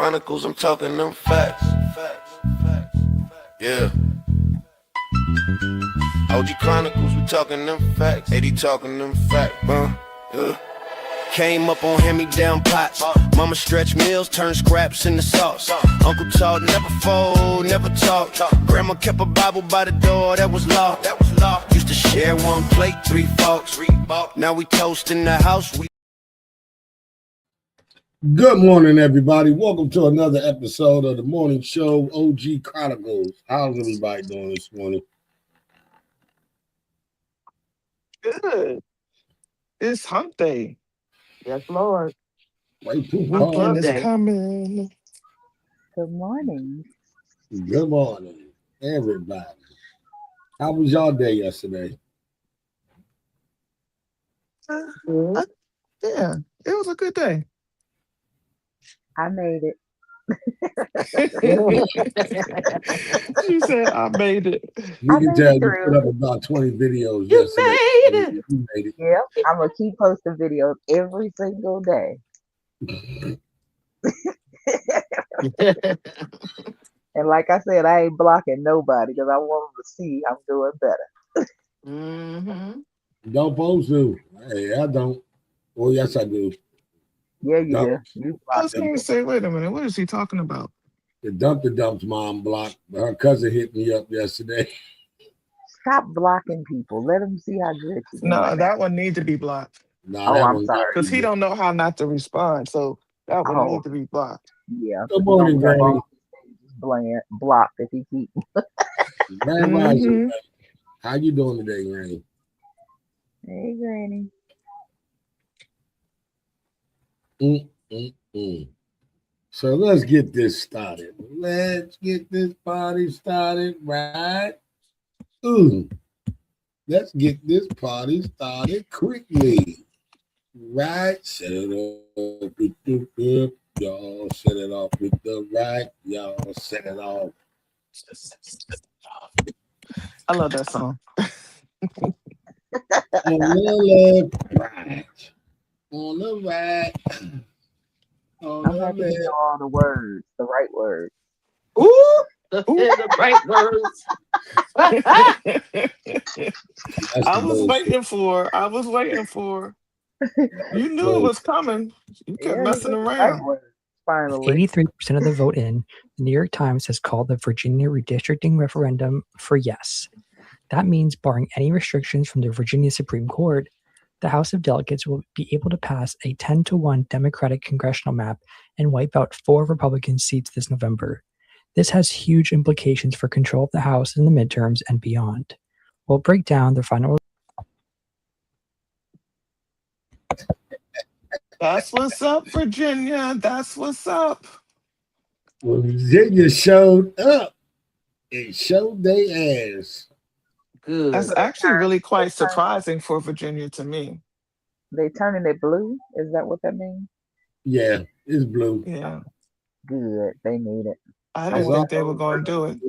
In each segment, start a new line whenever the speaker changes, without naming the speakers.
Chronicles, I'm talking them facts. Yeah. OG Chronicles, we talking them facts. AD talking them facts, yeah. Came up on hand-me-down pots. Mama stretch meals, turn scraps into sauce. Uncle taught, never fold, never talk. Grandma kept a Bible by the door, that was law. Used to share one plate, 3 forks. Now we toast in the house.
Good morning, everybody. Welcome to another episode of the morning show, OG Chronicles. How's everybody doing this morning?
Good. It's hump day.
Yes, Lord.
Weekend is coming.
Good morning.
Good morning, everybody. How was y'all day yesterday?
Yeah, it was a good day.
I made it.
She said, I made it.
You can tell you put up about 20 videos yesterday. You made it.
Yep. I'm going to keep posting videos every single day. And like I said, I ain't blocking nobody because I want them to see I'm doing better.
Don't post to. Hey, I don't. Well, yes, I do.
Yeah, you do. You
I was going to say, wait a minute, what is he talking about?
The Dump's mom blocked. Her cousin hit me up yesterday.
Stop blocking people. Let them see how good you are.
No, that one needs to be blocked.
Nah,
I'm sorry.
Because he don't know how not to respond, so that one needs to be blocked.
Yeah.
Good morning, Granny.
Blocked if he keep.
Grand Rising. How you doing today, Granny?
Hey, Granny.
So let's get this started. Let's get this party started, right? Let's get this party started quickly. Right? Set it off with the whip. Y'all set it off with the right. Y'all set it off.
I love that song.
On the left, right. On the right.
I'm happy to know all the words, the right words.
Ooh, the right words.
I was waiting for. You knew it was coming. You kept messing around.
Finally.
83% of the vote in, the New York Times has called the Virginia redistricting referendum for yes. That means, barring any restrictions from the Virginia Supreme Court, the House of Delegates will be able to pass a 10-to-1 Democratic congressional map and wipe out 4 Republican seats this November. This has huge implications for control of the House in the midterms and beyond. We'll break down the final.
That's what's up, Virginia. That's what's up.
Well, Virginia showed up. It showed their ass.
Good.
That's actually really quite surprising for Virginia to me.
They turning it blue? Is that what that means?
Yeah, it's blue.
Yeah.
Good. They need it.
I didn't think they were going to do it.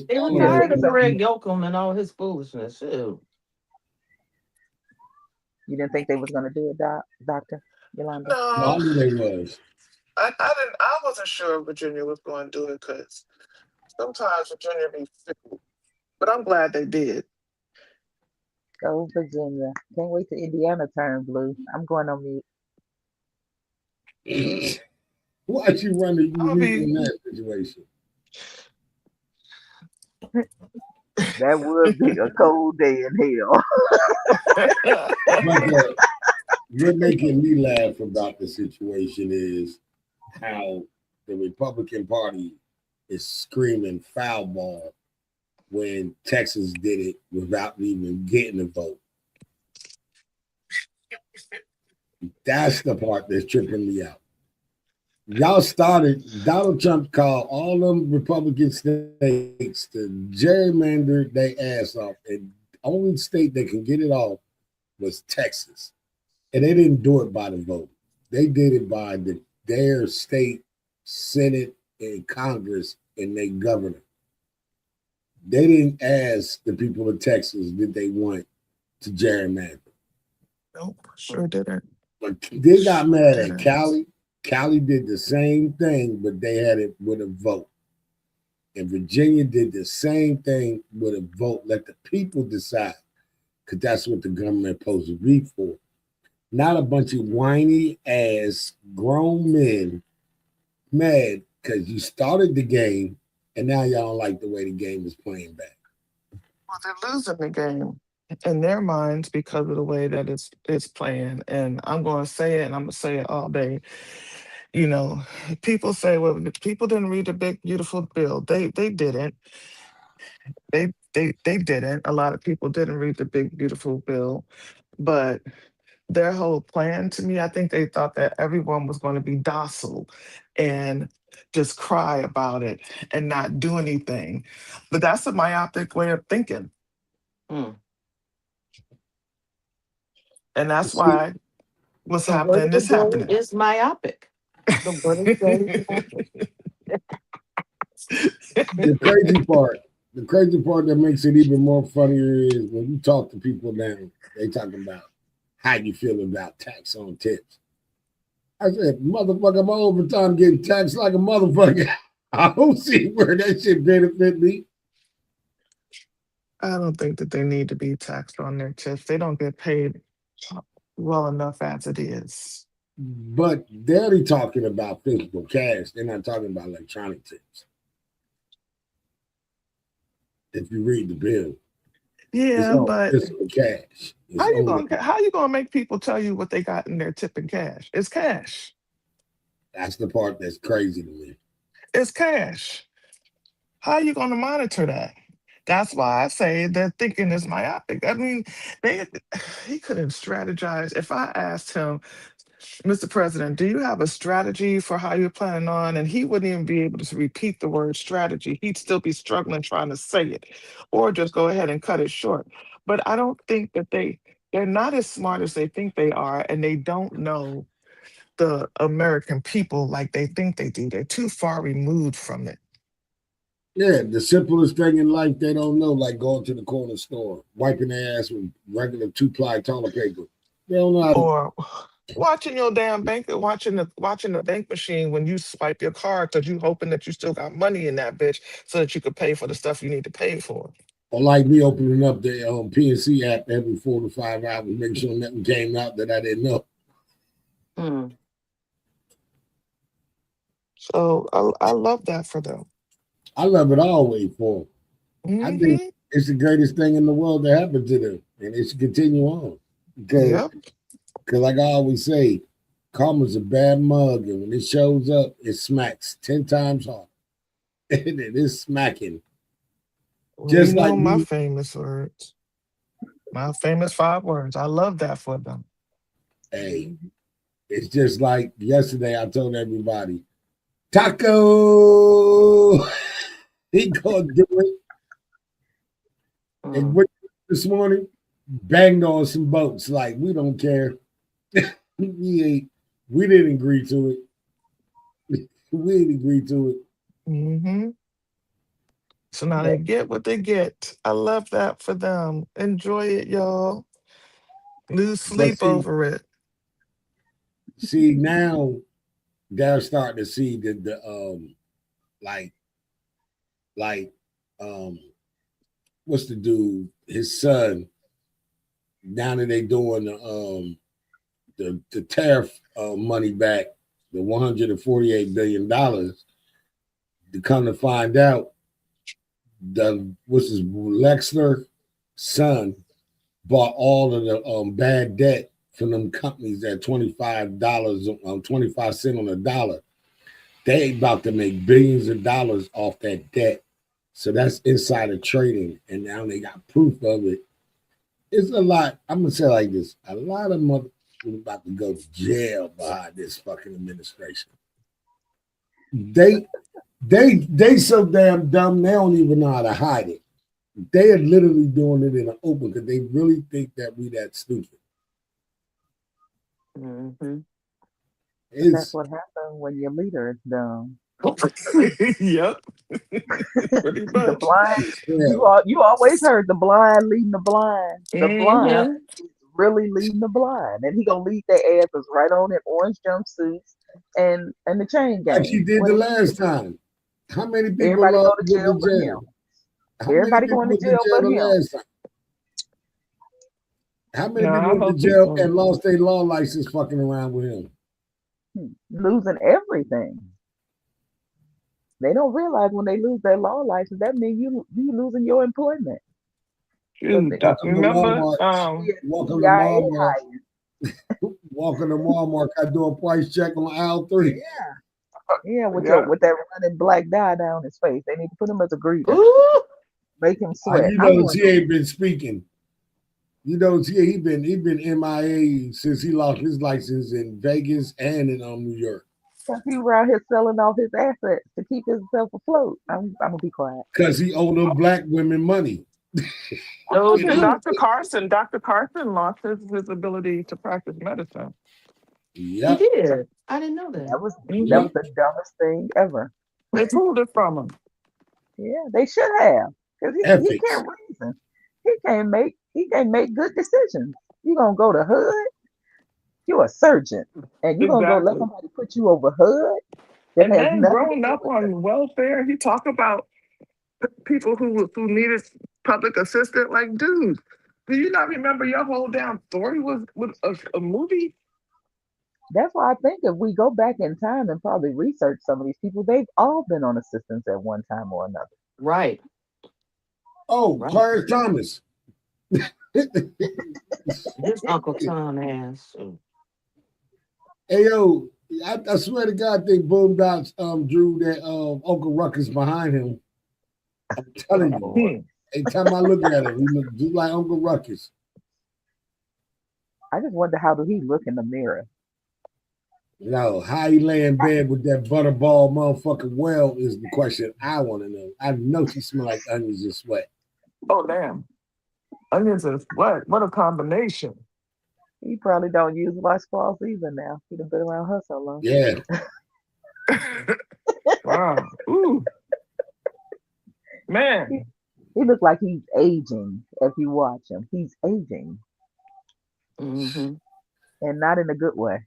They were tired of Greg Yoakum and all his foolishness, too.
You didn't think they was going to do it, Doctor Yolanda?
No,
I knew they was.
I didn't. I wasn't sure Virginia was going to do it because sometimes Virginia be fickle. But I'm glad they did.
Go Virginia. Can't wait till Indiana turn blue. I'm going on mute.
Why'd you run the unique in that situation?
That would be a cold day in hell.
What making me laugh about the situation is how the Republican Party is screaming foul ball when Texas did it without even getting a vote. That's the part that's tripping me out. Y'all started, Donald Trump called all them Republican states to gerrymander their ass off. And the only state that can get it off was Texas. And they didn't do it by the vote. They did it by their state Senate and Congress and their governor. They didn't ask the people of Texas did they want to gerrymander.
Nope, sure didn't.
But they got mad at Cali. Cali did the same thing, but they had it with a vote. And Virginia did the same thing with a vote. Let the people decide, because that's what the government supposed to be for. Not a bunch of whiny ass grown men mad because you started the game and now y'all don't like the way the game is playing back.
Well, they're losing the game in their minds because of the way that it's playing. And I'm going to say it, and I'm going to say it all day. You know, people say, well, people didn't read the big beautiful bill. They didn't. They didn't. A lot of people didn't read the big beautiful bill, but their whole plan, to me, I think they thought that everyone was going to be docile and just cry about it and not do anything. But that's a myopic way of thinking.
Mm.
And that's
See,
why what's
The word
happening
of the
is happening.
day is myopic. The word of the day is myopic.
the crazy part that makes it even more funnier is when you talk to people now, they talking about how you feel about tax on tips. I said, motherfucker, my overtime getting taxed like a motherfucker. I don't see where that shit benefit me.
I don't think that they need to be taxed on their tips. They don't get paid well enough as it is.
But they're only talking about physical cash. They're not talking about electronic tips. If you read the bill, it's
Yeah,
all
but
physical cash. It's
how you
only,
gonna make people tell you what they got in their tip in cash? It's cash.
that's the part that's crazy to me.
It's cash. How you gonna monitor that? That's why I say their thinking is myopic. I mean, he couldn't strategize. If I asked him, Mr. President, do you have a strategy for how you're planning on? And he wouldn't even be able to repeat the word strategy. He'd still be struggling trying to say it, or just go ahead and cut it short. But I don't think that they're not as smart as they think they are, and they don't know the American people like they think they do. They're too far removed from it.
Yeah, the simplest thing in life they don't know, like going to the corner store, wiping their ass with regular 2-ply toilet paper. They don't know how to.
Or watching your damn bank, watching the bank machine when you swipe your card because you hoping that you still got money in that bitch so that you could pay for the stuff you need to pay for.
Or like me opening up the PNC app every 4 to 5 hours, make sure nothing came out that I didn't know.
Mm.
So I love that for them.
I love it always for them. I
Mm-hmm.
think it's the greatest thing in the world that happened to them, and it should continue on. Because,
Yep.
like I always say, karma's a bad mug, and when it shows up, it smacks 10 times harder. And it is smacking.
Well,
Just
you know
like
my
me.
famous words, my famous 5 words. I love that for them.
Hey, it's just like yesterday I told everybody, Taco, he gonna do it. And
Mm.
this morning, banged on some boats. Like, we don't care. we didn't agree to it. We didn't agree to it.
Mm-hmm. So now they get what they get. I love that for them. Enjoy it, y'all. Lose
But
sleep over it.
see now they're starting to see the like what's the dude? His son. Now that they doing the tariff money back, the $148 billion. To come to find out, what's his Lexner son bought all of the bad debt from them companies at $25 25 cents on a dollar. They about to make billions of dollars off that debt. So that's insider trading, and now they got proof of it. It's a lot. I'm gonna say it like this: a lot of motherfuckers about to go to jail behind this fucking administration. They so damn dumb they don't even know how to hide it. They are literally doing it in the open because they really think that we that stupid.
Mm-hmm.
And that's what happened when your leader is dumb.
Yep. Pretty
The
much.
blind, you always heard the blind leading the blind. The blind
Mm-hmm.
is really leading the blind. And he gonna lead their asses right on in orange jumpsuits and the chain gang.
Like he did the last time. How many people
Everybody go to
went
jail
to
but
jail?
him.
How many
Everybody
people
going to
went
jail but
the
him.
last time? How many
No, I
people went
hope
to jail
people.
and lost their law license fucking around with him?
Losing everything. They don't realize when they lose their law license, that means you losing your employment.
Shoot,
Welcome to
remember?
Walmart. Welcome to
CIA
Walmart. Welcome to Walmart. I do a price check on aisle 3.
Yeah, with
Yeah.
that running black dye down his face. They need to put him as a greeter.
Ooh,
Make him sweat.
You know he ain't been speaking. You know he been MIA since he lost his license in Vegas and in New York.
He around here selling off his assets to keep himself afloat. I'm gonna be quiet.
Because he owed them black women money.
those
And
dudes.
Dr. Carson lost his ability to practice medicine.
He
Yep.
did. I didn't know that.
That was
Mhm.
the dumbest thing ever.
They pulled it from him.
Yeah, they should have. Because he
Ethics.
can't reason. He can't make good decisions. You gonna go to HUD? You're a surgeon. And you gonna go let
Exactly.
somebody put you over HUD?
And
That has
then
nothing to
growing
do
up
with
on welfare, he talked about people who needed public assistance. Like, dude, do you not remember your whole damn story was a movie?
That's why I think if we go back in time and probably research some of these people, they've all been on assistance at one time or another.
Right.
Oh,
Right.
Clarence Thomas.
His Uncle Tom ass.
Hey yo, I swear to God, I think Boondocks drew that Uncle Ruckus behind him. I'm telling you. Every time I look at him, he looks just like Uncle Ruckus.
I just wonder how do he look in the mirror?
No, how he lay in bed with that butterball motherfucking well is the question I want to know. I know she smell like onions and sweat.
Oh damn. Onions and sweat. What a combination.
He probably don't use washcloths either now. He done been around her so long.
Yeah.
Wow. Ooh. Man.
He looks like he's aging if you watch him. He's aging.
Mm-hmm.
And not in a good way.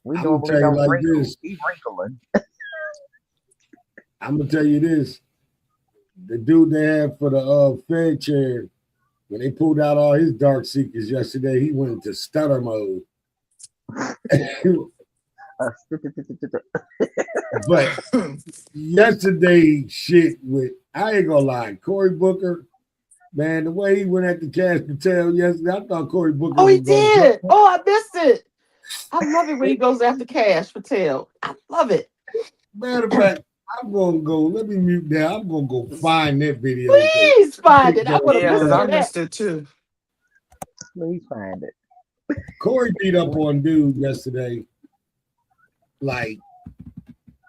We
I'm gonna
normally
tell you
don't
like
wrinkle.
this.
He's wrinkling.
I'm gonna tell you this. The dude they had for the Fed chair, when they pulled out all his dark secrets yesterday, he went into stutter mode. But yesterday shit with, I ain't gonna lie, Cory Booker, man, the way he went at the Cash Patel yesterday, I thought Cory Booker
Oh, he
was gonna
did. Oh, I missed it. I love it when he goes after Cash Patel. I love it.
Matter of fact, I'm gonna go. Let me mute down. I'm gonna go find that video.
Please find it. I would have
Yeah,
listened
because I
to that.
missed it too.
Please find it.
Corey beat up on dude yesterday. Like,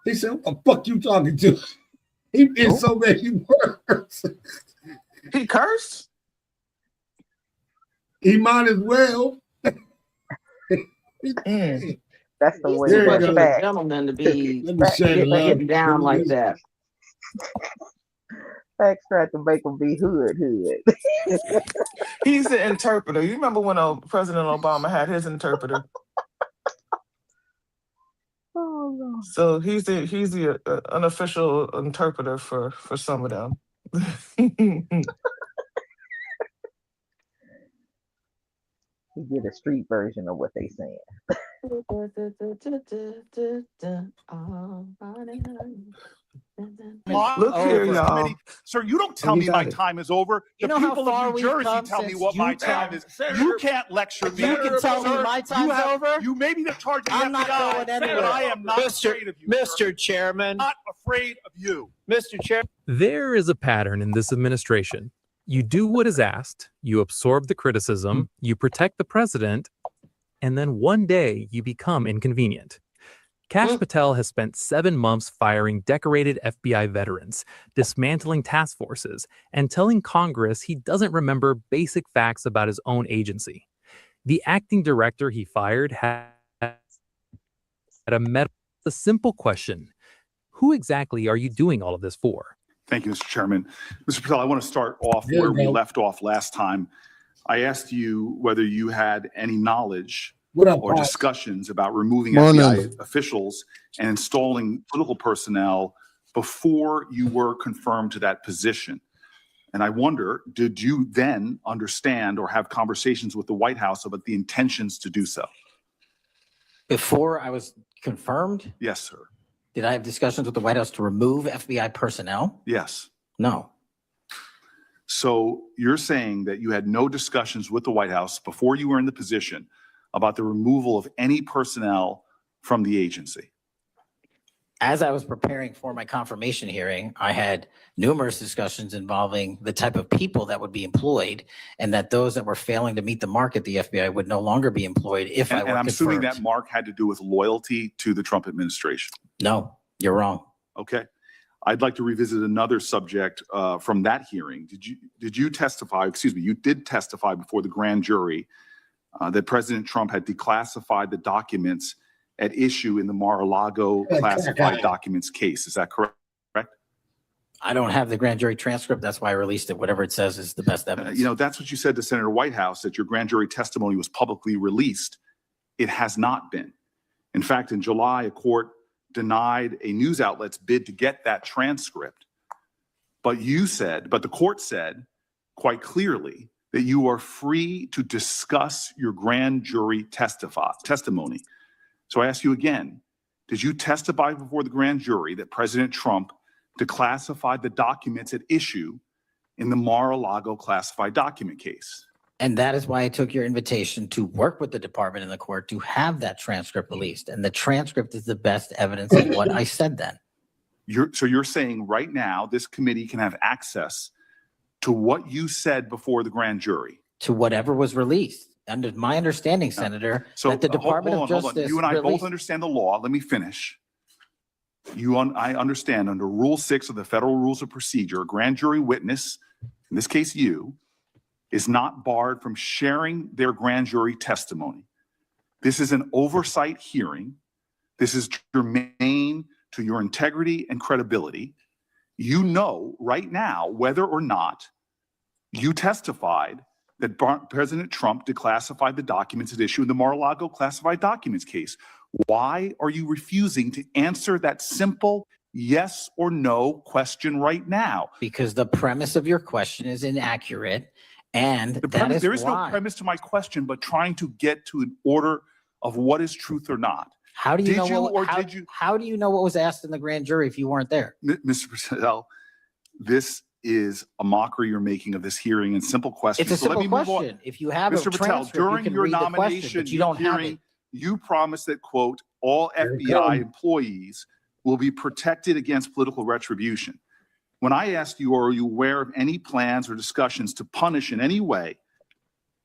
he said, "What the fuck you talking to?" He did so many words.
He cursed?
He might as well.
That's the
He's
way.
too much
go.
of a gentleman to be
Let me share the love.
getting down like that.
Facts tried to make him be hood.
He's the interpreter. You remember when President Obama had his interpreter?
Oh, no.
So he's the unofficial interpreter for some of them.
He did a street version of what they saying.
Look here, y'all.
Sir, you don't
Oh,
tell
you
me
got
my
it.
time is over.
You
The
know how
people
far
of New
we've
Jersey
come
tell me
since
what
you
my
tell-
time is.
Senator-
You can't lecture me.
You can tell me
Sir,
my time's over?
You may be the charge of the
I'm not
FBI,
going
but
anywhere.
I am not afraid of you.
Mr. Chairman.
Not afraid of you.
Mr. Chair.
There is a pattern in this administration. You do what is asked, you absorb the criticism, you protect the president, and then one day you become inconvenient. Kash Patel has spent 7 months firing decorated FBI veterans, dismantling task forces, and telling Congress he doesn't remember basic facts about his own agency. The acting director he fired had a simple question: who exactly are you doing all of this for?
Thank you, Mr. Chairman. Mr. Patel, I want to start off where we left off last time. I asked you whether you had any knowledge
What up,
or
Pops?
discussions about removing
Morning.
FBI officials and installing political personnel before you were confirmed to that position. And I wonder, did you then understand or have conversations with the White House about the intentions to do so?
Before I was confirmed,
Yes, sir.
did I have discussions with the White House to remove FBI personnel?
Yes.
No.
So you're saying that you had no discussions with the White House before you were in the position about the removal of any personnel from the agency?
As I was preparing for my confirmation hearing, I had numerous discussions involving the type of people that would be employed, and that those that were failing to meet the mark at the FBI would no longer be employed if I were
And I'm assuming
confirmed.
that mark had to do with loyalty to the Trump administration.
No, you're wrong.
Okay. I'd like to revisit another subject from that hearing. Did you testify, excuse me, you did testify before the grand jury that President Trump had declassified the documents at issue in the Mar-a-Lago classified documents case. Is that correct?
I don't have the grand jury transcript. That's why I released it. Whatever it says is the best evidence.
You know, that's what you said to Senator Whitehouse, that your grand jury testimony was publicly released. It has not been. In fact, in July, a court denied a news outlet's bid to get that transcript. But the court said quite clearly that you are free to discuss your grand jury testimony. So I ask you again, did you testify before the grand jury that President Trump declassified the documents at issue in the Mar-a-Lago classified document case?
And that is why I took your invitation to work with the department and the court to have that transcript released. And the transcript is the best evidence of what I said then.
So you're saying right now this committee can have access to what you said before the grand jury?
To whatever was released. Under my understanding, Senator, that the Department of Justice.
You and I both understand the law. Let me finish. I understand under Rule 6 of the Federal Rules of Procedure, a grand jury witness, in this case you, is not barred from sharing their grand jury testimony. This is an oversight hearing. This is germane to your integrity and credibility. You know right now whether or not you testified that President Trump declassified the documents at issue in the Mar-a-Lago classified documents case. Why are you refusing to answer that simple yes or no question right now?
Because the premise of your question is inaccurate. And
there is no premise to my question, but trying to get to an order of what is truth or not.
How do you how do you know what was asked in the grand jury if you weren't there?
Mr. Patel, this is a mockery you're making of this hearing and simple questions.
It's a simple question. If you have
Mr. Patel, during your nomination hearing, you promised that, quote, all FBI employees will be protected against political retribution. When I asked you, are you aware of any plans or discussions to punish in any way,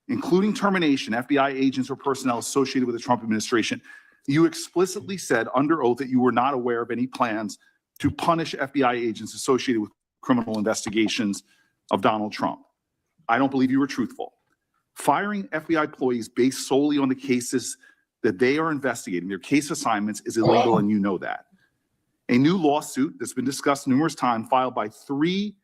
including termination, FBI agents or personnel associated with the Trump administration, you explicitly said under oath that you were not aware of any plans to punish FBI agents associated with criminal investigations of Donald Trump. I don't believe you were truthful. Firing FBI employees based solely on the cases that they are investigating, their case assignments, is illegal, and you know that. A new lawsuit that's been discussed numerous times, filed by 3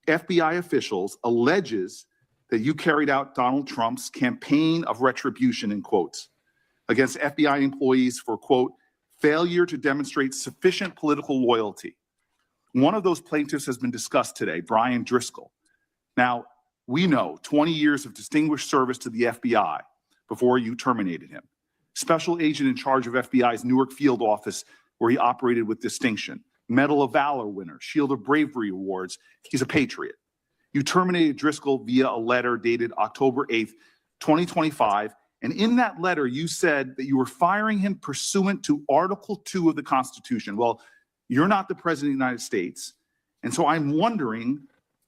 FBI officials, alleges that you carried out Donald Trump's campaign of retribution, in quotes, against FBI employees for, quote, failure to demonstrate sufficient political loyalty. One of those plaintiffs has been discussed today, Brian Driscoll. Now, we know 20 years of distinguished service to the FBI before you terminated him. Special agent in charge of FBI's Newark field office, where he operated with distinction. Medal of Valor winner, Shield of Bravery awards. He's a patriot. You terminated Driscoll via a letter dated October 8th, 2025. And in that letter, you said that you were firing him pursuant to Article 2 of the Constitution. Well, you're not the president of the United States. And so I'm wondering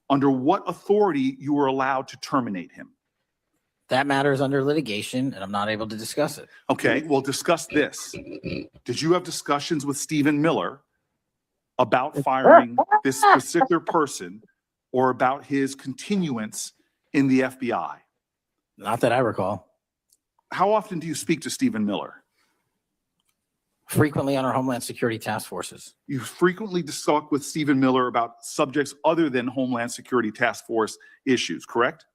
under what authority you were allowed to terminate him.
That matter is under litigation, and I'm not able to discuss it.
Okay, well, discuss this. Did you have discussions with Stephen Miller about firing this particular person or about his continuance in the FBI?
Not that I recall.
How often do you speak to Stephen Miller?
Frequently on our Homeland Security task forces.
You frequently talk with Stephen Miller about subjects other than Homeland Security task force issues, correct?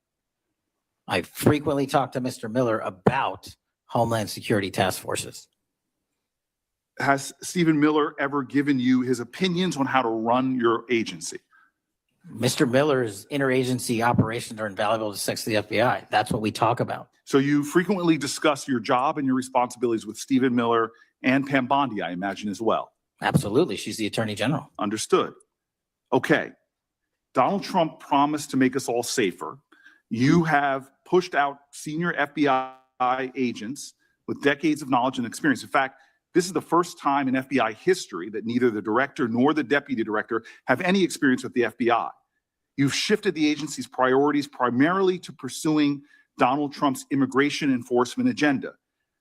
I frequently talk to Mr. Miller about Homeland Security task forces.
Has Stephen Miller ever given you his opinions on how to run your agency?
Mr. Miller's interagency operations are invaluable to success of the FBI. That's what we talk about.
So you frequently discuss your job and your responsibilities with Stephen Miller and Pam Bondi, I imagine, as well.
Absolutely. She's the Attorney General.
Understood. Okay. Donald Trump promised to make us all safer. You have pushed out senior FBI agents with decades of knowledge and experience. In fact, this is the first time in FBI history that neither the director nor the deputy director have any experience with the FBI. You've shifted the agency's priorities primarily to pursuing Donald Trump's immigration enforcement agenda.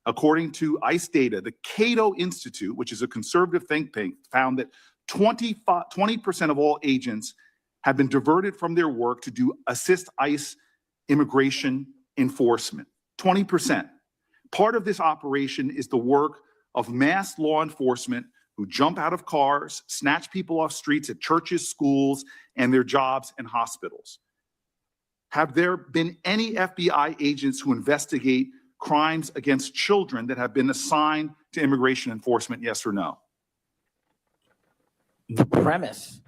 According to ICE data, the Cato Institute, which is a conservative think tank, found that 20% of all agents have been diverted from their work to assist ICE immigration enforcement. 20%. Part of this operation is the work of mass law enforcement who jump out of cars, snatch people off streets at churches, schools, and their jobs and hospitals. Have there been any FBI agents who investigate crimes against children that have been assigned to immigration enforcement, yes or no?
The premise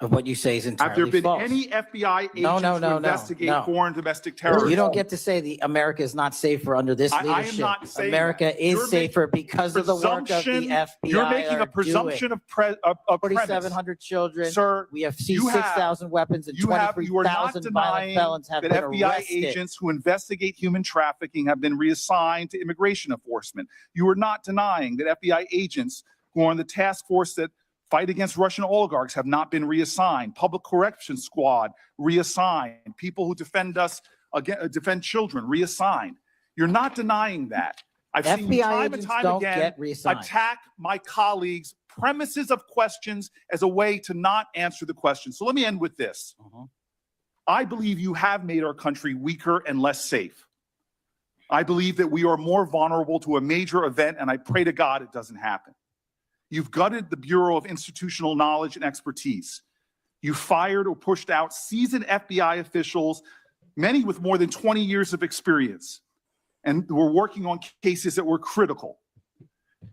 of what you say is entirely false.
Have there been any FBI agents who investigate foreign domestic terrorism?
You don't get to say America is not safer under this leadership.
I am not saying
America is safer because of the work of the FBI.
You're making a presumption of premise.
4,700 children.
Sir,
we have seized 6,000 weapons and 23,000 violent felons have been arrested.
That FBI agents who investigate human trafficking have been reassigned to immigration enforcement. You are not denying that FBI agents who are on the task force that fight against Russian oligarchs have not been reassigned. Public Corrections Squad reassigned. People who defend us, defend children reassigned. You're not denying that. I've seen you time and time again attack my colleagues' premises of questions as a way to not answer the question. So let me end with this. I believe you have made our country weaker and less safe. I believe that we are more vulnerable to a major event, and I pray to God it doesn't happen. You've gutted the Bureau of Institutional Knowledge and Expertise. You fired or pushed out seasoned FBI officials, many with more than 20 years of experience, and were working on cases that were critical.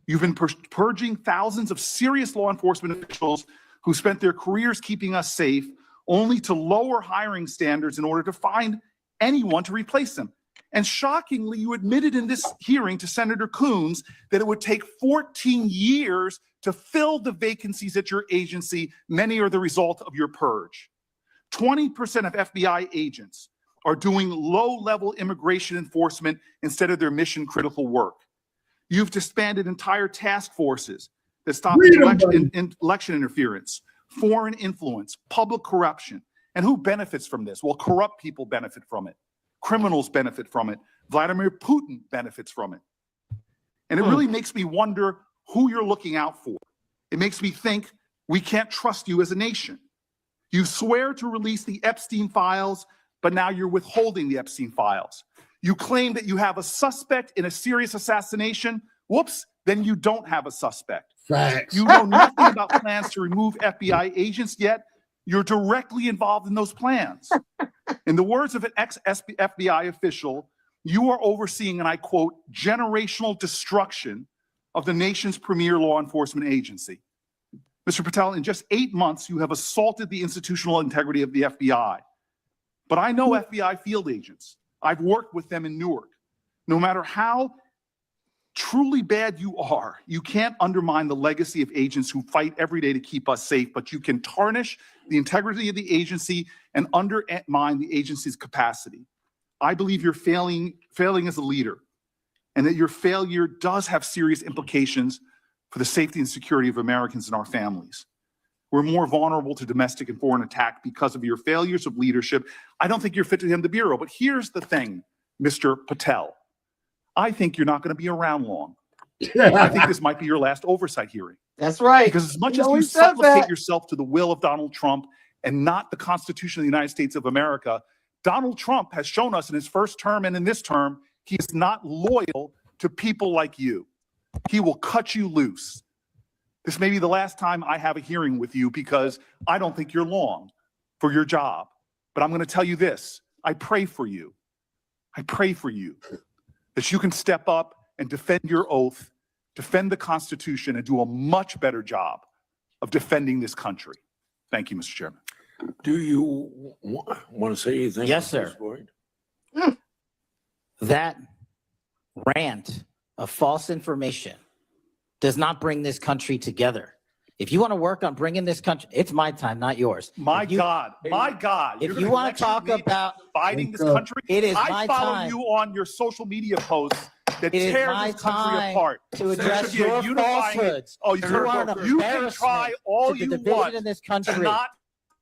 You've been purging thousands of serious law enforcement officials who spent their careers keeping us safe, only to lower hiring standards in order to find anyone to replace them. And shockingly, you admitted in this hearing to Senator Coons that it would take 14 years to fill the vacancies at your agency. Many are the result of your purge. 20% of FBI agents are doing low-level immigration enforcement instead of their mission-critical work. You've disbanded entire task forces that stop election interference, foreign influence, public corruption. And who benefits from this? Well, corrupt people benefit from it. Criminals benefit from it. Vladimir Putin benefits from it. And it really makes me wonder who you're looking out for. It makes me think we can't trust you as a nation. You swear to release the Epstein files, but now you're withholding the Epstein files. You claim that you have a suspect in a serious assassination. Whoops, then you don't have a suspect.
Facts.
You know nothing about plans to remove FBI agents, yet you're directly involved in those plans. In the words of an ex-FBI official, you are overseeing, and I quote, generational destruction of the nation's premier law enforcement agency. Mr. Patel, in just 8 months, you have assaulted the institutional integrity of the FBI. But I know FBI field agents. I've worked with them in Newark. No matter how truly bad you are, you can't undermine the legacy of agents who fight every day to keep us safe, but you can tarnish the integrity of the agency and undermine the agency's capacity. I believe you're failing as a leader, and that your failure does have serious implications for the safety and security of Americans and our families. We're more vulnerable to domestic and foreign attack because of your failures of leadership. I don't think you're fit to hand the Bureau, but here's the thing, Mr. Patel. I think you're not going to be around long. I think this might be your last oversight hearing.
That's right.
Because as much as you supplicate yourself to the will of Donald Trump and not the Constitution of the United States of America, Donald Trump has shown us in his first term and in this term, he is not loyal to people like you. He will cut you loose. This may be the last time I have a hearing with you because I don't think you're long for your job. But I'm going to tell you this. I pray for you. I pray for you that you can step up and defend your oath, defend the Constitution, and do a much better job of defending this country. Thank you, Mr. Chairman.
Do you want to say anything?
Yes, sir. That rant of false information does not bring this country together. If you want to work on bringing this country, it's my time, not yours.
My God.
If you want to talk about
dividing this country,
it is
I
my
follow
time.
you on your social media posts that
It is
tear
my
this country
time
apart.
to
There
address
should be a
your
unifying-
falsehoods.
Oh,
You are an
you can try
embarrassment
all
to the
you
division
want
in this
to
country.
not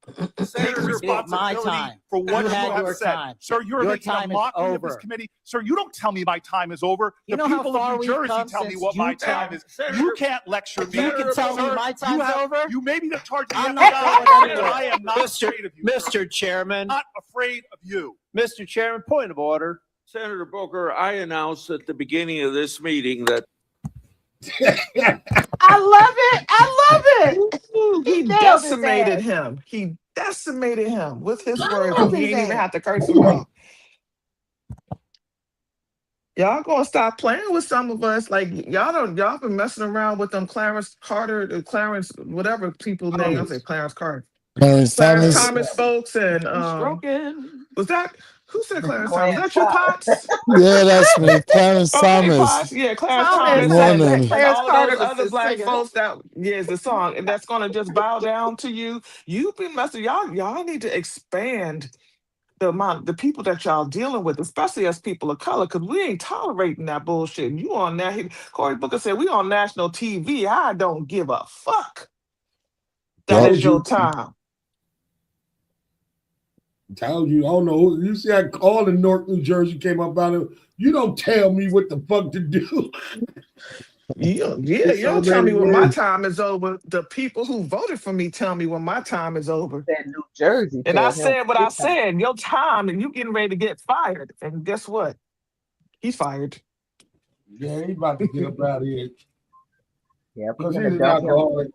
take
It is my
responsibility
time.
for what
You
you
had
have
your
said.
time.
Sir, you're
Your
making a
time is
mockery of this
over.
committee. Sir, you don't tell me my time is over.
You
The
know how
people
far
of New
we've
Jersey
come
tell me
since
what
you
my
tell-
time is. You can't lecture me.
You can tell me
Sir,
my time's over?
You may be the charge of
I'm
the
not
FBI,
going
but I
anywhere.
am not afraid of you.
Mr. Chairman,
Not afraid of you.
Mr. Chairman, point of order.
Senator Booker, I announced at the beginning of this meeting that
I love it. I love it. He
nailed his
decimated
ass.
him. He decimated him with his
I
words,
love
and he
his
ain't even
ass.
have to curse him out. Y'all gonna stop playing with some of us? Like y'all been messing around with them Clarence Carter, Clarence whatever people name. I say Clarence Carter,
Clarence
Clarence
Thomas.
Thomas folks, and
Stroking.
was that who said Clarence Thomas? Is that you, Potts?
Yeah, that's me. Clarence
Okay,
Thomas.
Potts. Yeah, Clarence
Good
Thomas
morning.
and all of
Carter
those other
is
black
singing.
folks that is the song, and that's gonna just bow down to you. You've been messing. Y'all need to expand the people that y'all dealing with, especially as people of color, because we ain't tolerating that bullshit. And you on that? Cory Booker said we on national TV. I don't give a fuck. That
Told
is your
you.
time.
Told you. I don't know. You see how all in North New Jersey came up out of. You don't tell me what the fuck to do.
You don't tell me when my time is over. The people who voted for me tell me when my time is over.
That New Jersey.
And I
told him
said what I
his time.
said. Your time, and you getting ready to get fired. And guess what? He's fired.
Yeah, he about to get up out of here.
Yeah,
Because he's an alcoholic.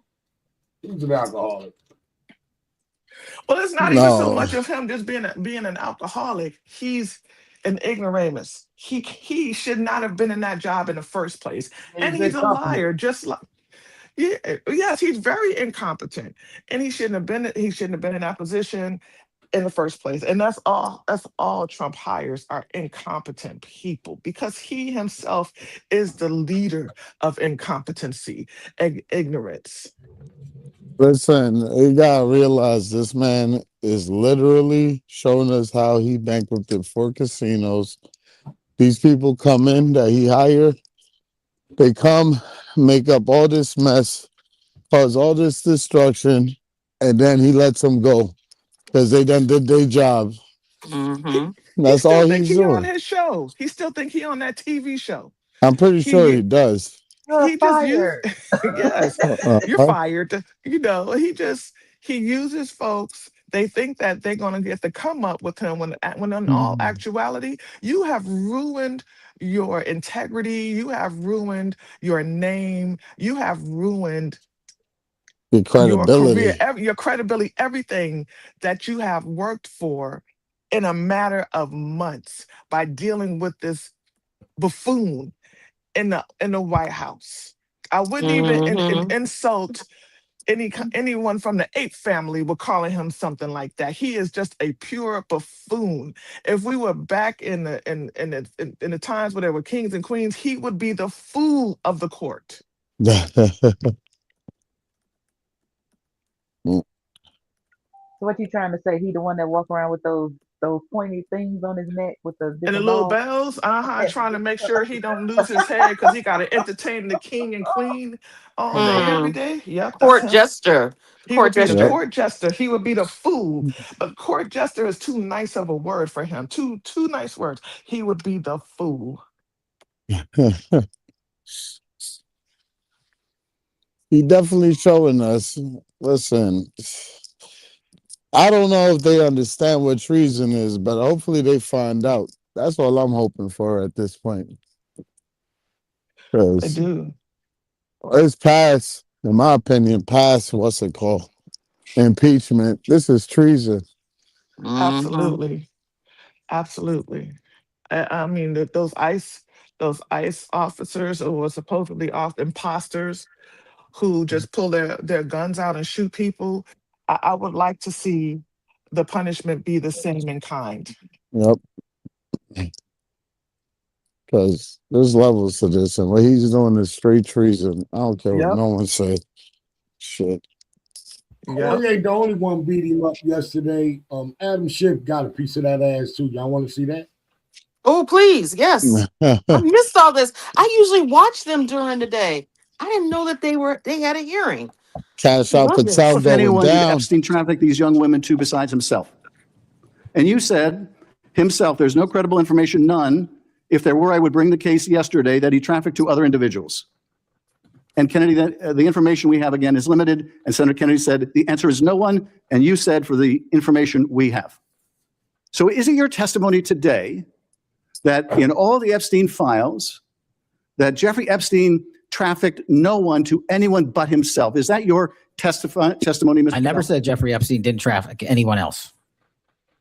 He's an alcoholic.
Well, it's not even so much of him just being an alcoholic. He's an ignoramus. He should not have been in that job in the first place. And he's a liar, just like yes, he's very incompetent. And he shouldn't have been in that position in the first place. And that's all Trump hires are incompetent people, because he himself is the leader of incompetency and ignorance.
Listen, you gotta realize this man is literally showing us how he bankrupted 4 casinos. These people come in that he hired. They come, make up all this mess, cause all this destruction, and then he lets them go because they done did their job. That's all he's
He on
doing.
his show. He still think he on that TV show.
I'm pretty sure he does.
He just used yes, you're
Uh-huh.
fired. He uses folks. They think that they're gonna get to come up with him when in all actuality, you have ruined your integrity, you have ruined your name, you have ruined
Your credibility.
your career, your credibility, everything that you have worked for in a matter of months by dealing with this buffoon in the White House. I wouldn't even insult anyone from the ape family with calling him something like that. He is just a pure buffoon. If we were back in the times where there were kings and queens, he would be the fool of the court.
So what you trying to say? He the one that walk around with those pointy things on his neck with the
And the
different
little
balls?
bells, trying to make sure he don't lose his head because he got to entertain the king and queen all day, every day. Yep, that's
Court
him.
jester.
He
Court
would be the
jester.
court jester. He would be the fool. But court jester is too nice of a word for him. Too nice words. He would be the fool.
He definitely showing us. Listen, I don't know if they understand what treason is, but hopefully they find out. That's all I'm hoping for at this point.
I
'Cause
do.
it's past, in my opinion, past what's it called? Impeachment. This is treason.
Absolutely. Absolutely. I mean, those ICE those ICE officers who were supposedly imposters who just pull their guns out and shoot people. I would like to see the punishment be the same in kind.
Yep. Because there's levels to this, and what he's doing is straight treason. I don't care what no one say. Shit.
Corey ain't the only one beat him up yesterday. Adam Schiff got a piece of that ass too. Y'all want to see that?
Oh, please, yes. I missed all this. I usually watch them during the day. I didn't know that they had a hearing.
Cash out Patel
If
going
anyone
down.
Epstein trafficked these young women to besides himself. And you said himself, there's no credible information, none. If there were, I would bring the case yesterday that he trafficked to other individuals. And Kennedy, the information we have again is limited. And Senator Kennedy said the answer is no one. And you said for the information we have. So is it your testimony today that in all the Epstein files, that Jeffrey Epstein trafficked no one to anyone but himself? Is that your testimony, Mr.
I never said Jeffrey Epstein didn't traffic anyone else.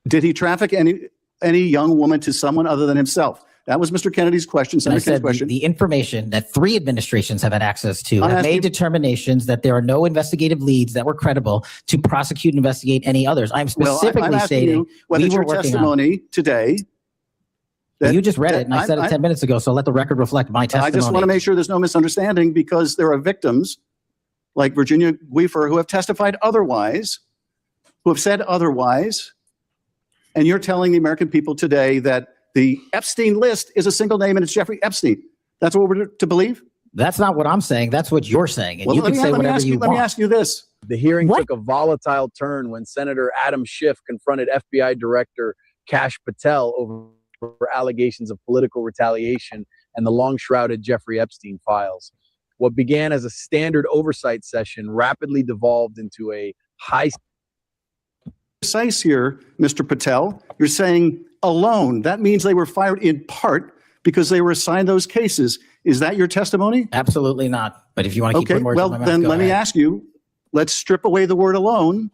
Did he traffic any young woman to someone other than himself? That was Mr. Kennedy's question.
I said the information that 3 administrations have had access to have made determinations that there are no investigative leads that were credible to prosecute and investigate any others. I'm specifically stating
whether
we were
your
working
testimony today.
You just read it, and I said it 10 minutes ago, so let the record reflect my testimony.
I just want to make sure there's no misunderstanding, because there are victims like Virginia Guifer who have testified otherwise, who have said otherwise, and you're telling the American people today that the Epstein list is a single name and it's Jeffrey Epstein. That's what we're to believe?
That's not what I'm saying. That's what you're saying. And you can say whatever you want.
Let me ask you this.
The hearing took a volatile turn when Senator Adam Schiff confronted FBI Director Kash Patel over allegations of political retaliation and the long-shrouded Jeffrey Epstein files. What began as a standard oversight session rapidly devolved into a high...
Precise here, Mr. Patel. You're saying alone. That means they were fired in part because they were assigned those cases. Is that your testimony?
Absolutely not. But if you want to keep putting words in my mouth,
then let me
ahead.
ask you, let's strip away the word alone.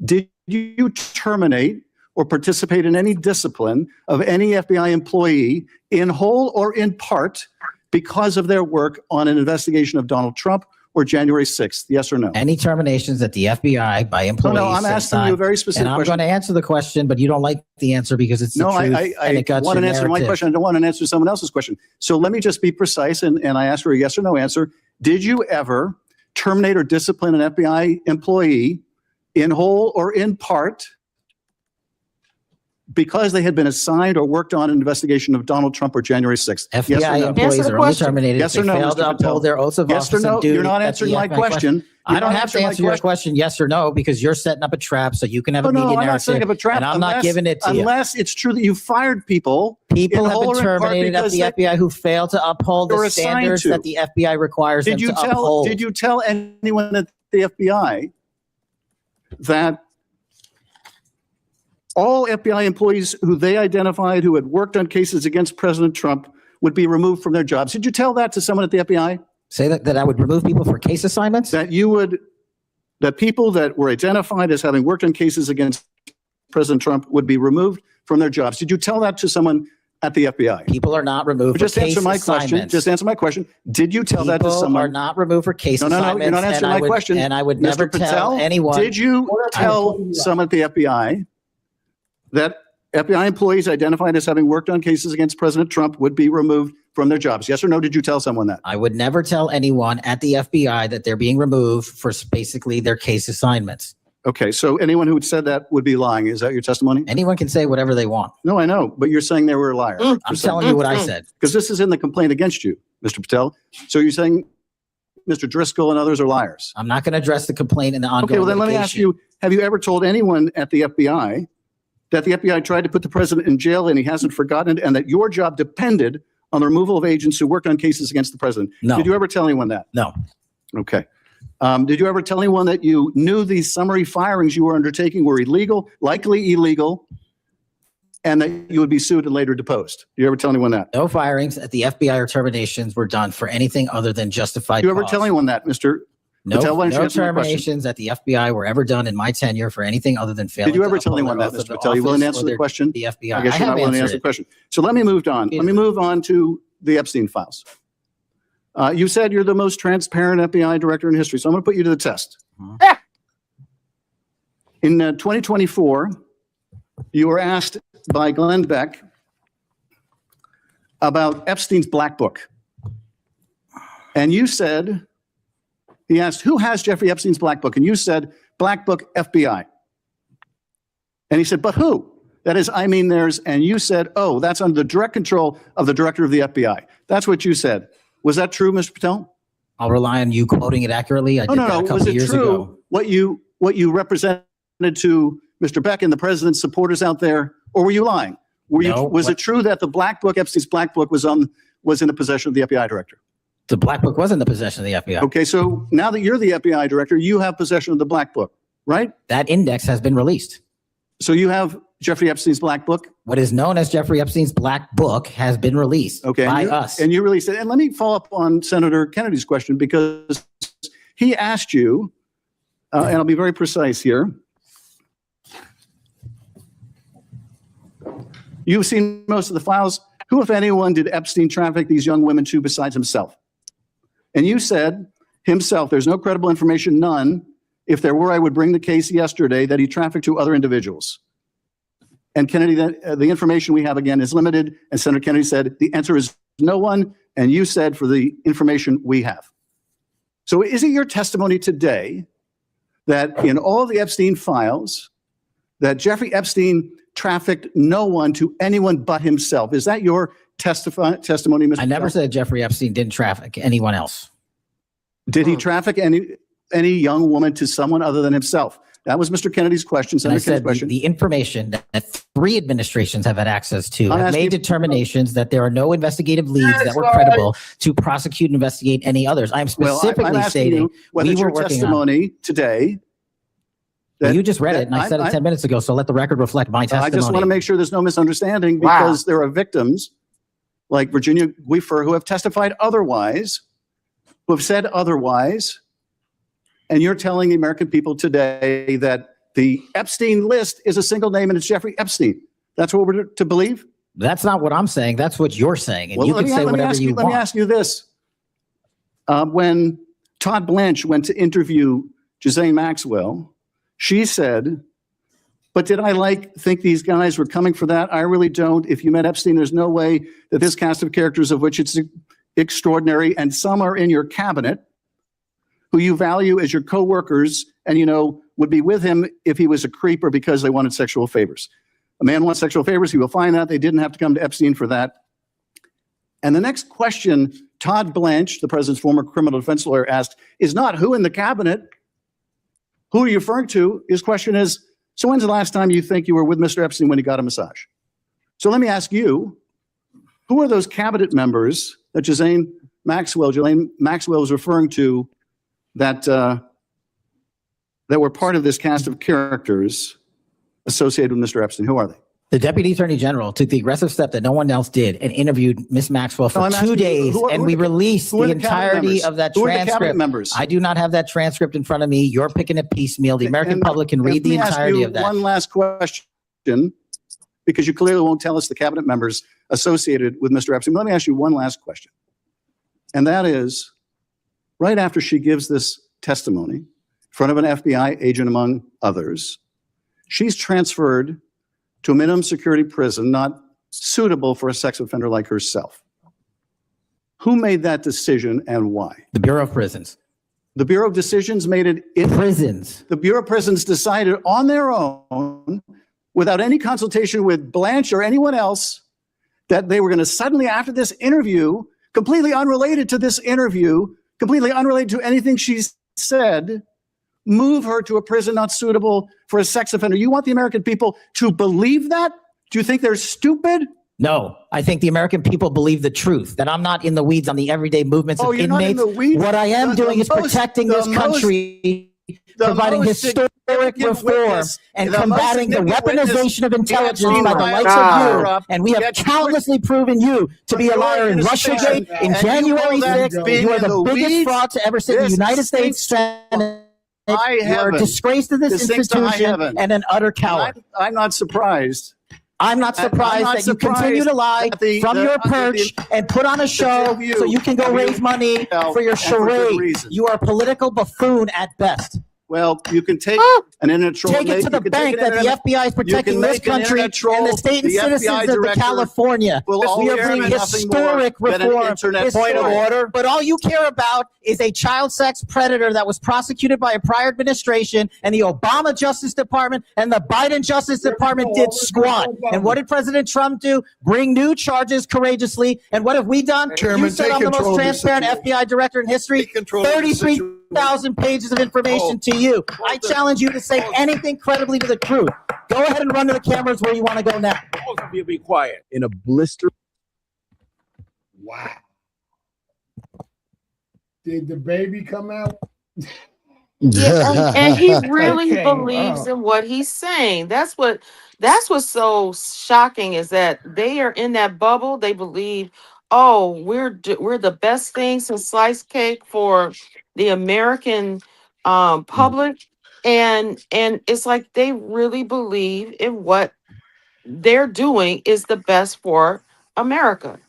Did you terminate or participate in any discipline of any FBI employee in whole or in part because of their work on an investigation of Donald Trump or January 6th? Yes or no?
Any terminations at the FBI by employees?
No, I'm asking you a very specific
question. And I'm
question.
going to answer the question, but you don't like the answer because it's the truth.
I want an answer to my question. I don't want an answer to someone else's question. So let me just be precise, and I ask for a yes or no answer. Did you ever terminate or discipline an FBI employee in whole or in part because they had been assigned or worked on an investigation of Donald Trump or January 6th?
FBI
yes or no?
employees are only terminated
yes
if
or
they
no,
fail to
Mr.
uphold their oaths of
yes
office
or no?
and duty.
You're not answering my question.
I don't have to answer your question yes or no because you're setting up a trap so you can have a media narrative.
I'm not setting up a trap.
And I'm not giving it to you.
Unless it's true that you fired people.
People have been terminated at the FBI who fail to uphold the standards that the FBI requires them to uphold.
Did you tell anyone at the FBI that all FBI employees who they identified who had worked on cases against President Trump would be removed from their jobs? Did you tell that to someone at the FBI?
Say that I would remove people for case assignments?
That people that were identified as having worked on cases against President Trump would be removed from their jobs. Did you tell that to someone at the FBI?
People are not removed for case assignments.
Just answer my question. Did you tell that to someone?
People are not removed for case assignments.
No, you're not answering my question.
And I would never tell anyone.
Did you tell someone at the FBI that FBI employees identified as having worked on cases against President Trump would be removed from their jobs? Yes or no? Did you tell someone that?
I would never tell anyone at the FBI that they're being removed for basically their case assignments.
Okay, so anyone who said that would be lying. Is that your testimony?
Anyone can say whatever they want.
No, I know, but you're saying they were a liar.
I'm telling you what I said.
Because this is in the complaint against you, Mr. Patel. So you're saying Mr. Driscoll and others are liars?
I'm not going to address the complaint in the ongoing
Okay, well then let me ask you, have you ever told anyone at the FBI that the FBI tried to put the president in jail and he hasn't forgotten it, and that your job depended on the removal of agents who worked on cases against the president?
No.
Did you ever tell anyone that?
No.
Okay. Did you ever tell anyone that you knew these summary firings you were undertaking were illegal, likely illegal, and that you would be sued and later deposed? Did you ever tell anyone that?
No firings at the FBI or terminations were done for anything other than justified
Did you ever
cause.
tell anyone that, Mr. Patel? Why don't you
No
answer my question?
terminations at the FBI were ever done in my tenure for anything other than failing.
Did you ever
to
tell
uphold
anyone
their
that,
oath of
Mr. Patel? You willing to
office
answer
or
the question?
The FBI.
I guess you're not willing to answer the question. So let me move on. Let me move on to the Epstein files. You said you're the most transparent FBI director in history, so I'm going to put you to the test. In 2024, you were asked by Glenn Beck about Epstein's Black Book. And you said, he asked, who has Jeffrey Epstein's Black Book? And you said, Black Book, FBI. And he said, but who? That is, I mean, there's, and you said, oh, that's under the direct control of the director of the FBI. That's what you said. Was that true, Mr. Patel?
I'll rely on you quoting it accurately. I did that a couple
Was it
years
true
ago.
what you represented to Mr. Beck and the president's supporters out there, or were you lying? Was it true that the Black Book, Epstein's Black Book, was in the possession of the FBI director?
The Black Book was in the possession of the FBI.
Okay, so now that you're the FBI director, you have possession of the Black Book, right?
That index has been released.
So you have Jeffrey Epstein's Black Book?
What is known as Jeffrey Epstein's Black Book has been released by us.
And you released it. And let me follow up on Senator Kennedy's question, because he asked you, and I'll be very precise here. You've seen most of the files. Who, if anyone, did Epstein traffic these young women to besides himself? And you said, himself, there's no credible information, none. If there were, I would bring the case yesterday that he trafficked to other individuals. And Kennedy, the information we have again is limited. And Senator Kennedy said, the answer is no one. And you said, for the information we have. So is it your testimony today that in all the Epstein files, that Jeffrey Epstein trafficked no one to anyone but himself? Is that your testimony, Mr.
I never said Jeffrey Epstein didn't traffic anyone else.
Did he traffic any young woman to someone other than himself? That was Mr. Kennedy's question.
And I said the information that 3 administrations have had access to have made determinations that there are no investigative leads that were credible to prosecute and investigate any others. I'm specifically stating
whether it's your testimony today.
Well, you just read it, and I said it 10 minutes ago, so let the record reflect my testimony.
I just want to make sure there's no misunderstanding, because there are victims like Virginia Guifer who have testified otherwise, who have said otherwise, and you're telling the American people today that the Epstein list is a single name and it's Jeffrey Epstein. That's what we're to believe?
That's not what I'm saying. That's what you're saying, and you can say whatever you want.
Let me ask you this. When Todd Blanche went to interview Ghislaine Maxwell, she said, but did I think these guys were coming for that? I really don't. If you met Epstein, there's no way that this cast of characters, of which it's extraordinary, and some are in your cabinet, who you value as your co-workers and, would be with him if he was a creep or because they wanted sexual favors. A man wants sexual favors, he will find that. They didn't have to come to Epstein for that. And the next question Todd Blanche, the president's former criminal defense lawyer, asked is not who in the cabinet. Who are you referring to? His question is, so when's the last time you think you were with Mr. Epstein when he got a massage? So let me ask you, who are those cabinet members that Ghislaine Maxwell was referring to that were part of this cast of characters associated with Mr. Epstein? Who are they?
The Deputy Attorney General took the aggressive step that no one else did and interviewed Ms. Maxwell for 2 days, and we released the entirety of that transcript. I do not have that transcript in front of me. You're picking it piecemeal. The American public can read the entirety of that.
One last question, because you clearly won't tell us the cabinet members associated with Mr. Epstein. Let me ask you one last question. And that is, right after she gives this testimony in front of an FBI agent, among others, she's transferred to a minimum security prison not suitable for a sex offender like herself. Who made that decision and why?
The Bureau of Prisons.
The Bureau of Decisions made it in
prisons.
The Bureau of Prisons decided on their own, without any consultation with Blanche or anyone else, that they were going to suddenly, after this interview, completely unrelated to this interview, completely unrelated to anything she said, move her to a prison not suitable for a sex offender. You want the American people to believe that? Do you think they're stupid?
No, I think the American people believe the truth, that I'm not in the weeds on the everyday movements of inmates.
Not in the weeds?
What I am doing is protecting this country, providing historic reform, and combating the weaponization of intelligence by the likes of you. And we have countlessly proven you to be a liar in Russiagate, in January 6th. You are the biggest fraud to ever sit in the United States Senate. You are a disgrace to this institution and an utter coward.
I'm not surprised
I'm not surprised that you continue to lie from your perch and put on a show so you can go raise money for your charade. You are a political buffoon at best.
Well, you can take an internet troll.
Take it to the bank that the FBI is protecting this country and the state and citizens of California. We are bringing historic reform.
Point of order.
But all you care about is a child sex predator that was prosecuted by a prior administration, and the Obama Justice Department and the Biden Justice Department did squat. And what did President Trump do? Bring new charges courageously. And what have we done?
Chairman,
You said I'm the most transparent FBI director in history. 33,000 pages of information to you. I challenge you to say anything credibly to the truth. Go ahead and run to the cameras where you want to go now.
Both of you be quiet.
In a blister.
Wow. Did the baby come out?
Yeah, and he really
came
believes
out.
in what he's saying. That's what's so shocking, is that they are in that bubble. They believe, oh, we're the best thing since sliced cake for the American public, and it's like they really believe in what they're doing is the best for America,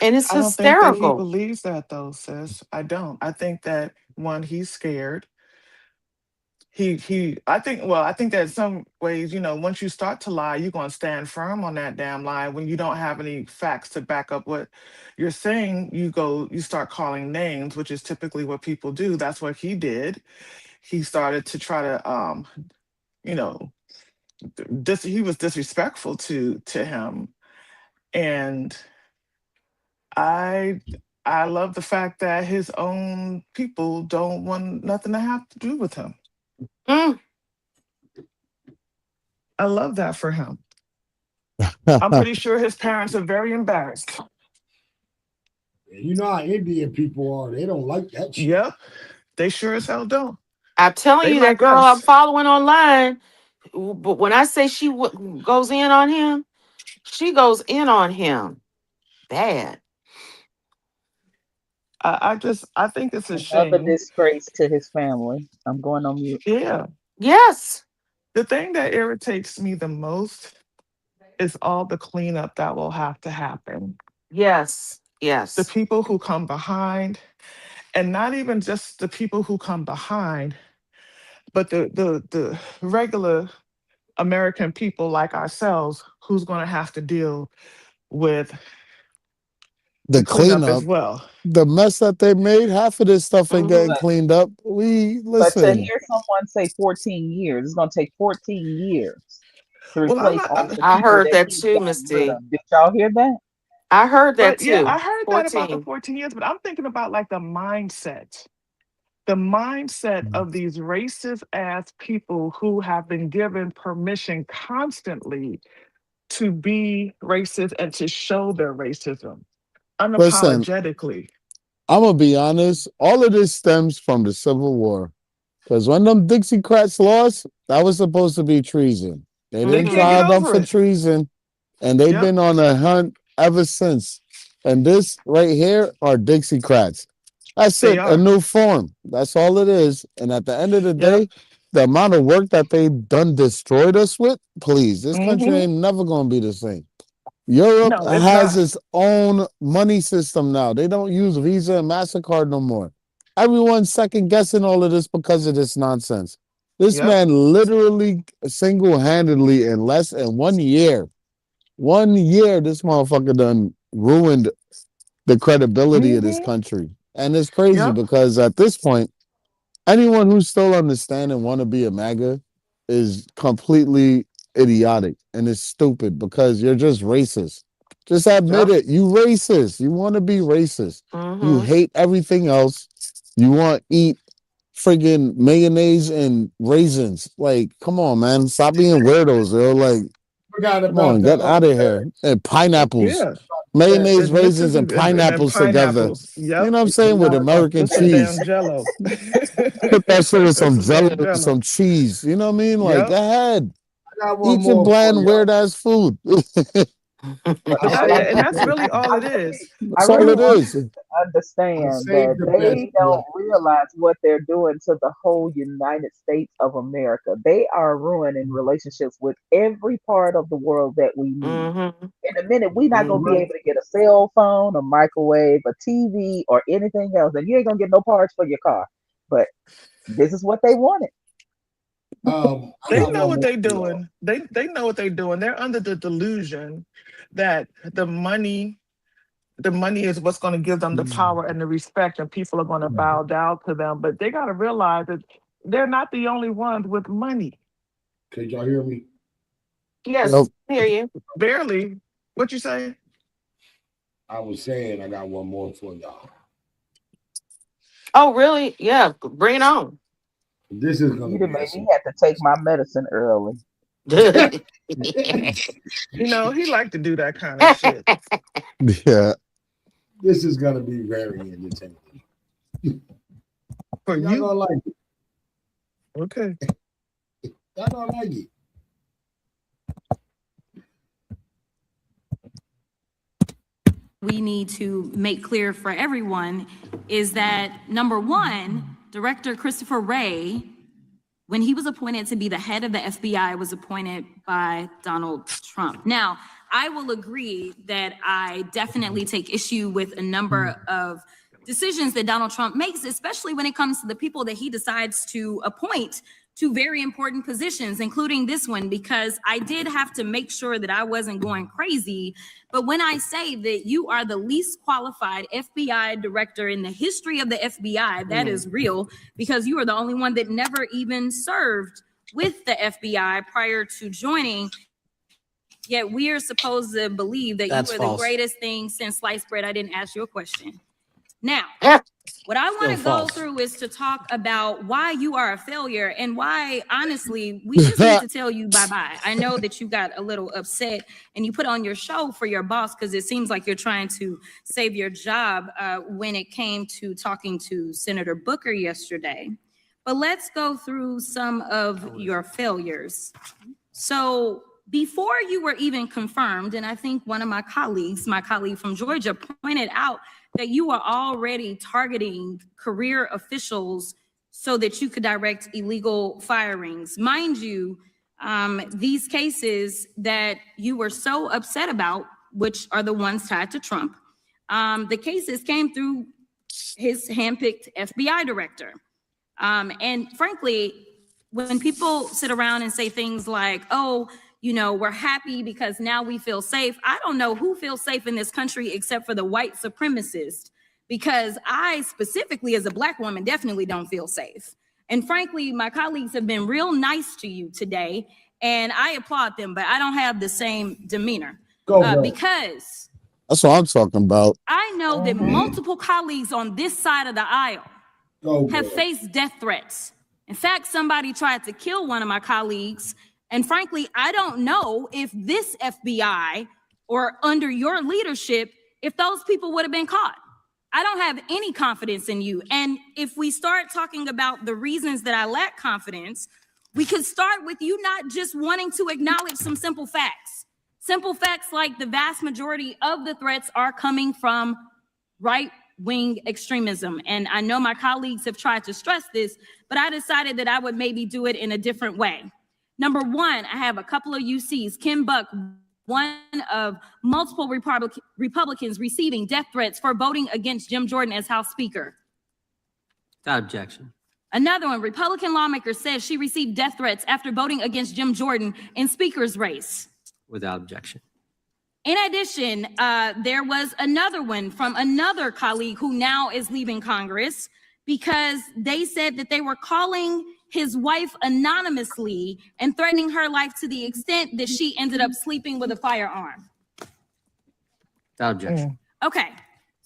and it's
I don't think that he
hysterical.
believes that though, sis. I don't. I think that one, he's scared. I think that in some ways, once you start to lie, you're going to stand firm on that damn lie. When you don't have any facts to back up what you're saying, you start calling names, which is typically what people do. That's what he did. He started to try to you know he was disrespectful to him. And I love the fact that his own people don't want nothing to have to do with him.
Mm.
I love that for him. I'm pretty sure his parents are very embarrassed.
You know how Indian people are. They don't like that shit.
Yep. They sure as hell don't.
I'm telling
They
you, that
like
girl I'm
us.
following online, but when I say she goes in on him, she goes in on him bad.
I think it's a
Another
shame.
disgrace to his family. I'm going on mute.
Yeah.
Yes.
The thing that irritates me the most is all the cleanup that will have to happen.
Yes.
The
Yes.
people who come behind, and not even just the people who come behind, but the regular American people like ourselves, who's going to have to deal with
The
cleanup as
cleanup,
well.
the mess that they made, half of this stuff ain't getting
But,
cleaned up.
but to
Listen.
hear someone say 14 years, it's going to take 14 years to
Well,
replace all the
I
people
heard
that
that
he's
too,
gotten
Miss
rid
D.
of. Did y'all hear that?
I heard that
But yeah,
too.
I heard that about the
14.
14 years, but I'm thinking about like the mindset. The mindset of these racist ass people who have been given permission constantly to be racist and to show their racism
Listen,
unapologetically.
I'm gonna be honest. All of this stems from the Civil War, because when them Dixiecrats lost, that was supposed to be treason. They
They
didn't
can't
try
get
them
over
for
it.
treason, and they've
Yep.
been on a hunt ever since. And this right here are Dixiecrats. That's
They
it, a
are.
new form. That's all it is. And at the end of the
Yep.
day, the amount of work that they done destroyed us with, please, this country
hmm
ain't never gonna be the same. Europe
No, it's
has
not.
its own money system now. They don't use Visa and MasterCard no more. Everyone's second guessing all of this because of this nonsense. This
Yep.
man literally single-handedly in less than 1 year, this motherfucker done ruined the credibility of this
hmm
country. And it's crazy
Yep.
because at this point, anyone who still understand and want to be a MAGA is completely idiotic and it's stupid because you're just racist. Just admit
Yep.
it. You racist. You want to be racist. You
Mm-hmm.
hate everything else. You want to eat friggin' mayonnaise and raisins. Like, come on, man. Stop being weirdos, yo. Like,
Forgot
come
about
on,
the
get out of here. And pineapples.
Yeah.
Mayonnaise,
Admit
raisins, and
and then
pineapples together.
pineapples.
You
Yep.
know what I'm saying? With American
With some damn
cheese.
jello.
Put that shit with
With
some
some
jello
damn
and
jello.
some cheese. You know what I mean? Like, go
Yep.
ahead.
I got one
Eat your
more for
bland,
y'all.
weird ass food.
And that's really all it is.
I
That's all
really
it
want
is.
you to understand
Save
that
the
they
best for
don't realize what they're doing to the whole United States of America. They are ruining relationships with every part of the world that we need.
Mm-hmm.
In a minute, we're not
Damn
gonna be
right.
able to get a cell phone, a microwave, a TV, or anything else, and you ain't gonna get no parts for your car. But this is what they wanted.
I
They
got
know
one
what
more
they're
for y'all.
doing. They know what they're doing. They're under the delusion that the money is what's going to give them the power and the respect, and people are going to bow down to them. But they got to realize that they're not the only ones with money.
Could y'all hear me?
Yes,
Yep.
I hear you.
Barely. What you say?
I was saying I got one more for y'all.
Oh, really? Yeah, bring it on.
This is gonna
You
be
done made me have to take my medicine early.
You know, he like to do that kind of shit.
Yeah.
this is gonna be very entertaining.
For
Y'all
you?
gonna like it.
Okay.
Y'all gonna like it.
We need to make clear for everyone is that number one, Director Christopher Wray, when he was appointed to be the head of the FBI, was appointed by Donald Trump. Now, I will agree that I definitely take issue with a number of decisions that Donald Trump makes, especially when it comes to the people that he decides to appoint to very important positions, including this one, because I did have to make sure that I wasn't going crazy. But when I say that you are the least qualified FBI director in the history of the FBI, that is real, because you are the only one that never even served with the FBI prior to joining. Yet we are supposed to believe that
That's
you are
false.
the greatest thing since sliced bread. I didn't ask you a question. Now, what I want to go
false.
through is to talk about why you are a failure and why, honestly, we just need to tell you bye-bye. I know that you got a little upset and you put on your show for your boss because it seems like you're trying to save your job when it came to talking to Senator Booker yesterday. But let's go through some of your failures. So before you were even confirmed, and I think one of my colleague from Georgia pointed out that you are already targeting career officials so that you could direct illegal firings. Mind you, these cases that you were so upset about, which are the ones tied to Trump, the cases came through his handpicked FBI director. And frankly, when people sit around and say things like, oh, you know, we're happy because now we feel safe. I don't know who feels safe in this country except for the white supremacists, because I specifically as a Black woman definitely don't feel safe. And frankly, my colleagues have been real nice to you today, and I applaud them, but I don't have the same demeanor. Because
that's what I'm talking about.
I know that multiple colleagues on this side of the aisle have faced death threats. In fact, somebody tried to kill one of my colleagues. And frankly, I don't know if this FBI or under your leadership, if those people would have been caught. I don't have any confidence in you. And if we start talking about the reasons that I lack confidence, we could start with you not just wanting to acknowledge some simple facts. Simple facts like the vast majority of the threats are coming from right-wing extremism. And I know my colleagues have tried to stress this, but I decided that I would maybe do it in a different way. Number one, I have a couple of UCs. Kim Buck, one of multiple Republicans receiving death threats for voting against Jim Jordan as House Speaker.
Without objection.
Another one, Republican lawmaker says she received death threats after voting against Jim Jordan in Speaker's race.
Without objection.
In addition, there was another one from another colleague who now is leaving Congress because they said that they were calling his wife anonymously and threatening her life to the extent that she ended up sleeping with a firearm.
Without objection.
Okay,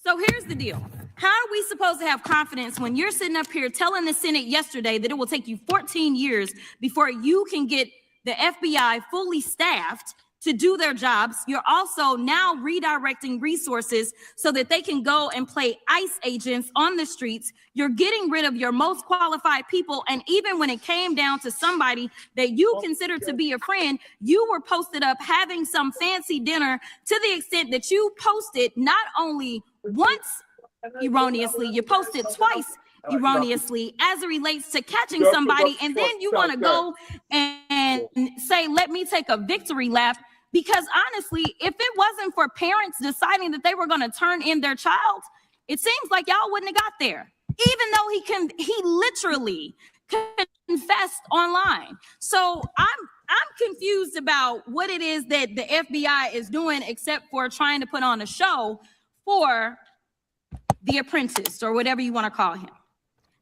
so here's the deal. How are we supposed to have confidence when you're sitting up here telling the Senate yesterday that it will take you 14 years before you can get the FBI fully staffed to do their jobs. You're also now redirecting resources so that they can go and play ICE agents on the streets. You're getting rid of your most qualified people. And even when it came down to somebody that you consider to be a friend, you were posted up having some fancy dinner to the extent that you posted not only once erroneously, you posted twice erroneously as it relates to catching somebody, and then you want to go and say, let me take a victory lap. Because honestly, if it wasn't for parents deciding that they were going to turn in their child, it seems like y'all wouldn't have got there, even though he literally confessed online. So I'm confused about what it is that the FBI is doing, except for trying to put on a show for the apprentice, or whatever you want to call him.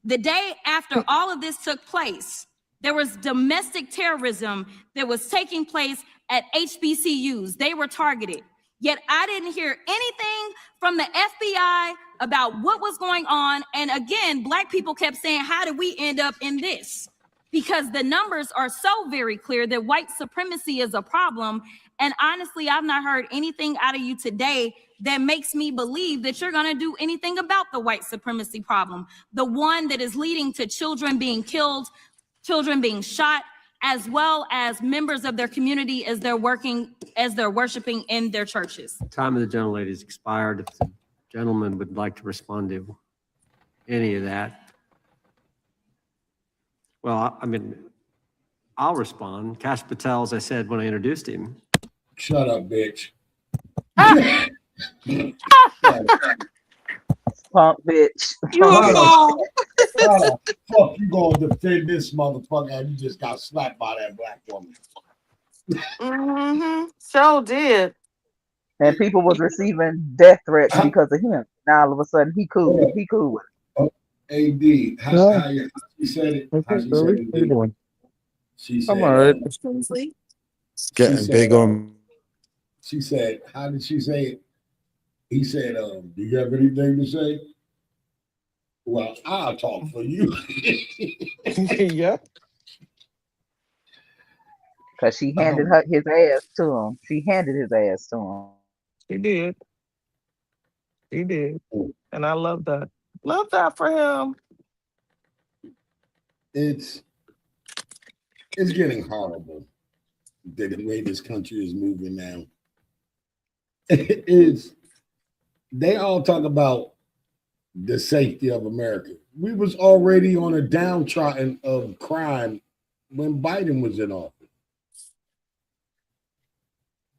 The day after all of this took place, there was domestic terrorism that was taking place at HBCUs. They were targeted. Yet I didn't hear anything from the FBI about what was going on. And again, Black people kept saying, how did we end up in this? Because the numbers are so very clear that white supremacy is a problem. And honestly, I've not heard anything out of you today that makes me believe that you're going to do anything about the white supremacy problem, the one that is leading to children being killed, children being shot, as well as members of their community as they're worshiping in their churches.
Time of the gentlelady's expired. If the gentleman would like to respond to any of that. Well, I mean, I'll respond. Cash Patel, as I said when I introduced him.
Shut up, bitch.
Punk bitch.
You a fool.
Fuck, you gonna defend this motherfucker and you just got slapped by that black woman.
Mm-hmm. So did.
And people was receiving death threats because of him. Now all of a sudden he cool. He cool with it.
AD, how she said it? How she said it?
How you doing?
She said,
I'm all right. Getting big on.
She said, how did she say it? He said, do you have anything to say? Well, I'll talk for you.
Yep.
Because she handed his ass to him. She handed his ass to him.
He did. He did. And I love that. Love that for him.
It's getting horrible the way this country is moving now. It is. They all talk about the safety of America. We was already on a downtrodden of crime when Biden was in office.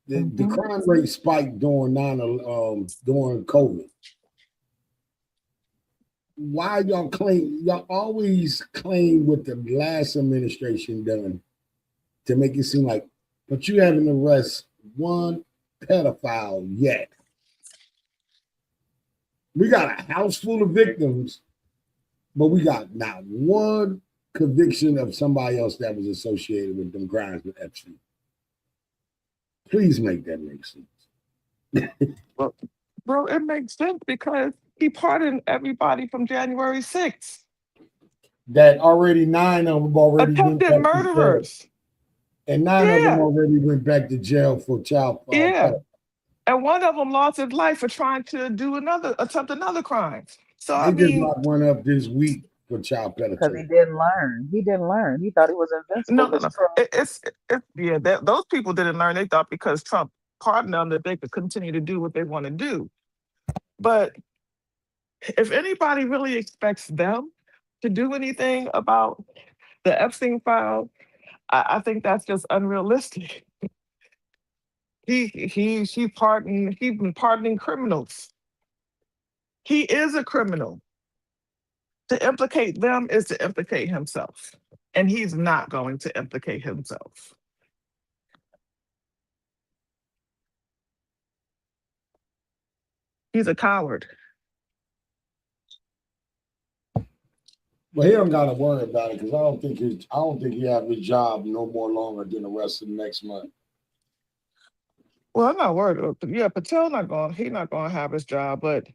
The crime rate spiked during during COVID. Why y'all always claim what the last administration done to make it seem like, but you haven't arrested one pedophile yet. We got a house full of victims, but we got not one conviction of somebody else that was associated with them crimes with Epstein. Please make that make sense.
Well, bro, it makes sense because he pardoned everybody from January 6th.
That already 9 of them already
attempted murderers.
And 9 of them already went back to jail for child.
And one of them lost his life for trying to attempt another crime. So I
just
mean,
locked one up this week for child pedophilia.
Because he didn't learn. He didn't learn. He thought he was invincible.
No. Those people didn't learn. They thought because Trump pardoned them that they could continue to do what they want to do. But if anybody really expects them to do anything about the Epstein file, I think that's just unrealistic. He's been pardoning criminals. He is a criminal. To implicate them is to implicate himself. And he's not going to implicate himself. He's a coward.
Well, he don't gotta worry about it because I don't think he have his job no more longer than the rest of the next month.
Well, I'm not worried. Yeah, Patel he's not gonna have his job, but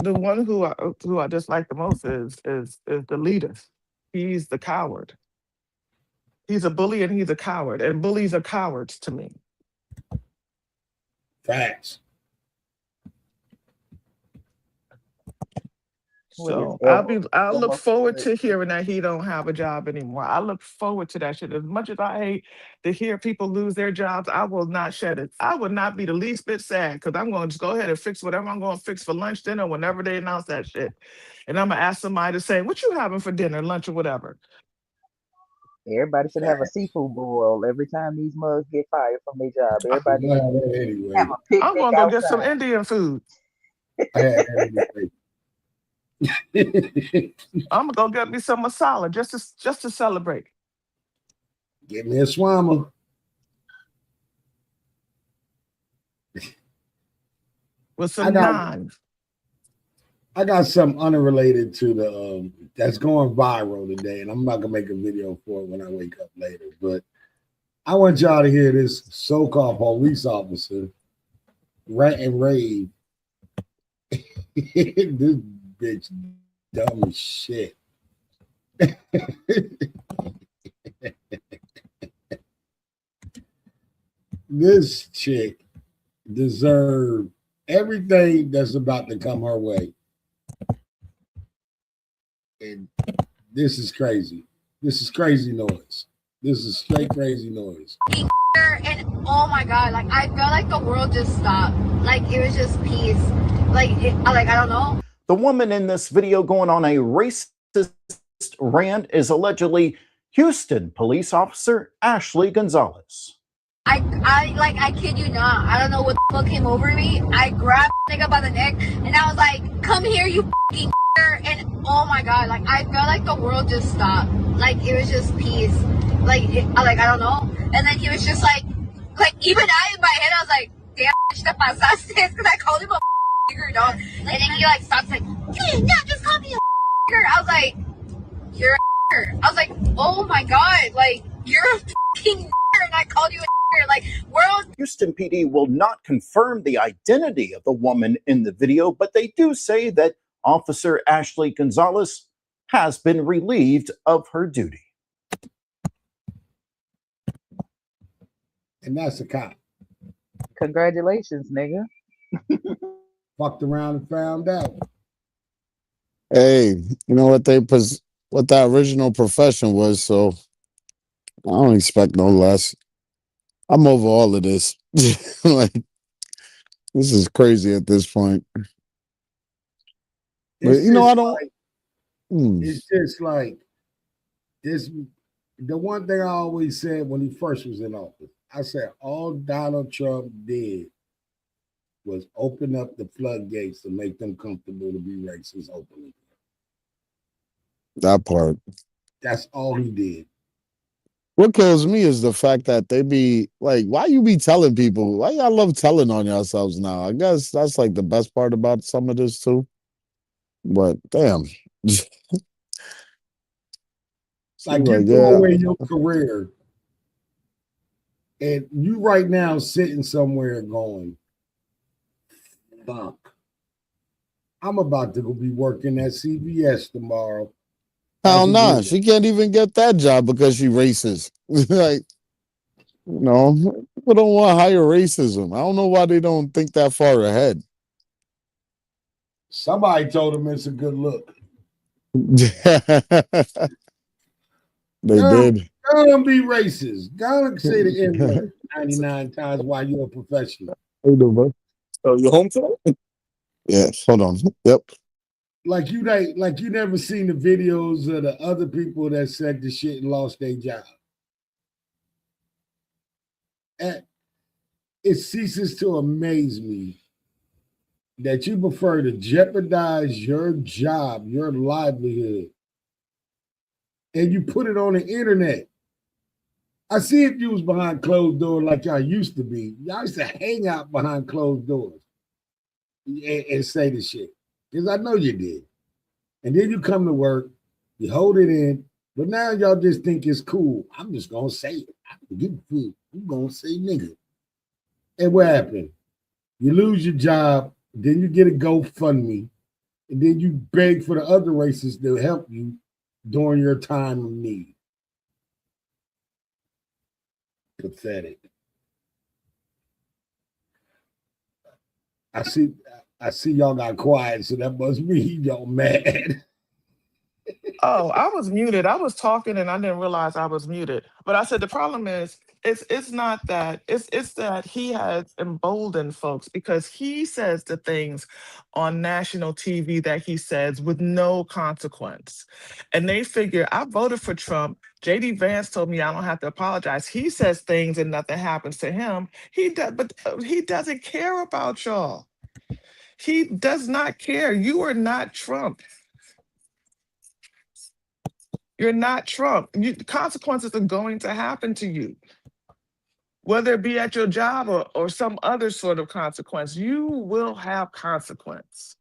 the one who I dislike the most is the leader. He's the coward. He's a bully and he's a coward, and bullies are cowards to me.
Facts.
So I'll look forward to hearing that he don't have a job anymore. I look forward to that shit. As much as I hate to hear people lose their jobs, I will not shed it. I would not be the least bit sad because I'm going to just go ahead and fix whatever I'm going to fix for lunch, dinner, whenever they announce that shit. And I'm gonna ask somebody to say, "What you having for dinner, lunch, or whatever?"
Everybody should have a seafood boil every time these mugs get fired from their job. Everybody
I
should
had that anyway.
have a picnic
I'm gonna go get some
outside.
Indian food.
I had that anyway.
I'm gonna go get me some masala just to celebrate.
Get me a swammer.
With some naan.
I got something unrelated to the that's going viral today, and I'm not gonna make a video for it when I wake up later. But I want y'all to hear this so-called police officer rant and rave. This bitch dumb as shit. This chick deserves everything that's about to come her way. And this is crazy. This is crazy noise. This is straight crazy noise.
And oh my god, like I felt like the world just stopped. Like it was just peace. Like I don't know.
The woman in this video going on a racist rant is allegedly Houston police officer Ashley Gonzalez.
I kid you not. I don't know what the fuck came over me. I grabbed the nigga by the neck and I was like, "Come here, you fucking." And oh my god, like I felt like the world just stopped. Like it was just peace. Like I don't know. And then he was just like even I in my head I was like, "Damn, bitch, te pasaste," because I called him a nigger, dog. And then he like stops like, "You did not just call me a nigger." I was like, "You're a nigger." I was like, "Oh my god, like you're a fucking nigger," and I called you a nigger. Like world.
Houston PD will not confirm the identity of the woman in the video, but they do say that Officer Ashley Gonzalez has been relieved of her duty.
And that's a cop.
Congratulations, nigga.
Fucked around and found out.
Hey, you know what what that original profession was, so I don't expect no less. I'm over all of this. Like, this is crazy at this point. But
It's
you know, I
just
don't.
It's just like this. The one thing I always said when he first was in office, I said all Donald Trump did was open up the floodgates to make them comfortable to be racist openly.
That part.
That's all he did.
What kills me is the fact that they be like, why you be telling people? Why y'all love telling on yourselves now? I guess that's like the best part about some of this too. But damn.
Like you throw away your career and you right now sitting somewhere going, fuck, I'm about to go be working at CBS tomorrow.
Hell no, she can't even get that job because she racist. Like, you know, people don't want to hire racism. I don't know why they don't think that far ahead.
Somebody told him it's a good look.
They did.
Don't be racist. Don't say the N word 99 times while you're a professional.
Oh, you home today? Yeah, hold on. Yep.
Like you never seen the videos of the other people that said the shit and lost their job. And it ceases to amaze me that you prefer to jeopardize your job, your livelihood, and you put it on the internet. I see if you was behind closed doors like y'all used to be. Y'all used to hang out behind closed doors and say the shit. Because I know you did. And then you come to work, you hold it in, but now y'all just think it's cool. I'm just going to say it. I don't give a fuck. I'm going to say nigga. And what happened? You lose your job, then you get a GoFundMe, and then you beg for the other races to help you during your time of need. pathetic. I see y'all got quiet, so that must mean y'all mad.
Oh, I was muted. I was talking and I didn't realize I was muted. But I said the problem is it's not that. It's that he has emboldened folks because he says the things on national TV that he says with no consequence. And they figure I voted for Trump. JD Vance told me I don't have to apologize. He says things and nothing happens to him. He does, but he doesn't care about y'all. He does not care. You are not Trump. You're not Trump. Consequences are going to happen to you, whether it be at your job or some other sort of consequence. You will have consequence.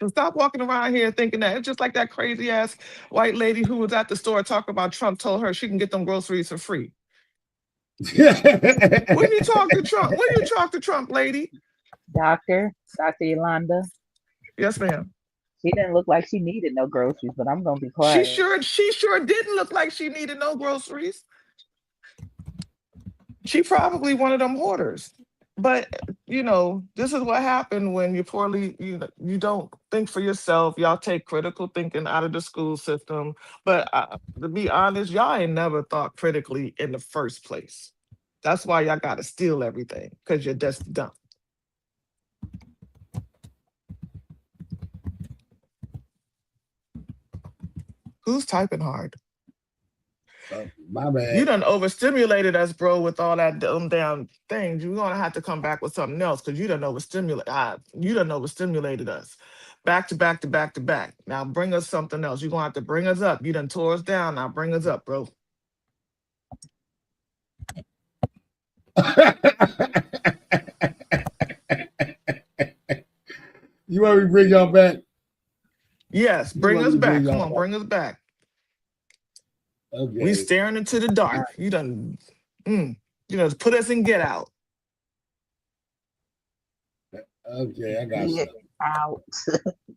So stop walking around here thinking that it's just like that crazy ass white lady who was at the store talking about Trump told her she can get them groceries for free. When you talk to Trump, lady?
Dr. Yolanda.
Yes, ma'am.
She didn't look like she needed no groceries, but I'm gonna be
She
quiet.
sure didn't look like she needed no groceries. She probably one of them hoarders. But this is what happened when you poorly, you don't think for yourself. Y'all take critical thinking out of the school system. But to be honest, y'all ain't never thought critically in the first place. That's why y'all got to steal everything, because you're just dumb. Who's typing hard?
My bad.
You done overstimulated us, bro, with all that damn things. You're gonna have to come back with something else because you done overstimulated us. Back to back to back to back. Now bring us something else. You're gonna have to bring us up. You done tore us down. Now bring us up, bro.
You want me to bring y'all back?
Yes, bring us back. Come on, bring us back.
Okay.
We staring into the dark. You done put us in Get Out.
Okay, I got
Get
something.
out.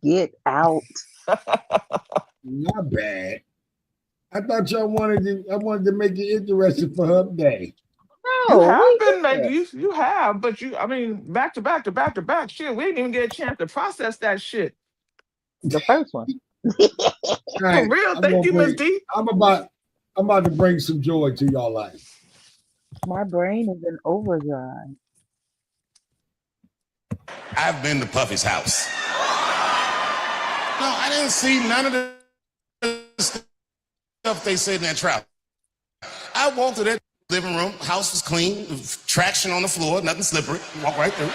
Get out.
Not bad. I thought y'all wanted to make it interesting for Hub Day.
You
No,
have been making you have, but back to back to back to back. Shit, we didn't even get a chance to process that shit.
The first one.
For real, thank you, Miss D.
I'm about to bring some joy to y'all life.
My brain is in overdrive.
I've been to Puffy's house. No, I didn't see none of the stuff they said in that trial. I walked to that living room, house was clean, traction on the floor, nothing slippery, walk right through.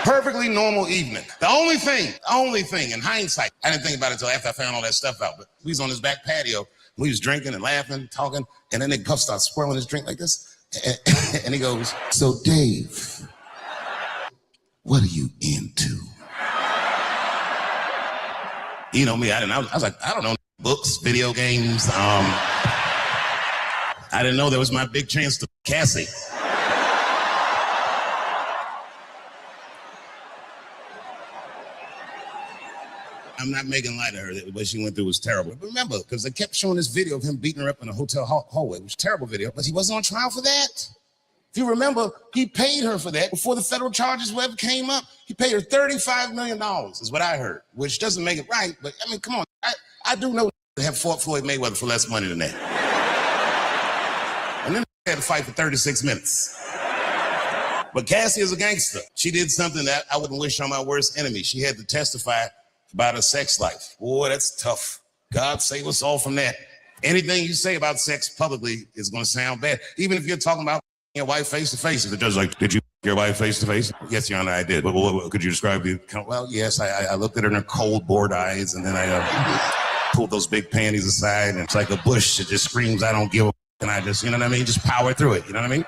Perfectly normal evening. The only thing, in hindsight, I didn't think about it until after I found all that stuff out, but we was on his back patio, we was drinking and laughing, talking, and then Puff starts swirling his drink like this, and he goes, "So Dave, what are you into?" You know me, I was like, I don't know, books, video games, I didn't know that was my big chance to Cassie. I'm not making light of her. What she went through was terrible. But remember, because they kept showing this video of him beating her up in a hotel hallway. It was a terrible video, but he wasn't on trial for that. If you remember, he paid her for that before the federal charges ever came up. He paid her $35 million, is what I heard, which doesn't make it right. But I mean, come on. I do know they have fought Floyd Mayweather for less money than that. And then they had to fight for 36 minutes. But Cassie is a gangster. She did something that I wouldn't wish on my worst enemy. She had to testify about her sex life. Boy, that's tough. God save us all from that. Anything you say about sex publicly is going to sound bad. Even if you're talking about your wife face to face. If the judge's like, "Did you your wife face to face?" "Yes, Your Honor, I did." "But could you describe the?" "Well, yes, I looked at her in her cold, bored eyes, and then I pulled those big panties aside, and it's like a bush that just screams, 'I don't give a,' and I just, you know what I mean? Just power through it, you know what I mean?"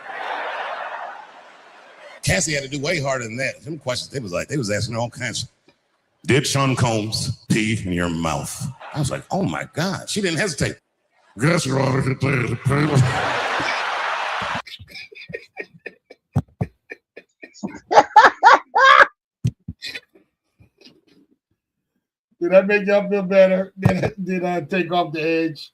Cassie had to do way harder than that. Them questions, they was asking her all kinds. "Did Sean Combs pee in your mouth?" I was like, oh my God. She didn't hesitate. "Yes, Your Honor, he did."
Did I make y'all feel better? Did I take off the edge?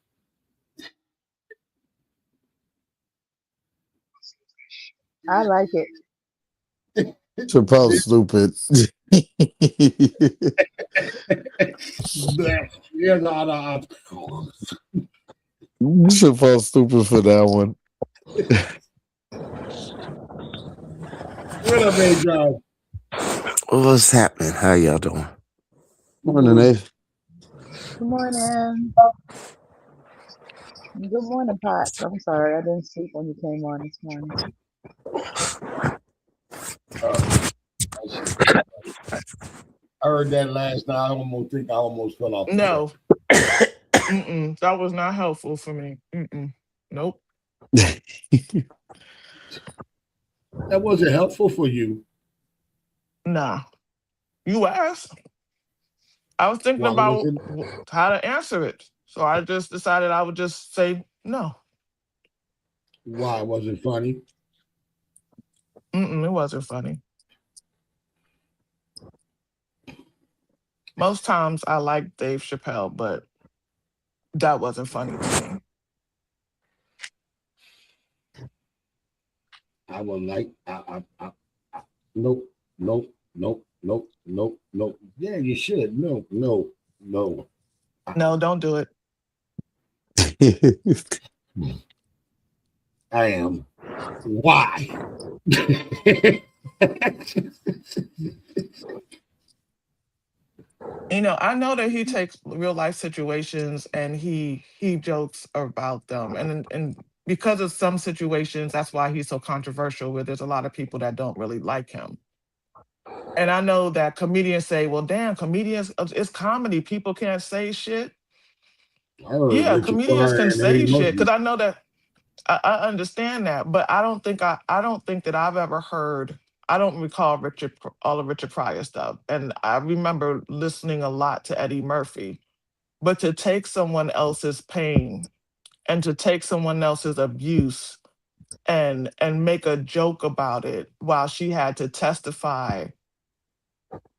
I like it.
Chappelle's stupid. Chappelle's stupid for that one.
What up, Adrian?
What's happening? How y'all doing?
Morning, Dave.
Good morning. Good morning, Potts. I'm sorry, I didn't sleep when you came on this morning.
I heard that last night. I almost fell off.
No. That was not helpful for me. Nope.
That wasn't helpful for you.
Nah. You asked. I was thinking
Why
about
wasn't
how to answer it. So I just decided I would just say no.
Why? Was it funny?
It wasn't funny. Most times I like Dave Chappelle, but that wasn't funny to me.
I would like. Nope. Yeah, you should. No.
No, don't do it.
I am. Why?
I know that he takes real life situations and he jokes about them, and because of some situations, that's why he's so controversial. Where there's a lot of people that don't really like him, and I know that comedians say, "Well, damn, comedians, it's comedy. People can't say shit." Yeah, comedians can say shit because I know that. I understand that, but I don't think that I've ever heard. I don't recall all of Richard Pryor stuff, and I remember listening a lot to Eddie Murphy. But to take someone else's pain and to take someone else's abuse and make a joke about it while she had to testify,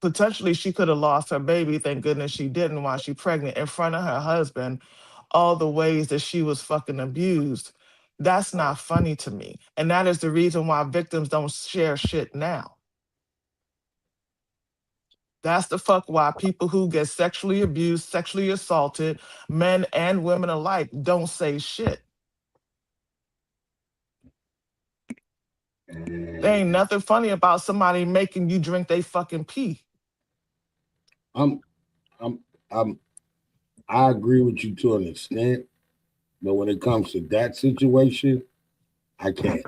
potentially she could have lost her baby. Thank goodness she didn't while she's pregnant in front of her husband. All the ways that she was fucking abused. That's not funny to me. And that is the reason why victims don't share shit now. That's the fuck why people who get sexually abused, sexually assaulted, men and women alike, don't say shit. There ain't nothing funny about somebody making you drink they fucking pee.
I agree with you to an extent, but when it comes to that situation, I can't.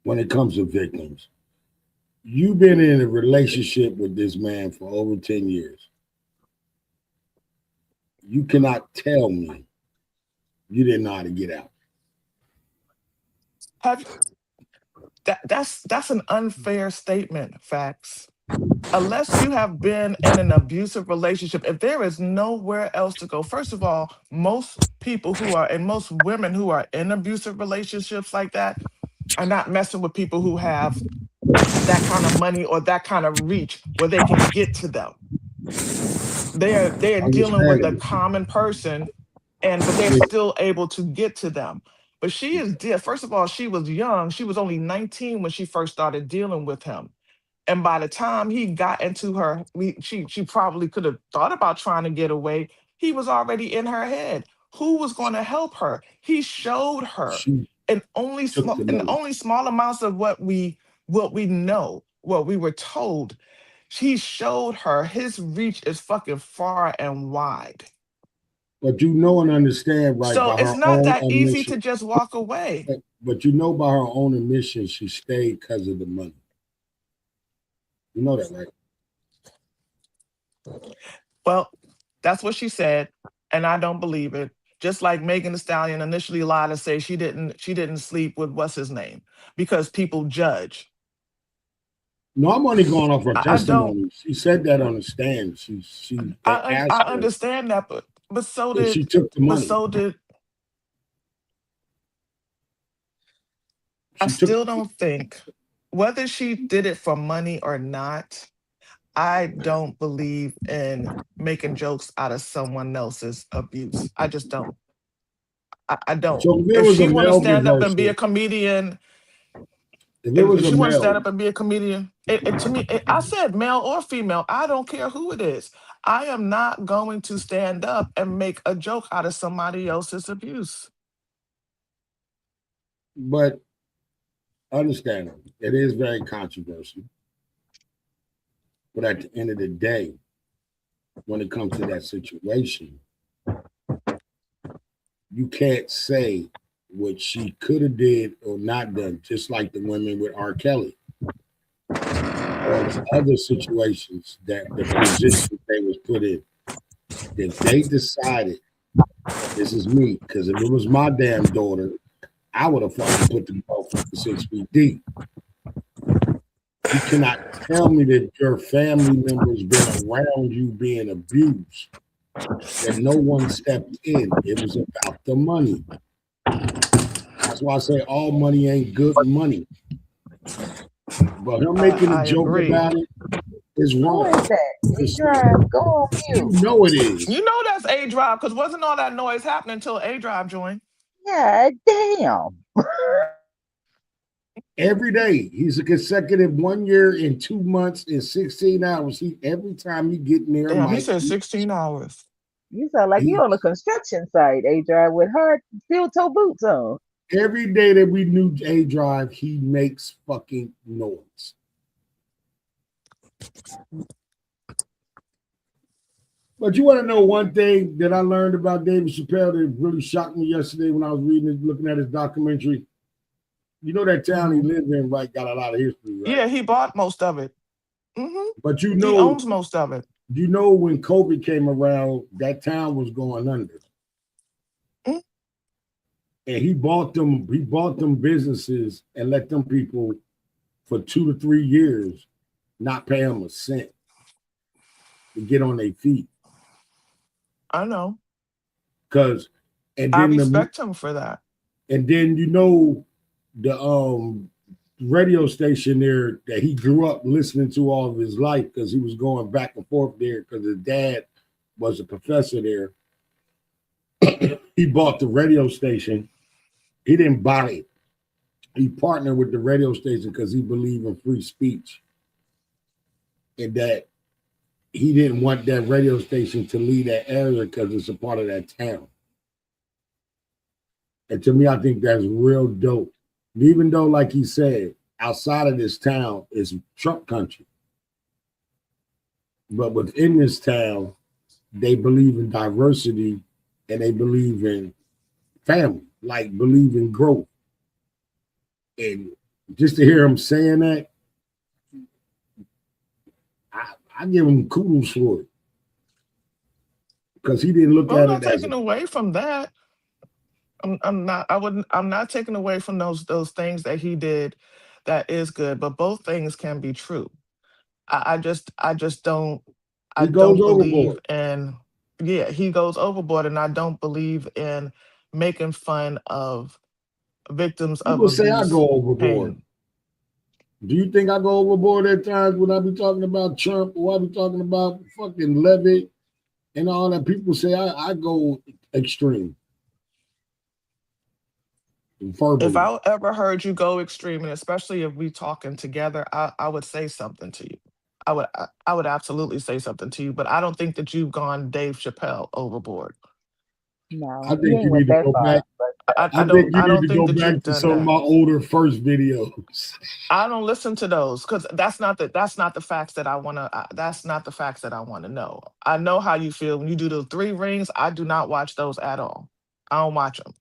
When it comes to victims, you've been in a relationship with this man for over 10 years. You cannot tell me you didn't know how to get out.
That's an unfair statement, Facts. Unless you have been in an abusive relationship, if there is nowhere else to go, first of all, most people who are, and most women who are in abusive relationships like that are not messing with people who have that kind of money or that kind of reach where they can get to them. They are dealing with a common person, but they're still able to get to them. But she is first of all, she was young. She was only 19 when she first started dealing with him. And by the time he got into her, she probably could have thought about trying to get away. He was already in her head. Who was going to help her? He showed her, and only small amounts of what we know, what we were told. He showed her his reach is fucking far and wide.
But you know and understand, right?
So
by
it's
her
not
own
that easy
admission,
to just walk away.
But you know, by her own admission, she stayed because of the money. You know that, right?
Well, that's what she said, and I don't believe it. Just like Megan Thee Stallion initially lied to say she didn't sleep with what's his name because people judge.
No, I'm only going off her testimony.
don't.
She said that on the stand.
I understand that, but so did
she took the money.
But so did. I still don't think whether she did it for money or not. I don't believe in making jokes out of someone else's abuse. I just don't. I don't.
So if there
If
was
she
a
want to
male
stand up and be
reversal,
a comedian
If it was
If
a
she wants to stand
male,
up and be a comedian, to me, I said male or female, I don't care who it is. I am not going to stand up and make a joke out of somebody else's abuse.
but understandable, it is very controversial. But at the end of the day, when it comes to that situation, you can't say what she could have did or not done, just like the women with R. Kelly. Or other situations that the position they was put in. If they decided, this is me, because if it was my damn daughter, I would have fucking put the ball 6 feet deep. You cannot tell me that your family members been around you being abused, that no one stepped in. It was about the money. That's why I say all money ain't good money. But her making a joke
agree.
about it is wrong.
Who is that? A-Drive, go on
You
mute.
know it is.
You know that's A-Drive, because wasn't all that noise happening until A-Drive joined.
Yeah, damn.
Every day. He's a consecutive 1 year and 2 months and 16 hours. Every time he get near
Damn, he
Mike,
said 16 hours.
You sound like you on a construction site, A-Drive, with hard steel toe boots on.
every day that we knew A-Drive, he makes fucking noise. But you want to know one thing that I learned about David Chappelle that really shocked me yesterday when I was reading it, looking at his documentary? You know that town he lives in, right, got a lot of history, right?
Yeah, he bought most of it.
But you
He
know,
owns most of it.
you know when COVID came around, that town was going under. And he bought them businesses and let them people for 2 to 3 years not pay them a cent to get on their feet.
I know.
Cause and
I
then
respect him for that.
And then you know the radio station there that he grew up listening to all of his life because he was going back and forth there because his dad was a professor there. He bought the radio station. He didn't buy it. He partnered with the radio station because he believed in free speech and that he didn't want that radio station to leave that area because it's a part of that town. And to me, I think that's real dope. Even though, like he said, outside of this town is Trump country. But within this town, they believe in diversity and they believe in family, like believe in growth. And just to hear him saying that, I give him kudos for it. Because he didn't look
I'm
at
not
it as
taking away from that. I'm not taking away from those things that he did that is good, but both things can be true. I just don't
he goes
believe
overboard.
in he goes overboard, and I don't believe in making fun of victims of
People say I
abuse.
go overboard.
Pain.
Do you think I go overboard at times when I be talking about Trump or I be talking about fucking Levitt and all that? People say I go extreme. Verbally.
If I ever heard you go extreme, and especially if we talking together, I would say something to you. I would absolutely say something to you, but I don't think that you've gone Dave Chappelle overboard.
No,
I think you need to go back. I think you need to go back to some of my older first videos.
I don't listen to those because that's not the facts that I want to. That's not the facts that I want to know. I know how you feel when you do the 3 rings. I do not watch those at all. I don't watch them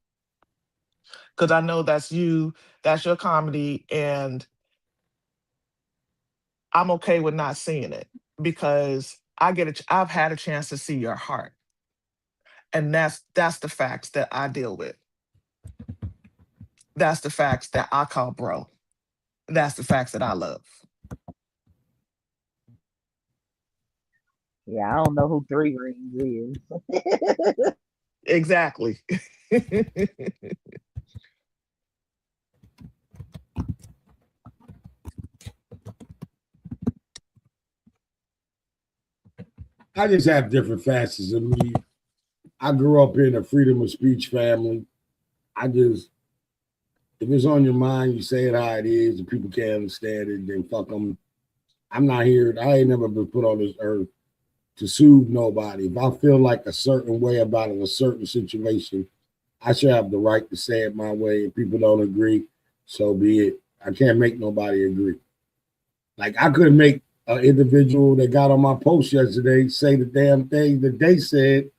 because I know that's you. That's your comedy, and I'm okay with not seeing it because I've had a chance to see your heart, and that's the facts that I deal with. That's the facts that I call bro. That's the facts that I love.
Yeah, I don't know who 3 Rings is.
Exactly.
I just have different facets of me. I grew up in a freedom of speech family. If it's on your mind, you say it how it is, and people can't understand it, then fuck them. I'm not here. I ain't never been put on this earth to soothe nobody. If I feel like a certain way about a certain situation, I should have the right to say it my way. If people don't agree, so be it. I can't make nobody agree. Like I couldn't make an individual that got on my post yesterday say the damn thing that they said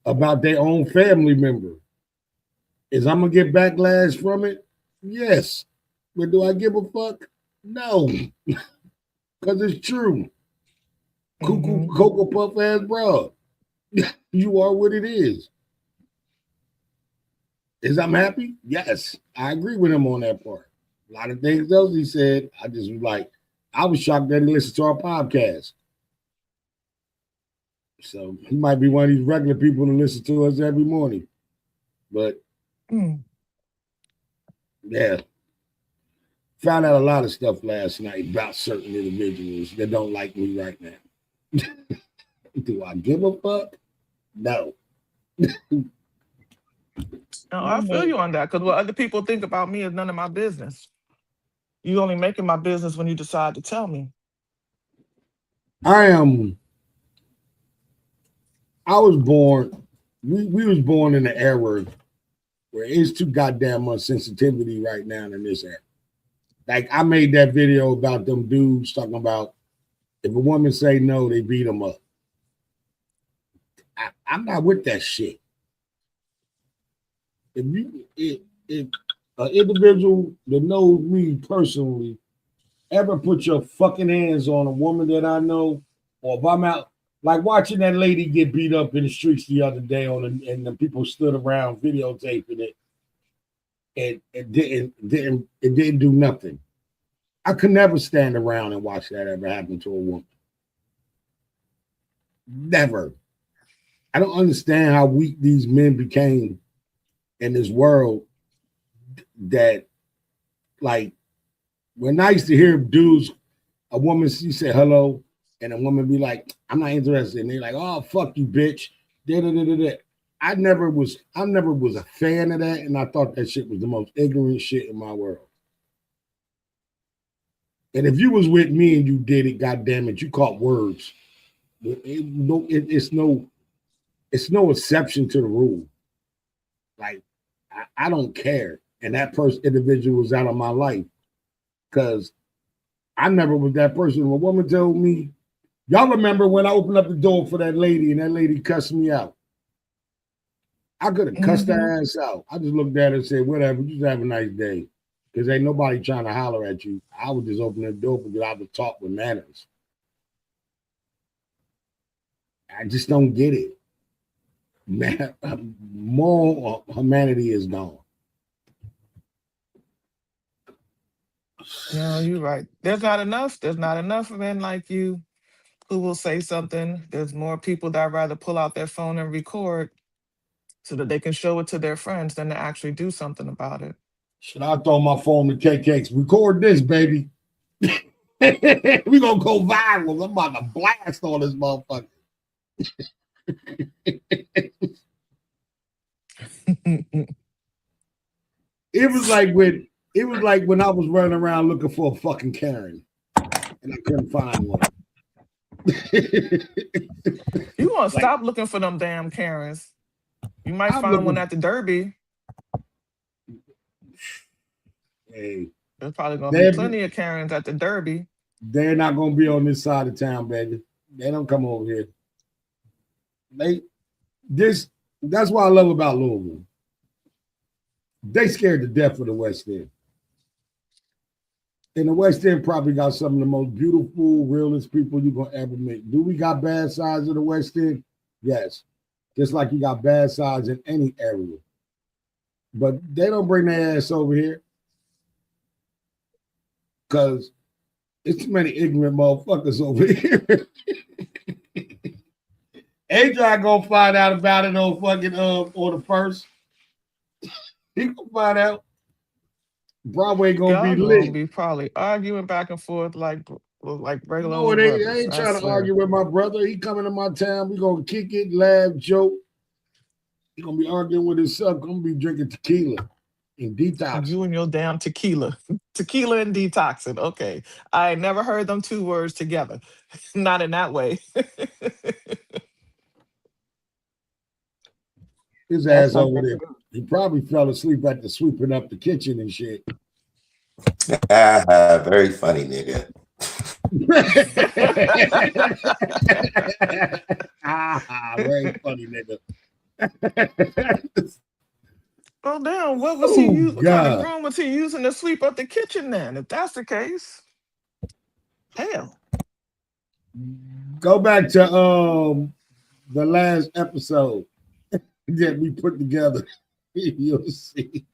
about their own family member. Is I'm gonna get backlash from it? Yes. But do I give a fuck? No. Because it's true. Cuckoo, Cocoa Puff ass bro. You are what it is. Is I'm happy? Yes. I agree with him on that part. A lot of things else he said, I just was like, I was shocked that he listened to our podcast. So he might be one of these regular people who listen to us every morning. But yeah. Found out a lot of stuff last night about certain individuals that don't like me right now. Do I give a fuck? No.
No, I feel you on that because what other people think about me is none of my business. You only make it my business when you decide to tell me.
I was born, we was born in an era where it's too goddamn much sensitivity right now in this era. Like I made that video about them dudes talking about if a woman say no, they beat them up. I'm not with that shit. If an individual that knows me personally ever put your fucking hands on a woman that I know, or if I'm out, like watching that lady get beat up in the streets the other day and the people stood around videotaping it, and it didn't do nothing. I could never stand around and watch that ever happen to a woman. Never. I don't understand how weak these men became in this world that, like, when I used to hear dudes, a woman, she said hello, and a woman be like, I'm not interested. And they're like, oh, fuck you, bitch. Da-da-da-da-da. I never was a fan of that, and I thought that shit was the most ignorant shit in my world. And if you was with me and you did it, goddamn it, you caught words. It's no exception to the rule. Like, I don't care. And that individual was out of my life because I never was that person. When a woman told me, y'all remember when I opened up the door for that lady and that lady cussed me out? I could have cussed her ass out. I just looked at her and said, whatever, just have a nice day. Because ain't nobody trying to holler at you. I would just open the door because I would talk with manners. I just don't get it. Man, moral humanity is gone.
No, you're right. There's not enough men like you who will say something. There's more people that rather pull out their phone and record so that they can show it to their friends than to actually do something about it.
Should I throw my phone to KK's? Record this, baby. We gonna go viral. I'm about to blast on this motherfucker. It was like when I was running around looking for a fucking Karen and I couldn't find one.
You want to stop looking for them damn Karens. You might find one at the Derby.
Hey,
there's probably gonna be plenty of Karens at the Derby.
They're not gonna be on this side of town, baby. They don't come over here. That's what I love about Louisville. They scared to death of the West End. And the West End probably got some of the most beautiful, realest people you're gonna ever meet. Do we got bad sides of the West End? Yes. Just like you got bad sides in any area. But they don't bring their ass over here. Because it's too many ignorant motherfuckers over here. AJ gonna find out about it on fucking on the first. He gonna find out. Broadway gonna be lit.
Gonna be probably arguing back and forth like regular.
No, they ain't trying to argue with my brother. He coming to my town. We gonna kick it, laugh, joke. He gonna be arguing with himself. Gonna be drinking tequila. And detoxing.
You and your damn tequila. Tequila and detoxing. Okay. I ain't never heard them two words together. Not in that way.
His ass over there. He probably fell asleep after sweeping up the kitchen and shit.
Very funny, nigga.
Very funny, nigga.
Oh damn! What was he using? What kind of broom was he using to sweep up the kitchen? Then, if that's the case, hell.
Go back to the last episode that we put together. You'll see.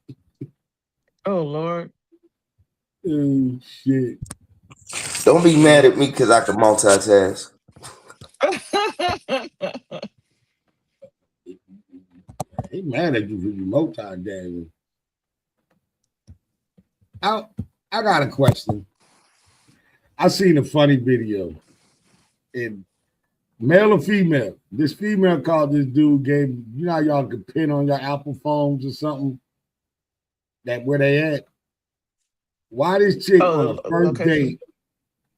Oh Lord.
Oh shit.
Don't be mad at me because I can multitask.
He mad at you for you multitasking. I got a question. I seen a funny video. And male or female, this female called this dude, gave, you know how y'all could pin on your Apple phones or something? That where they at? Why this chick on a first date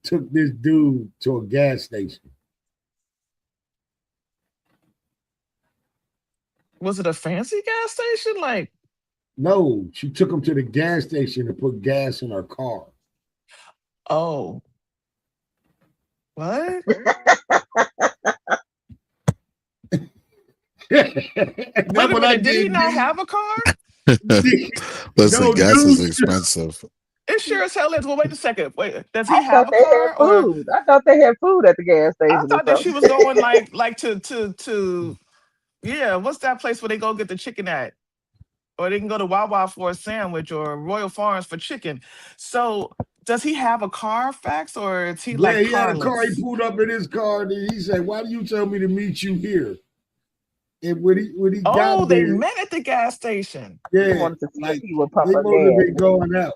took this dude to a gas station?
Was it a fancy gas station? Like,
no, she took him to the gas station to put gas in her car.
Oh. What? Wait a minute, did he not have a car?
Listen,
No,
gas
dude.
is expensive.
It sure as hell is. Well, wait a second. Wait, does he
I
have
thought
a
they
car?
had food. I thought they had food at the gas station.
I thought that she was going like to yeah, what's that place where they go get the chicken at? Or they can go to Wawa for a sandwich or Royal Farms for chicken. So does he have a car, Fax, or is he like
he had a car.
carless?
He pulled up in his car and he said, "Why do you tell me to meet you here?" And when he got
they
there,
met at the gas station.
yeah,
He wanted to see
like
if he would
they
pump her
supposed to
gas.
be going out.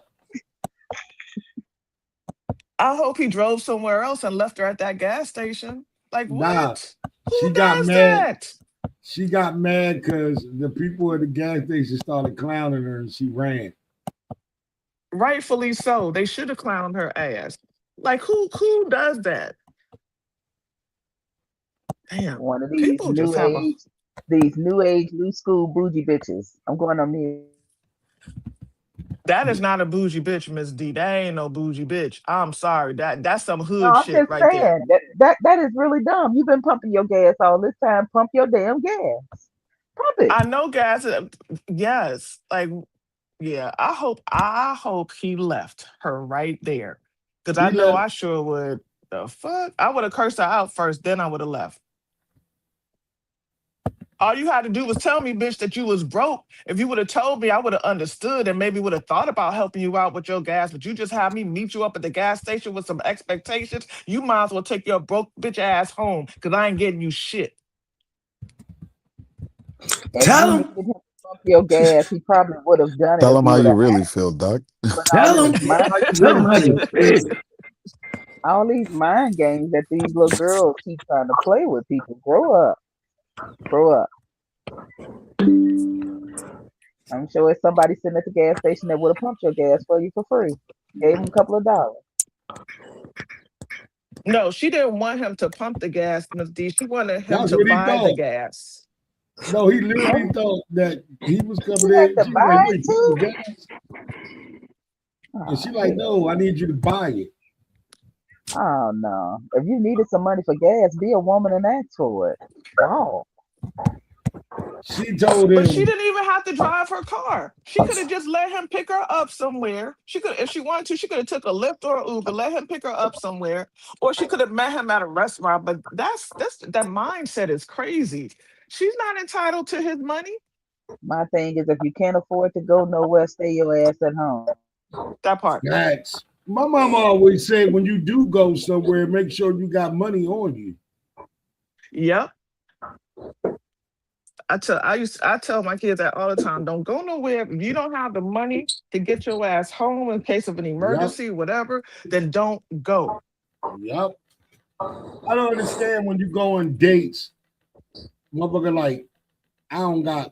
I hope he drove somewhere else and left her at that gas station. Like
Nah,
what?
she
Who
got
does
mad.
that?
She got mad because the people at the gas station started clowning her and she ran.
Rightfully so. They should have clowned her ass. Like who does that? Damn.
One of these
People just have a
new school bougie bitches. I'm going on mute.
that is not a bougie bitch, Miss D. That ain't no bougie bitch. I'm sorry. That's some hood
No, I'm
shit
just
right there.
saying that is really dumb. You've been pumping your gas all this time. Pump your damn gas. Pump it.
I know gas. Yes. Like, yeah. I hope he left her right there. Because I know I sure would. The fuck? I would have cursed her out first, then I would have left. All you had to do was tell me, bitch, that you was broke. If you would have told me, I would have understood and maybe would have thought about helping you out with your gas. But you just have me meet you up at the gas station with some expectations. You might as well take your broke bitch ass home because I ain't getting you shit.
Tell him.
Pump your gas. He probably would have done it.
Tell him how you really feel, Doc.
Tell him. Tell him how you feel.
All these mind games that these little girls keep trying to play with people. Grow up. Grow up. I'm sure it's somebody sitting at the gas station that would have pumped your gas for you for free. Gave him a couple of dollars.
No, she didn't want him to pump the gas, Ms. D. She wanted him
That's
to
what he
buy the
thought.
gas.
No, he literally thought that he was coming
He had
in.
to
She was
buy
like,
it
"Wait,
too?"
you gas?" And she like, "No, I need you to buy it."
Oh no. If you needed some money for gas, be a woman and ask for it. Oh.
She told him.
But she didn't even have to drive her car. She could have just let him pick her up somewhere. She could, if she wanted to, she could have took a Lyft or Uber, let him pick her up somewhere, or she could have met him at a restaurant. But that mindset is crazy. She's not entitled to his money.
My thing is, if you can't afford to go nowhere, stay your ass at home.
That part.
That's my mama always said, when you do go somewhere, make sure you got money on you.
Yep. I tell my kids that all the time. Don't go nowhere. If you don't have the money to get your ass home in case of an emergency, whatever, then don't go.
Yep. I don't understand when you go on dates, motherfucker, like, I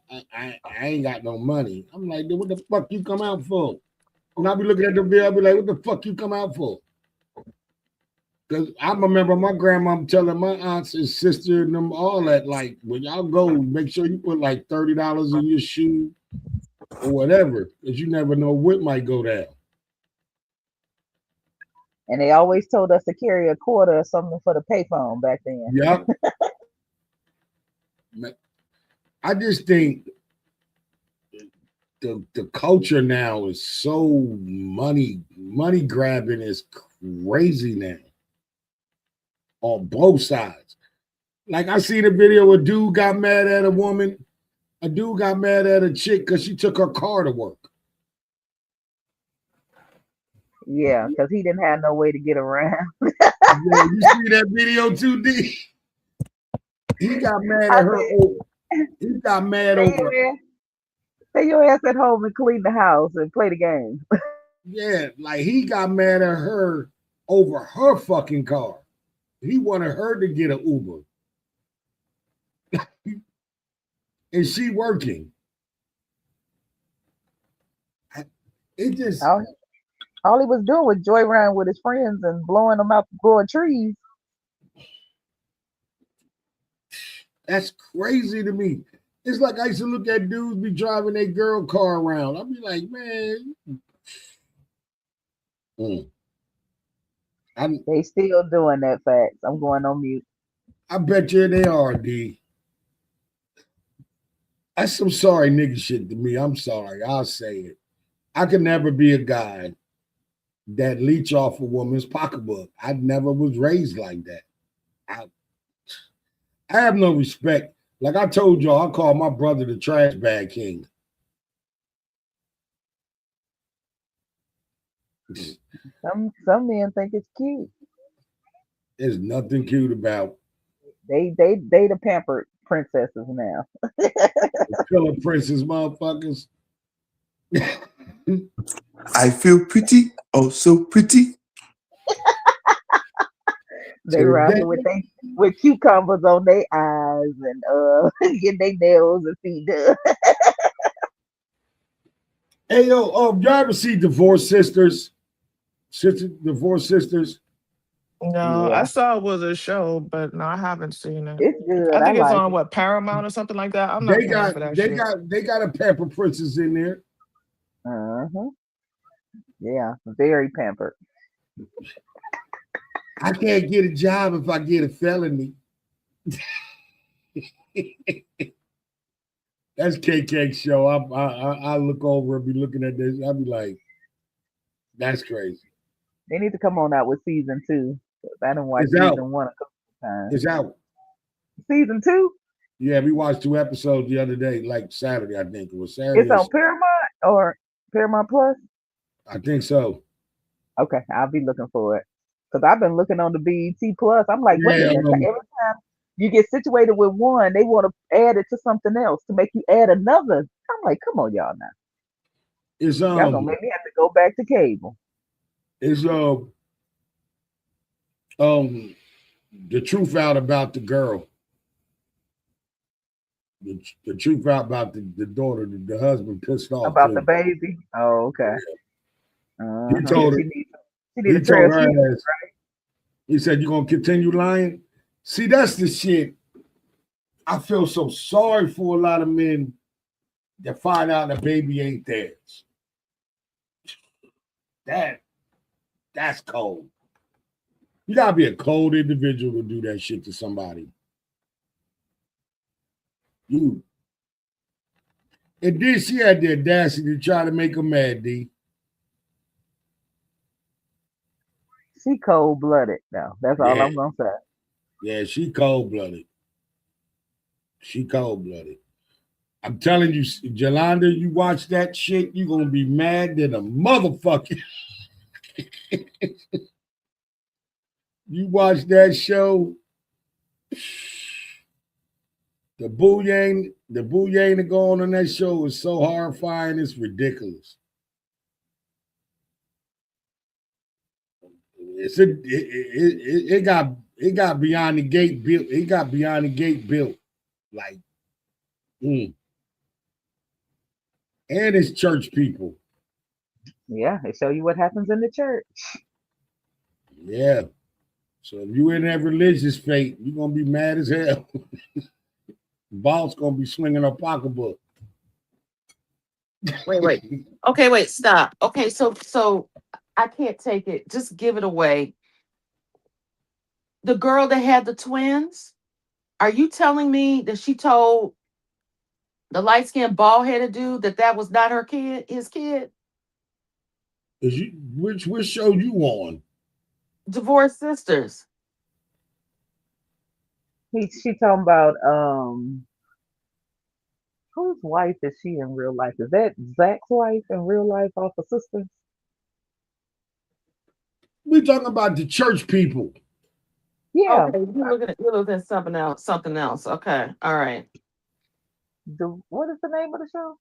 ain't got no money. I'm like, what the fuck you come out for? And I'll be looking at the bill, I'll be like, what the fuck you come out for? Because I remember my grandma telling my aunts and sister and them all that, like, when y'all go, make sure you put like $30 in your shoe or whatever, because you never know what might go down.
And they always told us to carry a quarter or something for the payphone back then.
Yep. I just think the culture now is so money grabbing is crazy now on both sides. Like I seen a video, a dude got mad at a woman. A dude got mad at a chick because she took her car to work.
Yeah, because he didn't have no way to get around.
Yeah, you see that video too, D? He got mad at her. He got mad over.
Stay your ass at home and clean the house and play the game.
Yeah, like he got mad at her over her fucking car. He wanted her to get an Uber. And she working. It just
all he was doing was joyriding with his friends and blowing them out, blowing trees.
That's crazy to me. It's like I used to look at dudes be driving their girl car around. I'd be like, man.
They still doing that, facts. I'm going on mute.
I bet you they are, D. That's some sorry nigga shit to me. I'm sorry. I'll say it. I could never be a guy that leech off a woman's pocketbook. I never was raised like that. I have no respect. Like I told y'all, I call my brother the trash bag king.
Some men think it's cute.
There's nothing cute about.
They the pampered princesses now.
Killer princess motherfuckers.
I feel pretty, oh so pretty.
They run with cucumbers on their eyes and get their nails and feet done.
Hey yo, y'all ever see Divorced Sisters? Divorced Sisters?
No,
Yeah.
I saw it was a show, but no, I haven't seen it.
It's good.
I think it's
like
on
it.
what, Paramount or something like that. I'm not paying for that shit.
They got a pamper princess in there.
Yeah, very pampered.
I can't get a job if I get a felony. That's KK show. I look over and be looking at this. I'll be like, that's crazy.
They need to come on out with season 2. I didn't watch season 1 a couple of times.
It's out.
Season 2?
Yeah, we watched 2 episodes the other day, like Saturday, I think it was Saturday.
It's on Paramount or Paramount Plus?
I think so.
Okay, I'll be looking for it. Because I've been looking on the BET Plus. I'm like, wait a minute. Every time you get situated with one, they want to add it to something else to make you add another. I'm like, come on, y'all now.
It's
y'all gonna make me have to go back to cable.
It's the truth out about the girl. The truth out about the daughter, the husband pissed off
about
too.
the baby. Oh, okay.
He told her. He told her ass, right? He said, "You gonna continue lying?" See, that's the shit. I feel so sorry for a lot of men that find out the baby ain't theirs. That's cold. You gotta be a cold individual to do that shit to somebody. And then she had the audacity to try to make him mad, D.
She cold-blooded now. That's all I'm gonna say.
Yeah, she cold-blooded. She cold-blooded. I'm telling you, Jolanda, you watch that shit, you're gonna be mad than a motherfucker. You watch that show. The booyang that go on that show is so horrifying, it's ridiculous. It got beyond the gate built. It got beyond the gate built. Like And it's church people.
Yeah, they show you what happens in the church.
Yeah. So if you in that religious faith, you're gonna be mad as hell. Boss gonna be swinging a pocketbook.
Wait. Okay, wait, stop. Okay, so I can't take it. Just give it away. The girl that had the twins, are you telling me that she told the light-skinned bald-headed dude that was not her kid, his kid?
Is you which show you on?
Divorced Sisters.
She talking about whose wife is she in real life? Is that Zach's wife in real life off of Sisters?
We talking about the church people.
Yeah.
Okay, you're looking at something else. Okay, all right.
What is the name of the show?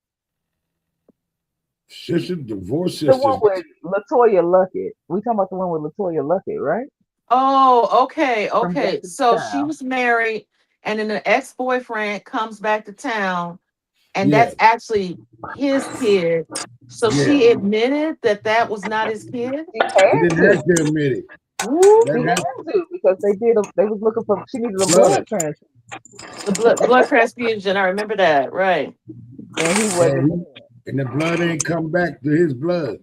Sister, Divorced
The
Sisters.
one with LaToya Luckett. We talking about the one with LaToya Luckett, right?
Oh, okay.
Back to
So she
Town.
was married, and then the ex-boyfriend comes back to town, and
Yeah.
that's actually his kid. So
Yeah.
she admitted that was not his kid.
She had
She didn't have to admit it.
She had to because they was looking for. She needed a blood transfusion.
The blood transfusion. I remember that, right?
And he wasn't.
And the blood ain't come back to his blood.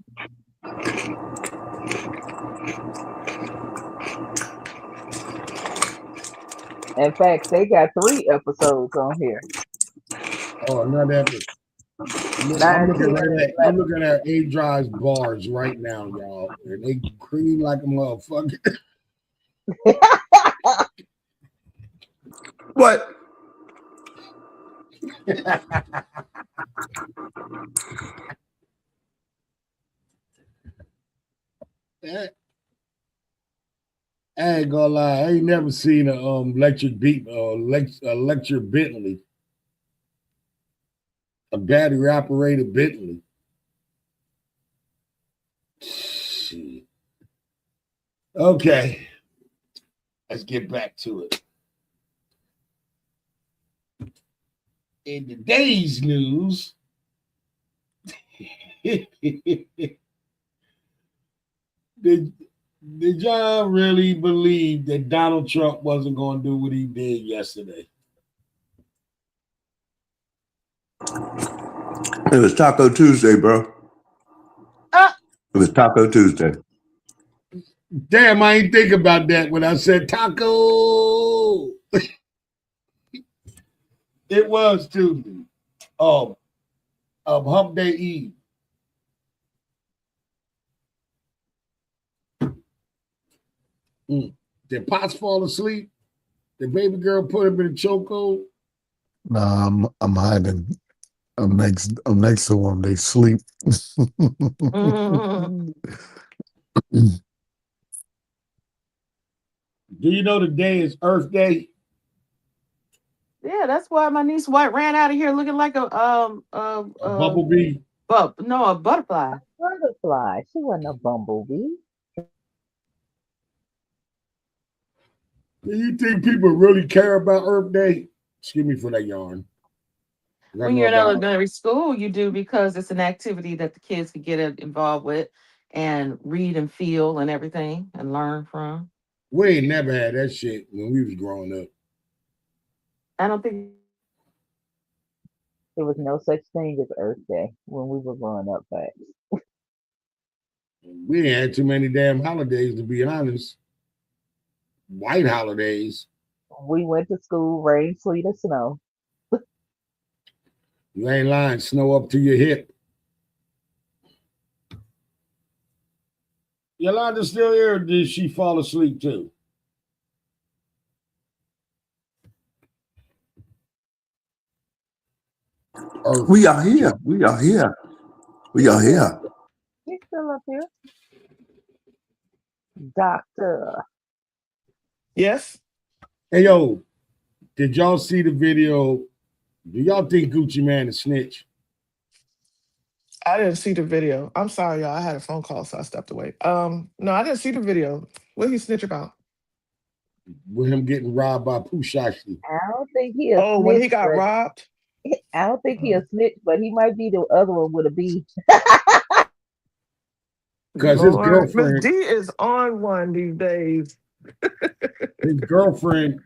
In fact, they got 3 episodes on here.
Oh, another episode. I'm looking at A Drive's bars right now, y'all, and they cream like a motherfucker.
What?
I ain't gonna lie, I ain't never seen a electric Bentley, a battery operated Bentley. Shit. Okay, let's get back to it. In today's news, did y'all really believe that Donald Trump wasn't going to do what he did yesterday?
It was Taco Tuesday, bro. It was Taco Tuesday.
Damn, I ain't think about that when I said taco. It was Tuesday. Hump Day Eve. Did Potts fall asleep? The baby girl put him in a chokehold?
Nah, I'm hiding. I'm next to them. They sleep.
Do you know today is Earth Day?
Yeah, that's why my niece White ran out of here looking like a
bumblebee.
No, a butterfly.
Butterfly. She wasn't a bumblebee.
Do you think people really care about Earth Day? Excuse me for that yarn.
When you're in elementary school, you do because it's an activity that the kids can get involved with and read and feel and everything and learn from.
We ain't never had that shit when we was growing up.
I don't think
there was no such thing as Earth Day when we were growing up. Facts.
We didn't have too many damn holidays, to be honest. White holidays.
We went to school, rain, sleet, or snow.
You ain't lying. Snow up to your hip. Yolanda's still here, or did she fall asleep too?
We are here. We are here. We are here.
He's still up here. Doctor.
Yes.
Hey, yo, did y'all see the video? Do y'all think Gucci Man is snitch?
I didn't see the video. I'm sorry, y'all. I had a phone call, so I stepped away. No, I didn't see the video. What did he snitch about?
With him getting robbed by Pooh Shiesty.
I don't think he is.
Oh, when he got robbed?
I don't think he a snitch, but he might be the other one with a B.
Because his
Lord, Miss D
girlfriend,
is on one these days.
his girlfriend,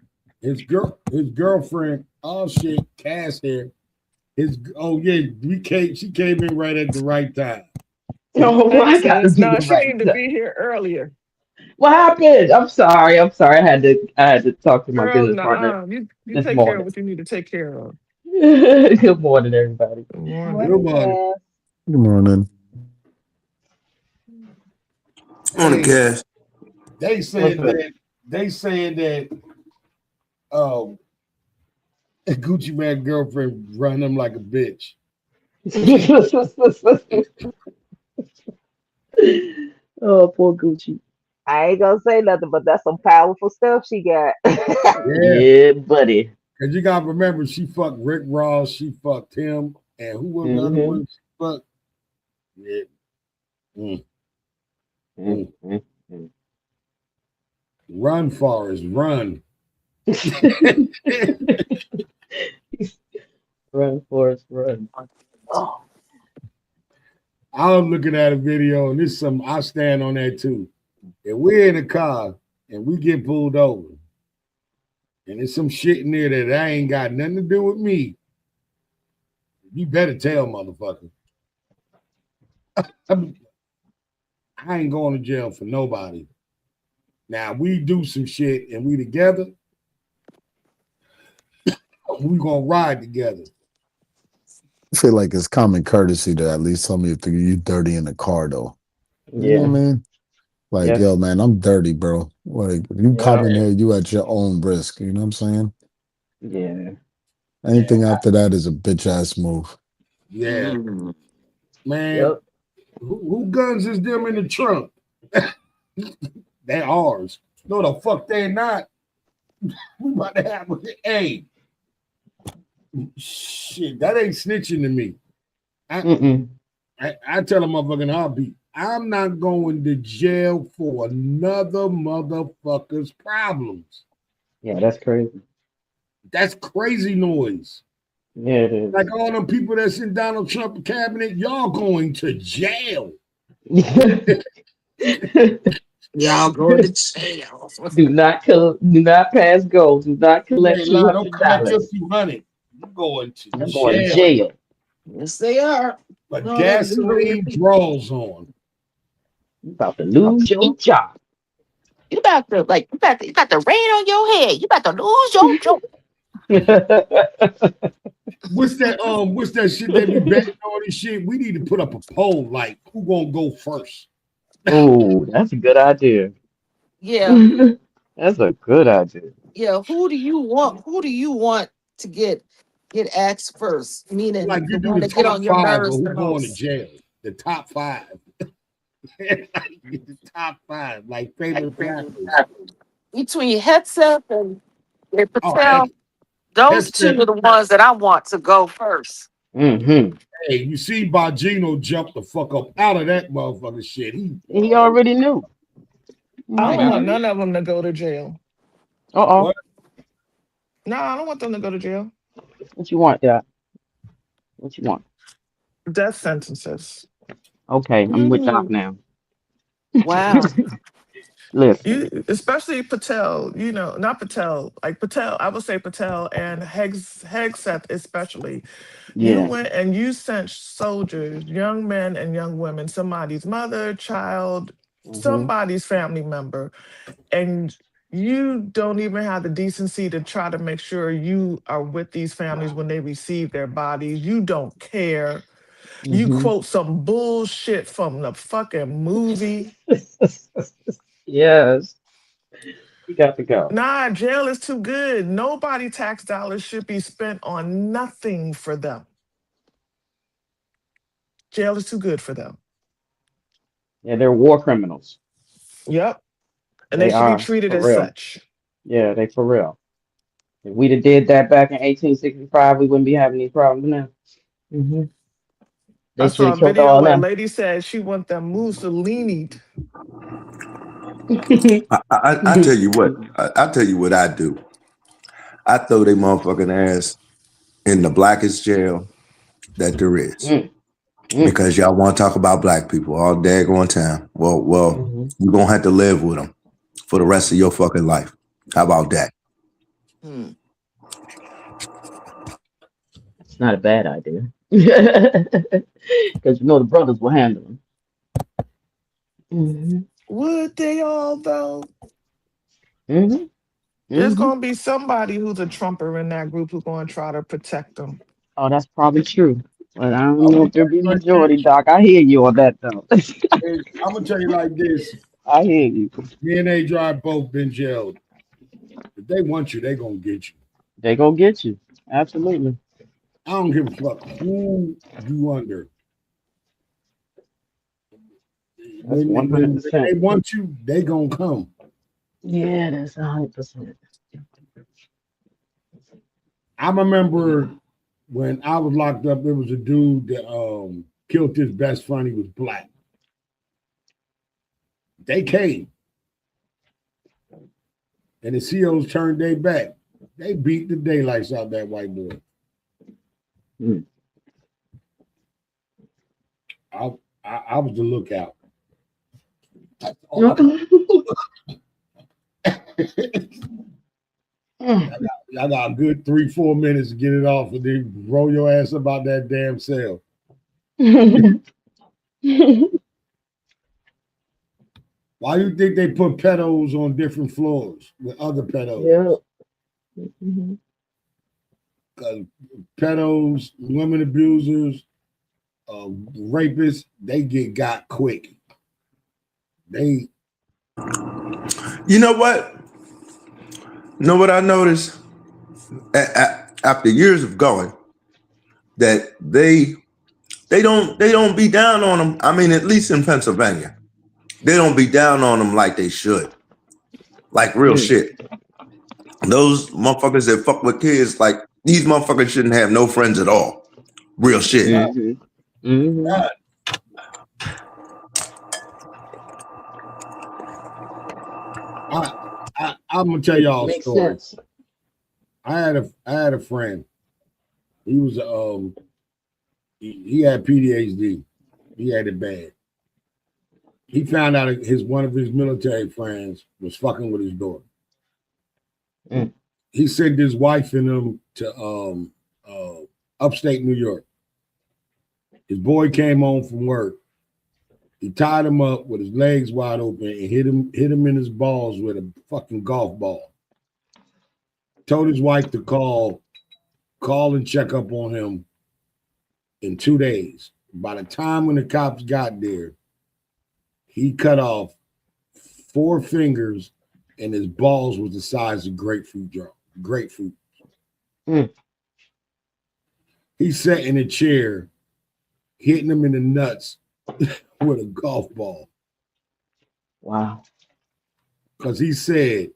oh shit, Cass here. She came in right at the right time.
Oh, I
Thanks,
got to
sis.
be
No,
the
she
right.
needed to be here earlier.
What happened? I'm sorry. I had to talk to my
Girl,
business partner
nah, you
this
take care of
morning.
what you need to take care of.
Good morning, everybody.
Good morning.
Good morning.
Good morning.
On the
Hey,
cash.
they saying that Gucci Man girlfriend run him like a bitch.
Oh, poor Gucci. I ain't gonna say nothing, but that's some powerful stuff she got.
Yeah.
Yeah, buddy.
Cause you gotta remember she fucked Rick Ross, she fucked him, and who was the other
Mm-hmm.
one she fucked? Yeah.
Mm-hmm.
Run, Forrest, run.
Run, Forrest, run. Oh.
I was looking at a video, and this some I stand on that too. If we're in a car and we get pulled over, and there's some shit in there that I ain't got nothing to do with me, you better tell motherfucker. I ain't going to jail for nobody. Now we do some shit and we together, we gonna ride together.
I feel like it's common courtesy to at least tell me if you dirty in the car, though. You know what I mean? Like, yo, man, I'm dirty, bro. Like, if you come in here, you at your own risk. You know what I'm saying?
Yeah.
Anything after that is a bitch ass move.
Yeah. Man,
Yep.
who guns is them in the trunk? They ours. No, the fuck they not. We about to have hey. Shit, that ain't snitching to me. I tell a motherfucker in a heartbeat, I'm not going to jail for another motherfucker's problems.
Yeah, that's crazy.
That's crazy noise.
Yeah, it is.
Like all them people that's in Donald Trump cabinet, y'all going to jail.
Y'all go to jail.
Do not pass go. Do not collect
Don't collect your
$200.
$200. You're going to
I'm
jail.
going to jail.
Yes, they are.
But
No,
gasoline draws on.
You about to lose your job.
You about to rain on your head. You about to lose your job.
What's that shit they be betting on this shit? We need to put up a poll like who gonna go first.
Oh, that's a good idea.
Yeah.
That's a good idea.
Yeah. Who do you want? Who do you want to get axed first? Meaning
Like
the
you do
one
the
that get
top
on your
five of
nerves
who
the
going to
most.
jail. The top five. The top five, like favorite rappers.
Between Headset and
Oh,
Patel, those two
Headset.
are the ones that I want to go first.
Mm-hmm.
Hey, you see Bongino jump the fuck up out of that motherfucker shit.
He already knew.
I don't want none of them to go to jail.
Uh-oh.
No, I don't want them to go to jail.
What you want, Doc? What you want?
Death sentences.
Okay, I'm with Doc now.
Wow.
Listen.
Especially Patel, not Patel, like Patel, I would say Patel and Hegseth especially. You
Yeah.
went and you sent soldiers, young men and young women, somebody's mother, child, somebody's family member, and you don't even have the decency to try to make sure you are with these families when they receive their bodies. You don't care. You quote some bullshit from the fucking movie.
Yes. You got to go.
Nah, jail is too good. Nobody tax dollars should be spent on nothing for them. Jail is too good for them.
Yeah, they're war criminals.
Yep. And they should be treated
for
as
real.
such.
Yeah, they for real. If we'd have did that back in 1865, we wouldn't be having these problems now. They
I
should
saw a
have killed
video
all
where a
them.
lady said she want them Mussolini.
I tell you what. I tell you what I do. I throw they motherfucking ass in the blackest jail that there is. Because y'all want to talk about black people all daggone time. Well, you're gonna have to live with them for the rest of your fucking life. How about that?
It's not a bad idea. Because the brothers will handle them.
Would they all though? There's gonna be somebody who's a Trumper in that group who's gonna try to protect them.
Oh, that's probably true. But I don't know if there'll be majority, Doc. I hear you on that, though.
I'm gonna tell you like this.
I hear you.
Me and A-Dry both been jailed. If they want you, they gonna get you.
They gonna get you. Absolutely.
I don't give a fuck who you under.
That's
When
100%.
they want you, they gonna come.
Yeah, that's 100%.
I remember when I was locked up, there was a dude that killed his best friend. He was black. They came. And the COs turned their back. They beat the daylights out that white boy. I was the lookout. I got a good 3-4 minutes to get it off and then roll your ass about that damn cell. Why do you think they put pedos on different floors with other pedos? Because pedos, women abusers, rapists, they get got quick. You
know what? You know what I noticed after years of going, that they don't be down on them. I mean, at least in Pennsylvania, they don't be down on them like they should, like real shit. Those motherfuckers that fuck with kids, like these motherfuckers shouldn't have no friends at all. Real shit.
I'm gonna tell y'all a
Makes
story.
sense.
I had a friend. He was he had PTSD. He had it bad. He found out one of his military friends was fucking with his daughter. He sent his wife and them to upstate New York. His boy came home from work. He tied him up with his legs wide open and hit him in his balls with a fucking golf ball. Told his wife to call and check up on him in 2 days. By the time when the cops got there, he cut off 4 fingers and his balls was the size of grapefruit. He sat in a chair, hitting him in the nuts with a golf ball.
Wow.
Because he said,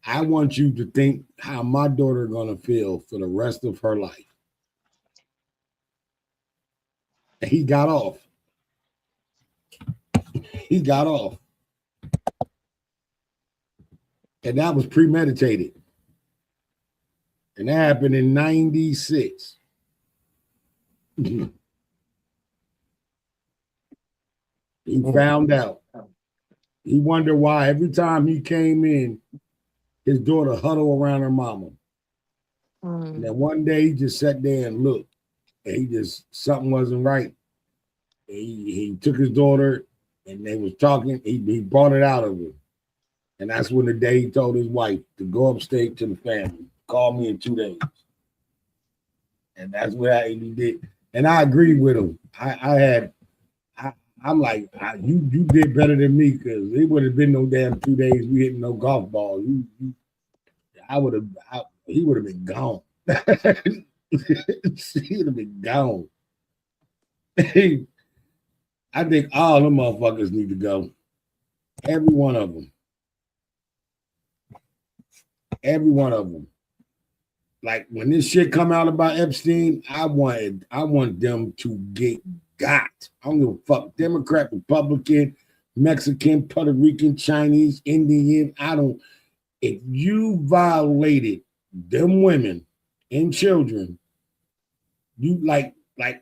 I want you to think how my daughter gonna feel for the rest of her life. And he got off. He got off. And that was premeditated. And that happened in 96. He found out. He wondered why every time he came in, his daughter huddled around her mama. And then one day he just sat there and looked. And something wasn't right. He took his daughter and they was talking. He brought it out of her. And that's when the day he told his wife to go upstate to the family. Call me in 2 days. And that's what he did. And I agreed with him. I'm like, you did better than me because it would have been no damn 2 days we hitting no golf ball. He would have been gone. He would have been gone. I think all them motherfuckers need to go. Every one of them. Every one of them. Like when this shit come out about Epstein, I want them to get got. I don't give a fuck. Democrat, Republican, Mexican, Puerto Rican, Chinese, Indian. If you violated them women and children, You like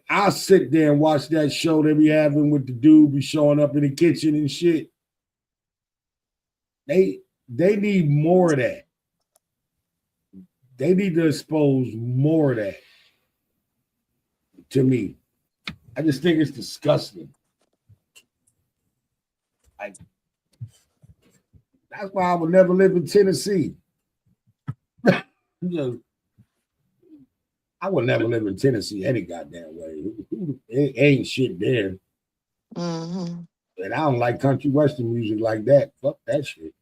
I'll sit there and watch that show they be having with the dude be showing up in the kitchen and shit. They need more of that. They need to expose more of that. To me, I just think it's disgusting. Like, that's why I would never live in Tennessee. I would never live in Tennessee any goddamn way. It ain't shit there.
Mm-hmm.
And I don't like country western music like that. Fuck that shit.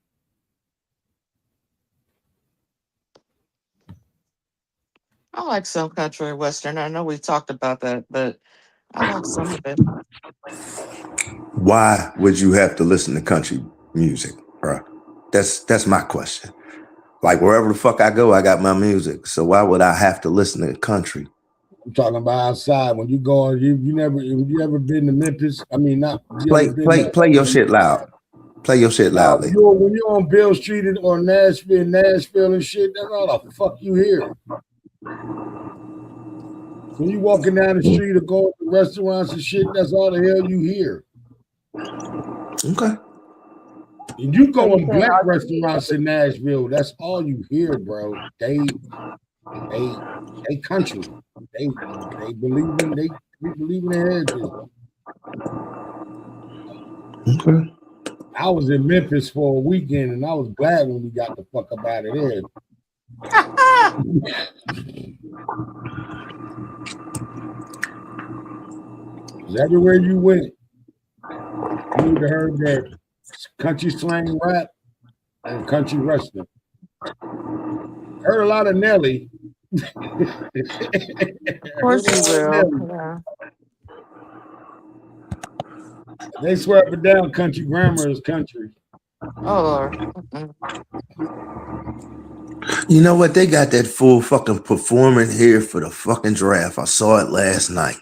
I like some country and western. I know we talked about that, but I like some of it.
Why would you have to listen to country music, bro? That's my question. Like wherever the fuck I go, I got my music. So why would I have to listen to country?
I'm talking about outside. When you go, you ever been to Memphis? I mean, not
Play your shit loud. Play your shit loudly.
When you're on Bill Street or Nashville and shit, that's all the fuck you hear. When you walking down the street or going to restaurants and shit, that's all the hell you hear.
Okay.
And you go in black restaurants in Nashville, that's all you hear, bro. They country. They believe in their heritage.
Okay.
I was in Memphis for a weekend and I was glad when we got the fuck up out of there. Everywhere you went, you would have heard that country slang rap and country wrestling. Heard a lot of Nelly.
Of course you will. Yeah.
They swear up and down country grammar is country.
Oh Lord.
You know what? They got that full fucking performance here for the fucking draft. I saw it last night.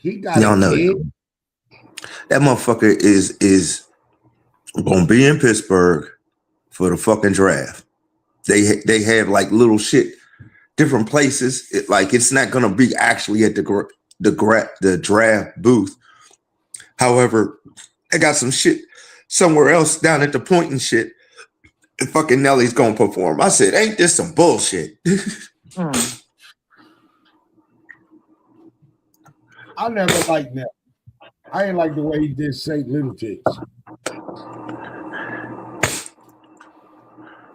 He got
Y'all know
kid.
that motherfucker is gonna be in Pittsburgh for the fucking draft. They have like little shit, different places. It's not gonna be actually at the draft booth. However, they got some shit somewhere else down at the point and shit. And fucking Nelly's gonna perform. I said, ain't this some bullshit?
I never liked that. I ain't like the way he did St. Little Tits.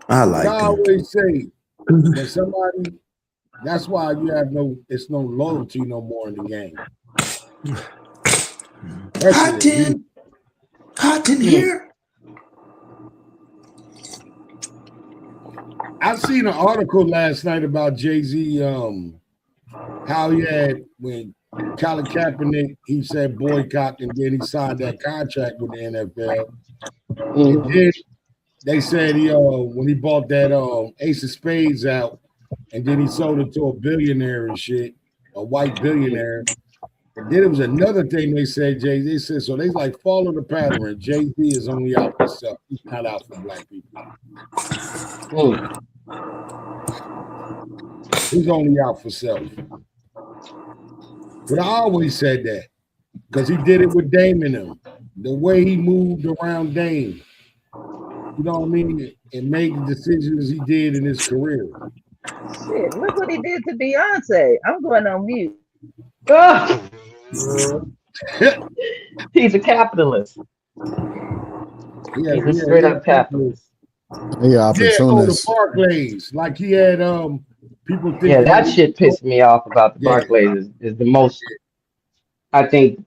I like
I always say when somebody, that's why you have it's no loyalty no more in the game.
Hot in here.
I seen an article last night about Jay-Z, how he had when Colin Kaepernick, he said boycott, and then he signed that contract with the NFL. And then they said when he bought that Ace of Spades out, and then he sold it to a billionaire and shit, a white billionaire. And then it was another thing they said, Jay-Z said, so they like follow the pattern. Jay-Z is only out for himself. He's not out for black people. He's only out for self. But I always said that because he did it with Dame and him. The way he moved around Dame, you know what I mean, and made the decisions he did in his career.
Shit, look what he did to Beyonce. I'm going on mute.
He's a capitalist. He's a straight up capitalist.
Yeah,
the Barclays. Like he had people think.
Yeah, that shit pissed me off about the Barclays is the most, I think,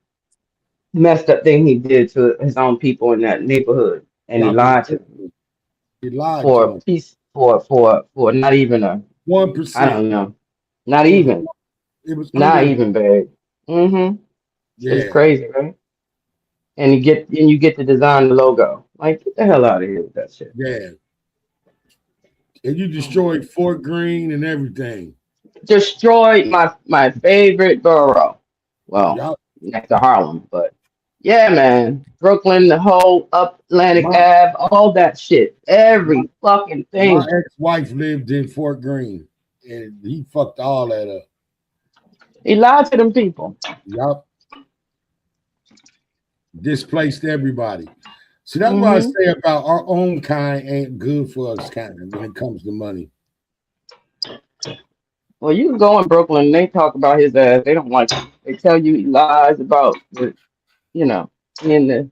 messed up thing he did to his own people in that neighborhood. And he lied to them.
He lied
for
to
a piece for not even a
1%.
I don't know. Not even.
It was
not even bad. It's crazy, right? And you get to design the logo. Like, get the hell out of here with that shit.
Yeah. And you destroyed Fort Greene and everything.
Destroyed my favorite borough. Well, next to Harlem, but yeah, man. Brooklyn, the whole up Atlantic Ave, all that shit. Every fucking thing.
My ex-wife lived in Fort Greene. and he fucked all that up.
He lied to them people.
Yup. Displaced everybody. So that's what I say about our own kind ain't good for us kind when it comes to money.
Well, you can go in Brooklyn and they talk about his ass. They don't like him. They tell you he lies about being the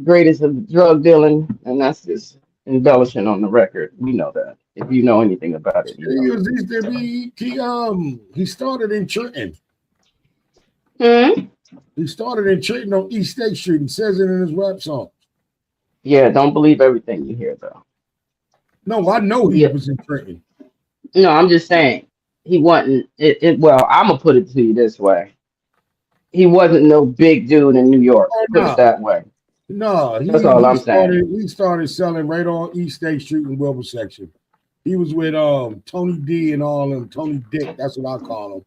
greatest of drug dealing, and that's just embellishing on the record. We know that. If you know anything about it,
He started in Trenton.
Hmm?
He started in Trenton on East State Street. He says it in his rap song.
Yeah, don't believe everything you hear, though.
No, I know he was in Trenton.
No, I'm just saying he wasn't. Well, I'm gonna put it to you this way: he wasn't no big dude in New York. Put it that way.
No,
That's all I'm saying.
He started selling right on East State Street in Wilbur section. He was with Tony D and all them. Tony Dick, that's what I call him.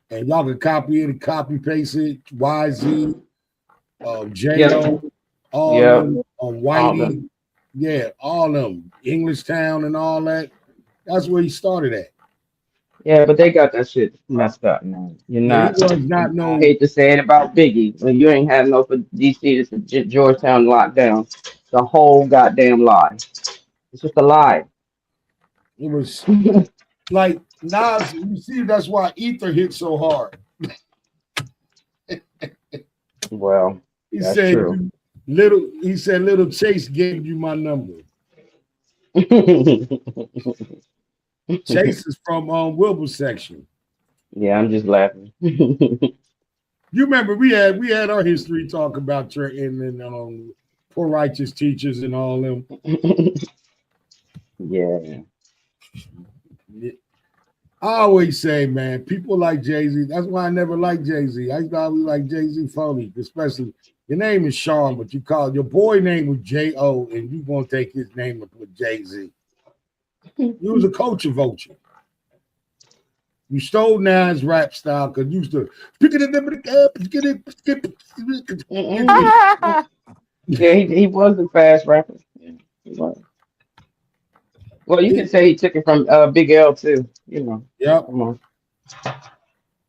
And y'all can copy it and copy paste it. YZ, J.O., all them, Whitey. Yeah, all them. English Town and all that. That's where he started at.
Yeah, but they got that shit messed up, man. You're not.
He was not no.
I hate to say it about Biggie, but you ain't had no for DC. It's a Georgetown lockdown. The whole goddamn lie. It's just a lie.
It was like Nas. You see, that's why Ether hit so hard.
Well,
he said, true. Little Chase gave you my number. Chase is from Wilbur section.
Yeah, I'm just laughing.
You remember we had our history talk about Trenton and poor righteous teachers and all them.
Yeah.
I always say, man, people like Jay-Z. That's why I never liked Jay-Z. I thought we like Jay-Z phony, especially your name is Sean, but you call your boy name was J.O. and you gonna take his name and put Jay-Z. You was a culture vulture. You stole Nas rap style because you used to pick it up.
Yeah, he was a fast rapper. Yeah, he was. Well, you can say he took it from Big L too.
Yep.
Come on.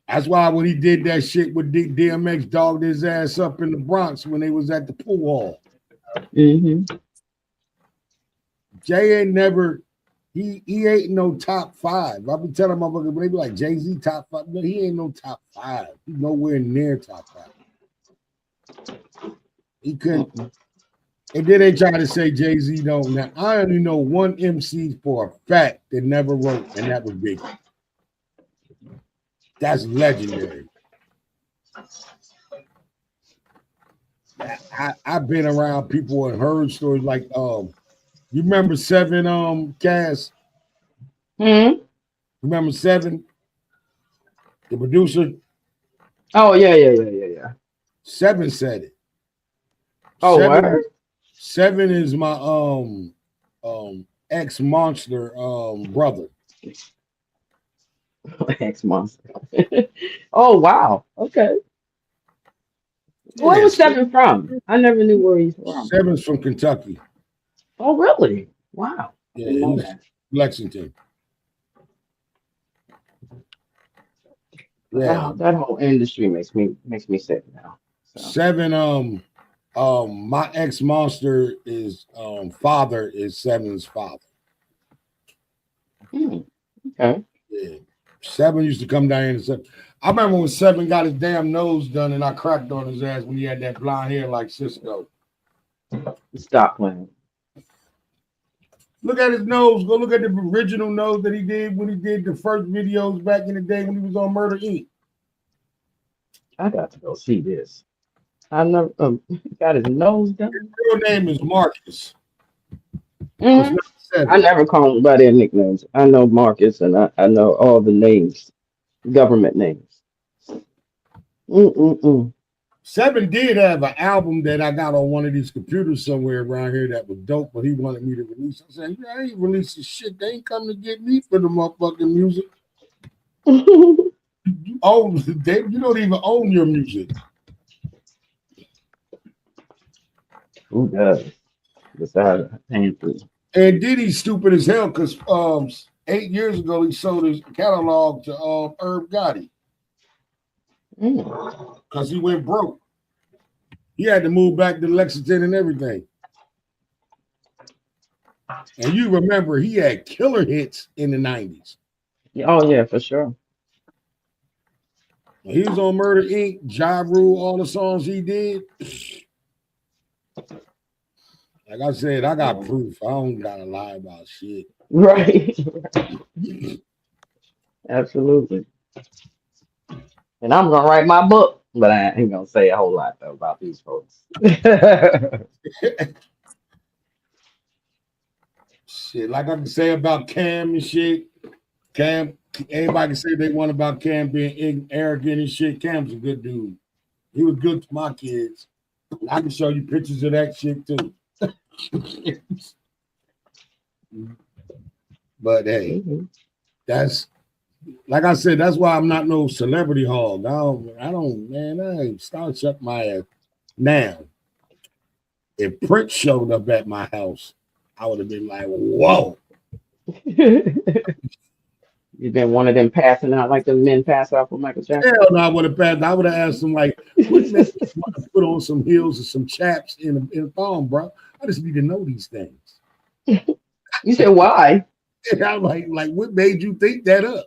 That's why when he did that shit with DMX, dogged his ass up in the Bronx when they was at the pool hall. Jay ain't never. He ain't no top five. I be telling motherfuckers, but they be like Jay-Z top five. No, he ain't no top five. He's nowhere near top five. He couldn't. And then they try to say Jay-Z don't. Now I only know one MC for a fact that never wrote, and that was Biggie. That's legendary. I've been around people and heard stories like you remember Seven Cass? Remember Seven? The producer?
Oh, yeah.
Seven said it.
Oh, what?
Seven is my ex-monster brother.
Ex-monster. Oh, wow. Okay. Where was Seven from? I never knew where he's from.
Seven's from Kentucky.
Oh, really? Wow.
Yeah, he's Lexington. Yeah,
that whole industry makes me sick now. So.
Seven, my ex-monster is father is Seven's father.
Okay.
Yeah. Seven used to come down here and say, I remember when Seven got his damn nose done and I cracked on his ass when he had that blonde hair like Cisco.
Stop playing.
Look at his nose. Go look at the original nose that he did when he did the first videos back in the day when he was on Murder Inc.
I got to go see this. I never got his nose done.
His real name is Marcus.
I never call him by their nicknames. I know Marcus and I know all the names, government names.
Seven did have an album that I got on one of these computers somewhere around here that was dope, but he wanted me to release it. I said, yeah, I ain't releasing shit. They ain't come to get me for the motherfucking music. You don't even own your music.
Who does? Besides paying for it.
And Diddy's stupid as hell because 8 years ago, he sold his catalog to Herb Gotti because he went broke. He had to move back to Lexington and everything. And you remember he had killer hits in the 90s.
Oh yeah, for sure.
When he was on Murder Inc., Ja Rule, all the songs he did. Like I said, I got proof. I don't gotta lie about shit.
Right. Absolutely. And I'm gonna write my book, but I ain't gonna say a whole lot though about these folks.
Shit, like I can say about Cam and shit. Cam, everybody can say they want about Cam being arrogant and shit. Cam's a good dude. He was good to my kids. I can show you pictures of that shit too. But hey, that's like I said, that's why I'm not no celebrity hog. I start shut my ass. Now, if Prince showed up at my house, I would have been like, whoa.
You've been one of them passing out like the men pass out for Michael Jackson.
Hell no, I would have passed. I would have asked him like, what makes you want to put on some heels or some chaps in a thong, bro? I just need to know these things.
You said why?
And I'm like, what made you think that up?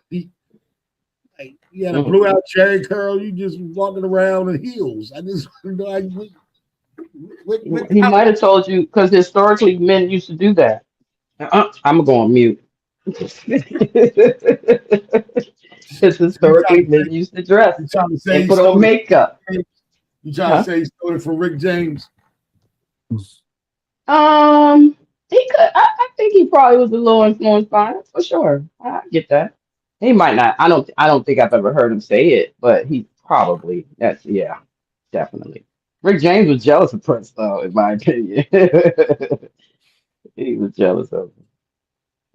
You had a blew out Jerry curl. You just walking around in heels. I just know
he might have told you because historically men used to do that. I'm gonna go on mute. Because historically men used to dress and put on makeup.
You trying to say he stole it from Rick James?
He could. I think he probably was a little influenced by it for sure. I get that. He might not. I don't think I've ever heard him say it, but he probably. That's definitely. Rick James was jealous of Prince, though, in my opinion. He was jealous of him.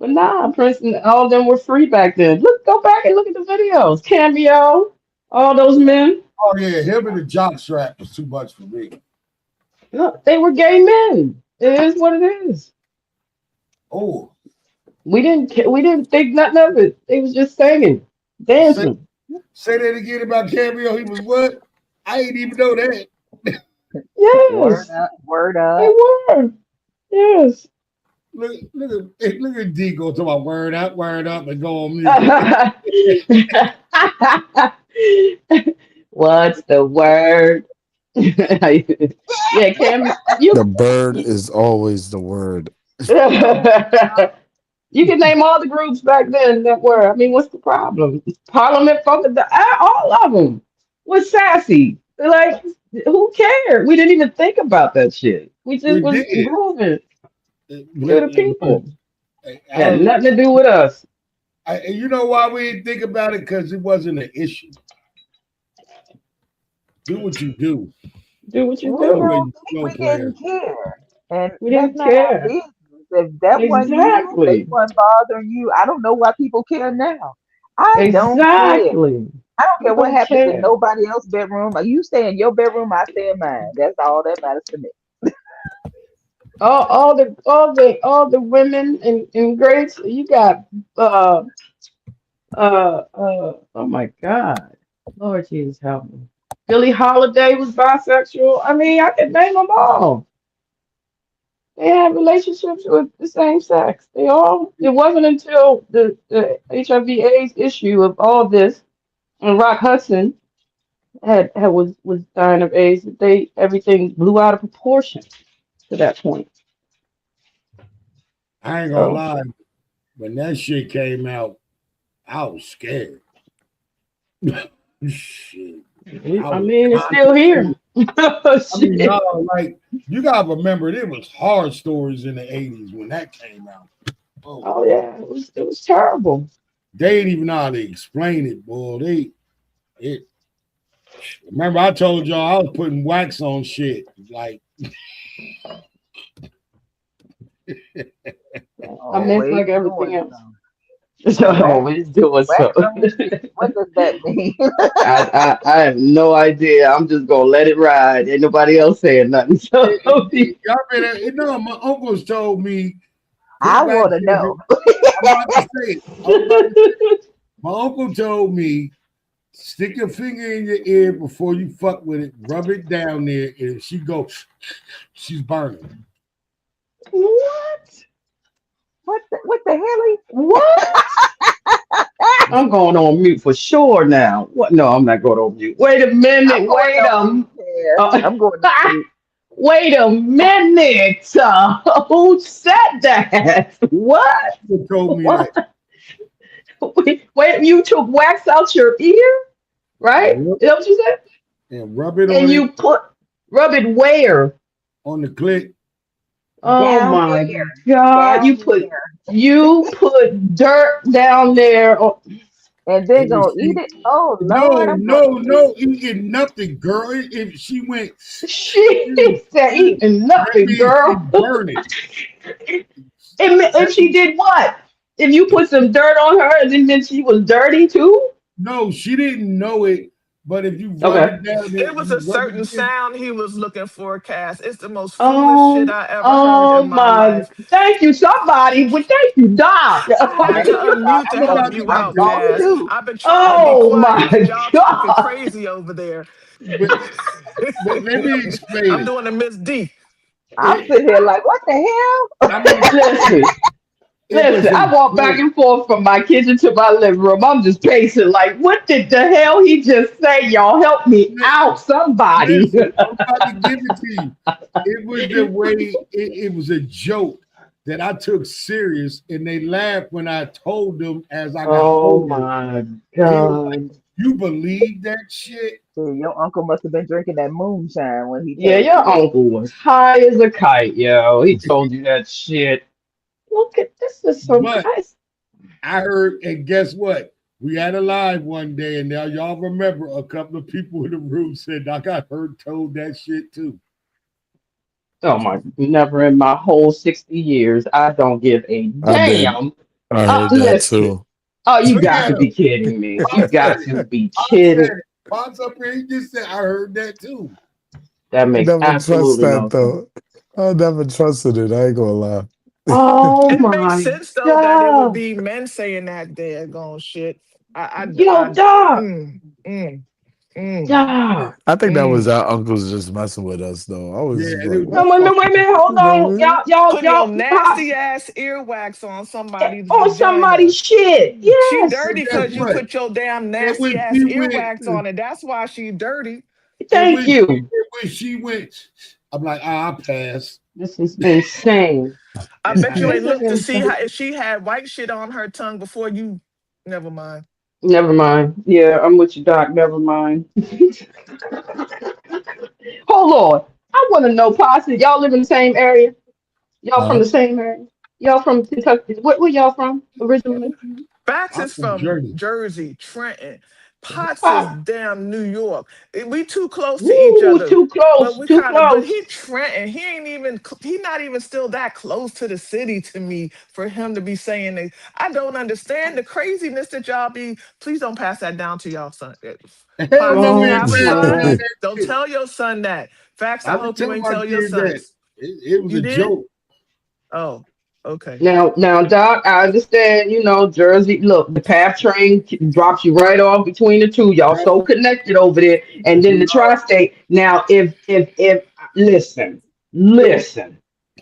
But nah, Prince and all of them were free back then. Go back and look at the videos. Cameo, all those men.
Oh yeah, him and the jockstrap was too much for me.
Look, they were gay men. It is what it is.
Oh,
we didn't think nothing of it. They was just singing, dancing.
Say that again about Cameo. He was what? I didn't even know that.
Yes.
Word up.
They were. Yes.
Look at D go to my word up, and go on mute.
What's the word? Yeah, Cam.
The bird is always the word.
You can name all the groups back then that were. I mean, what's the problem? Parliament, all of them was sassy. Like, who cared? We didn't even think about that shit. We just was moving to the people. Had nothing to do with us.
You know why we didn't think about it? Because it wasn't an issue. Do what you do.
Do what you
do.
We
didn't care. And
we didn't care.
If that wasn't you, they wasn't bothering you. I don't know why people care now. I don't care. I don't care what happens in nobody else's bedroom. You stay in your bedroom, I stay in mine. That's all that matters to me.
all the women in grades. You got oh my God, Lord Jesus help me. Billie Holiday was bisexual. I mean, I could name them all. They had relationships with the same sex. It wasn't until the HIV/AIDS issue of all this, and Rock Hudson was dying of AIDS, that everything blew out of proportion to that point.
I ain't gonna lie. When that shit came out, I was scared. Shit.
I mean, it's still here.
Like, you gotta remember, there was horror stories in the 80s when that came out.
Oh yeah, it was terrible.
They didn't even know how to explain it, boy. Remember, I told y'all I was putting wax on shit. Like,
I meant like everything else. Always doing so.
What does that mean?
I have no idea. I'm just gonna let it ride. Ain't nobody else saying nothing. So
y'all better, my uncles told me
I want to know.
I'm about to say it. My uncle told me, stick your finger in your ear before you fuck with it. Rub it down there, and if she go, she's burning.
What? What the hell? What?
I'm going on mute for sure now. What? No, I'm not going on mute. Wait a minute.
I'm going to mute.
Wait a minute. Who said that? What?
Who told me
What?
that?
Wait, you took wax out your ear, right? Is that what you said?
And rub it
And
on
you
it
rub it where?
on the clit.
Oh
Down
my
there.
God!
Down there.
You put dirt down there.
And then
And if
gonna eat
she,
it. Oh Lord, I'm
no, eating nothing, girl. If she went,
She said eating
that
nothing,
means
girl.
she burning.
If she did what? If you put some dirt on her, and then she was dirty too?
No, she didn't know it. But if you rub
Okay.
it down there,
It was
you
a
rub
certain
it in.
sound he was looking for, Cass. It's the most foolish shit
Oh,
I ever heard
oh
in my
my!
life.
Thank you, somebody. Well, thank you, Doc.
I had to
Thank you, Doc.
unmute to
I'm
help
about to
you
get
out,
to it.
lost
Cass.
too.
I've been trying to be
Oh
quiet because
my
y'all talking
God!
crazy over there.
But let me explain
I'm
it.
doing a Miss D.
I'm sitting here like, what the hell?
I'm gonna explain
Listen,
it. It was
listen.
a
I walk back
joke.
and forth from my kitchen to my living room. I'm just pacing, like, what did the hell he just say? Y'all help me out, somebody.
Listen, I'm about to give it to you. It was the way it was a joke that I took serious, and they laughed when I told them as I got
Oh
older.
my
They was like,
God.
"You believe that shit?"
So your uncle must have been drinking that moonshine when he
Yeah,
told you
your
that.
uncle was high as a kite, yo. He told you that shit. Look at this is some
But
guys.
I heard, and guess what? We had a live one day, and now y'all remember a couple of people in the room said I got heard told that shit too.
Oh my, never in my whole 60 years. I don't give a
I did.
damn.
I heard that
Listen.
too.
Oh, you got
Yeah,
to be kidding me.
I
You got
said it.
to be
I said
kidding.
it. Pops up here, he just said I heard that too.
That
I
makes
never trust
absolutely
that
no sense.
though. I never trusted it. I ain't gonna lie.
Oh
It makes
my
sense though that it would
God.
be men saying that daggone shit.
Yo, Doc.
Mm, mm, mm,
Doc.
I think that was
mm.
our uncles just messing with us though. I was
Yeah,
just
and it
like,
was
what?
No,
all
wait a minute. Hold
You know what I
on.
mean?
Putting your
Y'all,
nasty ass earwax on somebody's
on somebody's
vagina.
shit.
She
Yes.
but
dirty
guess
because you
what?
put your damn
And
nasty
when
ass
she went,
earwax on it. That's why she dirty.
and
Thank you.
when she went, I'm like, I'll pass.
This is insane.
I bet you
This
ain't
is
looked to see how
insane.
if she had white shit on her tongue before you. Never mind.
Never mind. Yeah, I'm with you, Doc. Never mind. Hold on. I want to know, Posse. Y'all live in the same area? Y'all from
Huh?
the same area? Y'all from Kentucky? Where y'all from originally?
Fax
I'm
is
from
from
Jersey.
Jersey, Trenton. Potts is
Ah,
damn New York. We too close to each
woo,
other.
too
But
close,
we
too
kind of, but he
close.
Trenton, he not even still that close to the city to me for him to be saying that. I don't understand the craziness that y'all be. Please don't pass that down to y'all son.
Hell
Potts,
no,
if
we
you
Oh
ain't
have a
passing
son,
down
my.
that
don't
shit.
tell your son that. Facts, I
I didn't
hope you
tell
ain't
my
tell your
kid that.
sons.
It was
You
a
did?
joke.
Oh, okay.
Now, Doc, I understand, Jersey, look, the PATH train drops you right off between the two. Y'all
Yep,
so connected over there. And then
we
the
are.
tri-state. Now, if, listen,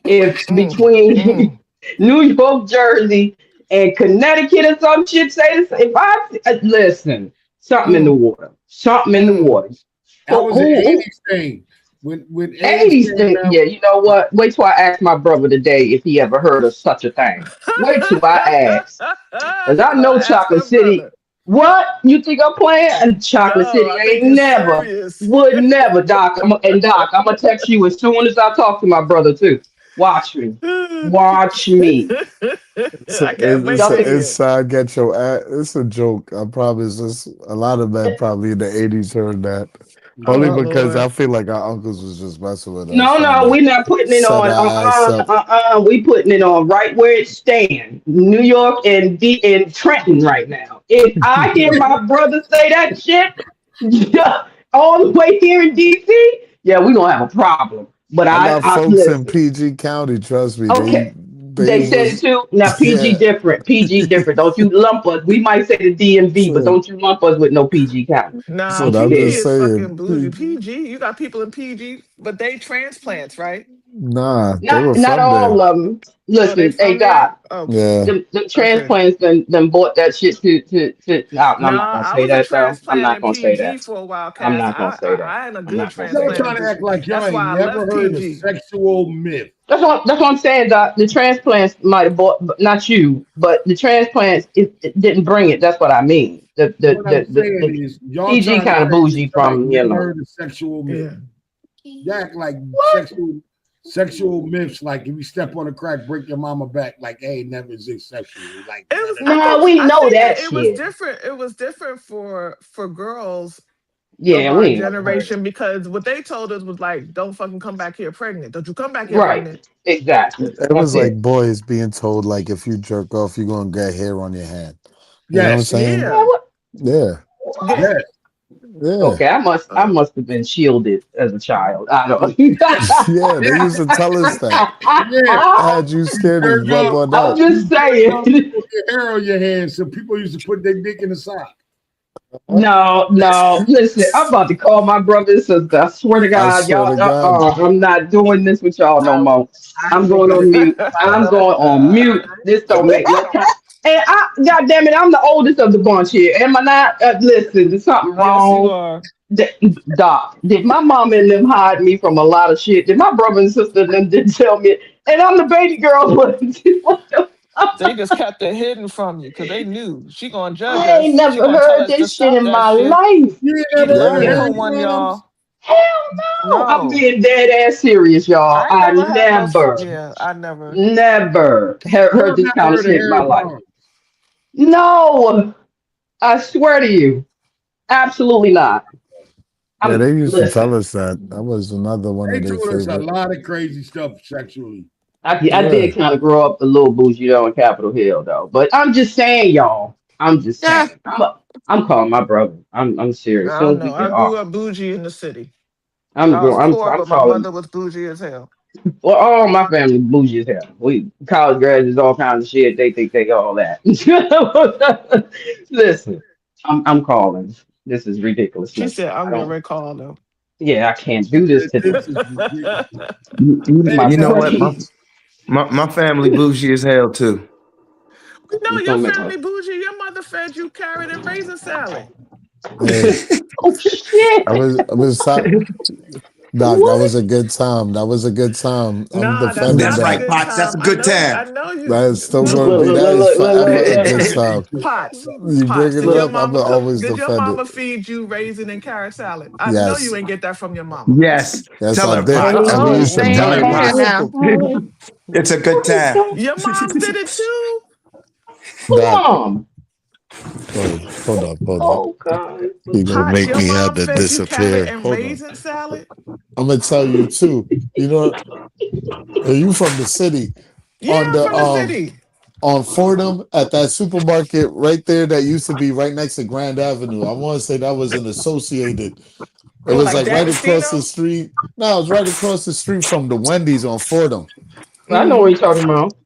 if
Mm,
between
mm,
New York, Jersey, and Connecticut or some shit say this, listen, something in the
mm,
water. Something in the
mm.
water.
That was an
Who
80s thing. When 80s
80s
came
thing.
out,
Yeah, you know what? Wait till I ask my brother today if he ever heard of such a thing. Wait till I ask. Because I
You gonna
know
ask
Chocolate
that
City.
brother?
What? You think I'm playing? And Chocolate
No,
City
I think
ain't
you're
never,
serious.
would never, Doc. Doc, I'm going to text you as soon as I talk to my brother, too. Watch me. Watch me.
I can't wait
Y'all
to
think,
hear.
Inside get your ass. It's a joke. I promise. It's a lot of men probably in the 80s heard that. Only
Oh
yeah.
because I
Lord.
feel like our uncles was just messing with us, trying
no,
to
we're not putting it
set
on.
our ass up.
We putting it on right where it stands. New York and in Trenton right now. If I hear my brother say that shit all the way here in DC, yeah, we're gonna have a problem. But
I got
I
folks in
listen.
PG County. Trust me, they
Okay. They said it too. Now PG
yeah.
different. PG different. Don't you lump us. We might say the DMV, but
So,
don't you lump us with no PG county.
Nah,
so I'm
PG
just
Yeah.
is
saying.
fucking bougie. PG, you got people in PG, but they transplants, right?
Nah, they were
Not
from there.
all of them.
Oh, they
Listen, hey
from there?
God,
Okay.
Yeah.
them
Okay.
transplants them bought that shit to. No, I'm not
Nah,
gonna
I
say
was a
that though. I'm
transplant
not
in
gonna say
PG
that.
for a while,
I'm
Cass.
not gonna say that.
I ain't a
I'm
good
not gonna say
Y'all
that.
trying to
transplant.
act like y'all
That's
ain't
why I
never
left
heard a
PG.
sexual myth.
That's what I'm saying, Doc. The transplants might have bought, but not you, but the transplants it didn't bring it. That's what I mean.
What I'm saying is, y'all
PG
trying to
kind of
say that
bougie
y'all ain't
from
never heard a sexual myth.
Yeah.
You act like sexual myths, like if you step on a crack, break your mama back, like hey, it never exist sexually. Like
It was
No, we
I
know
think
that
it was
shit.
different. It was different for girls of
Yeah,
our
we ain't never heard
generation because what they told us was like, don't fucking come back here pregnant. Don't you come back
it.
here
Right.
pregnant.
Exactly.
It
That's
was like
it.
boys being told like if you jerk off, you're gonna get hair on your hand. You know what I'm
yes,
saying?
Man,
Yeah.
Yeah.
Yeah.
yes.
Yeah.
Okay, I must have been shielded as a child. I don't.
Yeah. They used to tell us that.
Yeah,
Had you scared as
jerk
rub
off.
on
I'm
that.
just
Jerk off,
saying.
you gonna get hair on your hands. So people used to put their dick in the sock.
No, no. Listen, I'm about to call my brother and sister. I swear to
I
God,
swear
y'all.
to God.
I'm not doing this with y'all no more. I'm going on mute. I'm going on mute. This don't make no sense. And God damn it, I'm the oldest of the bunch here. Am I not? Listen, there's something
Yes, you
wrong.
are.
Doc, did my mom and them hide me from a lot of shit? Did my brother and sister and them did tell me? And I'm the baby girl. What the
They just kept it hidden from you because they knew she gonna judge
I ain't
us. She
never
gonna tell
heard
us to
this shit
stop
in
that
my
shit.
life.
You ain't
You
never
didn't
heard of
get
Yeah.
her
Harry
one,
Grams?
y'all.
Hell no. I'm
No.
being dead ass serious, y'all.
I ain't
I
never had no
never,
yeah, I never.
never
Y'all
heard this
never
kind of
heard of
shit in my
Harry
life.
Grams?
No, I swear to you. Absolutely not.
Yeah, they used to
Listen.
tell us that. That was another one
They
of their
told us a
favorite.
lot of crazy stuff sexually.
I
Yeah.
did kind of grow up a little bougie though in Capitol Hill though, but I'm just saying, y'all. I'm just
Yeah.
saying. I'm calling my brother. I'm serious. As
I
soon
don't
as we
know. I
get
grew
off,
up bougie in the city.
I'm
I was
going.
poor,
I'm
but my
calling.
mother was bougie as hell.
Well, all my family bougie as hell. We college graduates, all kinds of shit. They think they all that. Listen, I'm calling. This is
She
ridiculousness.
said, I'm
I
gonna
don't.
recall them.
Yeah, I can't do this to
This
them.
is ridiculous.
These
Hey,
my
You know
yo,
what?
precious.
My family bougie as hell too.
We know
It's
your
gonna make
family bougie. Your mother fed you carrot and raisin salad.
Hey,
Oh shit!
I was Doc, that
What?
was a good time. That was a good time. I'm
Nah, that's
defending
not
That's
a
that.
right,
good
Potts. That's
time.
a good
I
time.
know you
That is still
Look,
gonna
look,
be
look,
that is
look, look,
forever a
look,
good
look.
time.
Pots.
You bring
Pots.
it
Did your
up, I'm
mama
gonna
cook?
always
Did your
defend it.
mama feed you raisin and carrot salad? I know you
Yes.
ain't get that from your mama.
Yes.
Yes,
Tell
I
her,
did.
And
Potts.
And we
Oh,
used to
they
Tell
ain't
her,
buy
in here
Potts.
now.
It's a good time.
Your moms did it too.
who
Doc.
mom?
Hold up, hold up.
Oh God.
You gonna
Pots,
make
your
me have
mom
to
fed you carrot
disappear.
and
Hold on.
raisin salad?
I'm gonna tell you too. You know, you from the city
Yeah,
on
I'm
the
from the city.
on Fordham at that supermarket right there that used to be right next to Grand Avenue. I want to say that was an associated. It
Well,
was
like
like right across the
D'Agostino?
street. No, it was right across the street from the Wendy's on Fordham.
I know what you're talking about.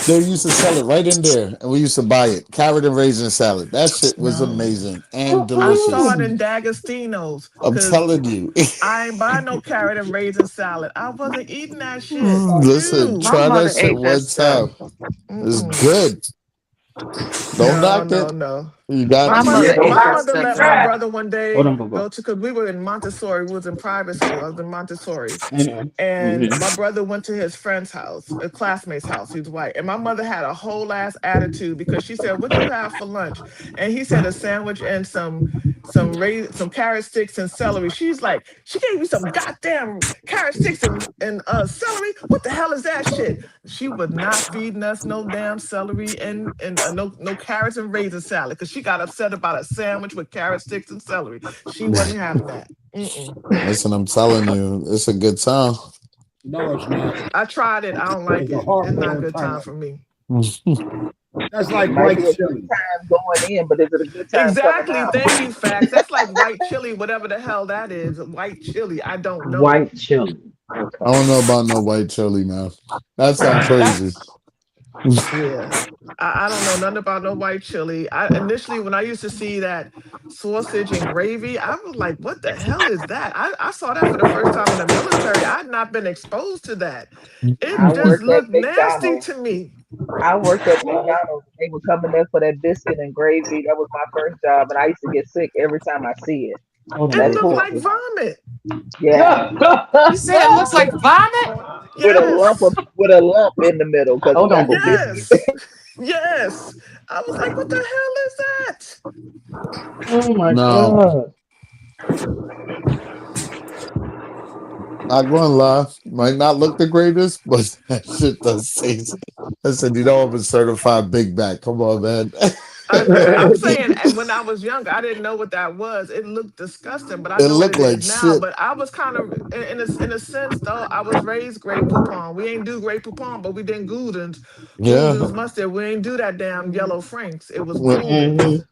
They used to sell it right in there, and we used to buy it. Carrot and raisin salad. That shit was
No.
amazing and
I saw it
delicious.
in D'Agostino's
I'm
because
telling you.
I ain't buy no carrot and raisin salad. I wasn't eating that shit.
Listen,
Ew.
My
try that
mother
shit
ate that
one
stuff.
time. It's
Mm-mm.
good. Don't
No,
knock
no,
it.
no.
You got
My
My
you
Yeah,
mother,
mother
don't
ate
my
that
knock.
mother
stuff
let my
though.
brother one
Hold
day
on, Papa.
go to because we were in Montessori. We was in private school. I was in Montessori,
Mm-hmm.
and
Mm-hmm.
my brother went to his friend's house, a classmate's house. He was white, and my mother had a whole ass attitude because she said, "What you have for lunch?" And he said, "A sandwich and some carrot sticks and celery." She's like, "She gave you some goddamn carrot sticks and celery. What the hell is that shit?" She was not feeding us no damn celery and no carrots and raisin salad because she got upset about a sandwich with carrot sticks and celery. She wasn't having that. Mm-mm.
Listen, I'm telling you, it's a good time.
No, it's not.
I tried it. I don't like
It's a
it. It's not a
heartburn
good time
time.
for me.
That's
It
like
might
white
be a good
chili.
time going in, but is it a good time coming
Exactly.
out?
Thank you, facts. That's like white chili, whatever the hell that is. White chili. I don't know.
White chili.
I don't know about no white chili now. That sounds crazy.
Yeah. I don't know nothing about no white chili. I initially when I used to see that sausage and gravy, I was like, what the hell is that? I saw that for the first time in the military. I had not been exposed to that. It
I
just
worked at
looked nasty
McDonald's.
to me.
I worked at McDonald's. They were coming there for that biscuit and gravy. That was my first job, and I used to get sick every time I see it.
Oh
It
my
That's
looked like
torture.
vomit.
Yeah,
You said it looks like vomit?
Yes.
with a lump in the middle because
Hold on,
that's a
Bookie.
biscuit.
Yes. Yes. I was like, what the hell is that?
Oh my
Now,
god.
not gonna lie, might not look the greatest, but that shit does taste. I said, you know, I'm a certified Big Mac. Come on, man.
I know. I'm saying when I was younger, I didn't know what that was. It looked disgusting, but I
It
know what
looked
it
like
is now.
shit.
But I was kind of, in a sense, though, I was raised Grey Poupon. We ain't do Grey Poupon, but we did Gouldens.
Yeah.
Gouldens mustard. We ain't do that damn yellow Franks. It was
When-
Gouldens.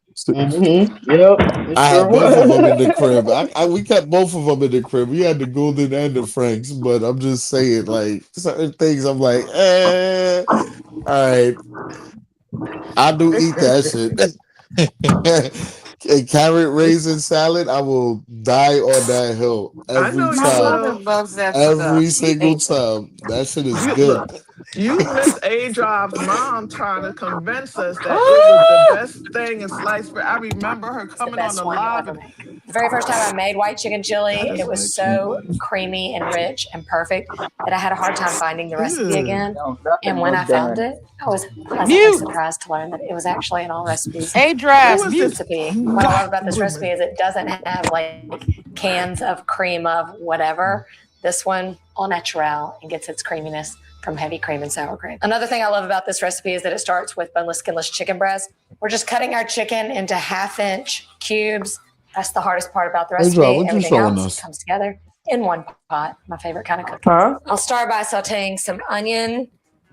Yep, it
I
sure
had both of them in the
was.
crib. We kept both of them in the crib. We had the Golden and the Franks, but I'm just saying, like, certain things I'm like, all right, I do eat that shit. A carrot raisin salad, I will die on that hill
I
every
know
My
you
time.
mother
will.
loves that
Every
stuff.
single time. That shit is
You
good.
look. You miss A Drop's mom trying to convince us that it was the
Oh,
best thing in sliced bread. I remember her
It's the
coming on
best
the
one you'll
live,
ever
and
make. The very first time I made white chicken chili,
that is
it was
white
so
chicken.
creamy and rich and perfect that I had a hard time finding the recipe
Ew.
again.
No,
And
nothing
when
was
I found
done.
it, I was pleasantly
mute.
surprised to learn that it was actually in all recipes.
A
Who
drive,
is
mute.
this
Recipe. What I love
black
about this recipe
woman?
is it doesn't have like cans of cream of whatever. This one, all natural, and gets its creaminess from heavy cream and sour cream. Another thing I love about this recipe is that it starts with boneless, skinless chicken breast. We're just cutting our chicken into 1/2-inch cubes. That's the hardest part about the
Hey, Joe,
recipe.
what you
Everything
showing
else
us?
comes together in one pot. My favorite kind of cooking.
Huh?
I'll start by sauteing some onion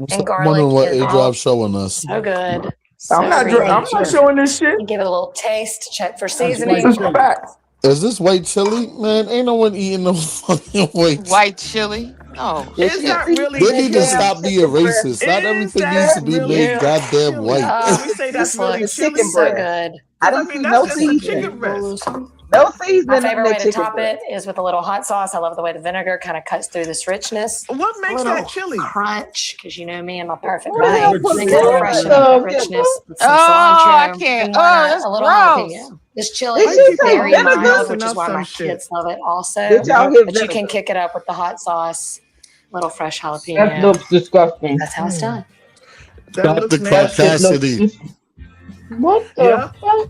and
I'm
garlic
wondering what
in
A-Drop
all.
showing us.
So good.
I'm
So
not
creamy.
I'm not showing this shit.
And give it a little taste, check for
That's
This
white
is
seasoning.
chili.
facts.
Is this white chili? Man, ain't no one eating no fucking white.
White chili. Oh
Did
Is
she
shit.
that
season
really
They
that
need to
damn
chili?
stop being
chicken breast?
racist. Not
Is
everything needs
that
to be
really
made
Yeah.
goddamn
chili?
white.
Can we say that's
This
really
The
chicken
chili?
so
breast.
good.
I
Because I
didn't
mean,
see
that's
no
just some
seasoning.
chicken breast.
No
My
seasoning on
favorite
that
way to
chicken
top
breast.
it is with a little hot sauce. I love the way the vinegar kind of cuts through this richness.
What
A
makes that
little
chili?
crunch, because you know me and my perfect
Who the hell
bite.
Put
put
And then
chili
kind of
bull
powder
in
freshen
in
up
it.
that
the
richness with some
Oh, I
cilantro.
can't.
And why
Oh,
not
that's
a little
gross.
jalapeno? This chili
Did
White
is
she
people
say
are
very
vinegar?
mild,
messing
which is
up
why
some
my
shit.
kids love it also.
Did y'all
Yep.
hear
But you can
vinegar?
kick it up with the hot sauce, little fresh
That
jalapeno.
looks disgusting.
That's how it's done.
That
Stop
looks
the
That shit
nasty.
looks
caucasity.
what the
Yep.
fuck?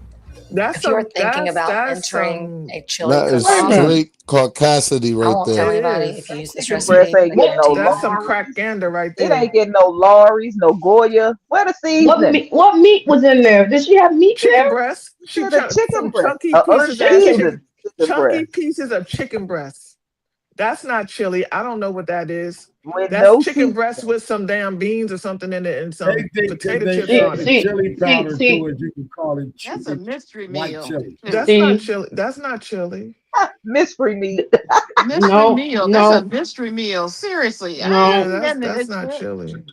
That's
If you're
some.
thinking about
That's
entering
some.
a chili
That is
Wait a
cook-off,
minute.
straight caucasity
I
right
won't tell
there.
It
anybody if
is.
you use this
Chicken breast
recipe.
ain't
But
getting
What
no
That's some
Lawry's.
crack gander right
It
there.
ain't getting no Lawry's, no Goya. Where the seasoning?
what meat was in there? Did she have meat in
Chicken
there?
breast.
She said a chicken
Some
breast,
chunky pieces of
Chicken.
unseasoned chicken
chunky
breast
pieces of chicken breast. That's not chili. I don't know what that is.
with
That's
no
chicken breast
seasoning.
with some damn beans or something in it and
They
some
think that
potato
they
chips
See,
on it.
added
see,
chili
see,
powder to
see,
it. You can call it
That's a mystery
white
meal.
chili.
That's not
see.
chili. That's not chili.
Mystery meat.
Mystery
No,
meal. That's a
no,
mystery meal. Seriously, I
Yeah,
no.
ain't getting it.
that's
It's
not
good.
chili.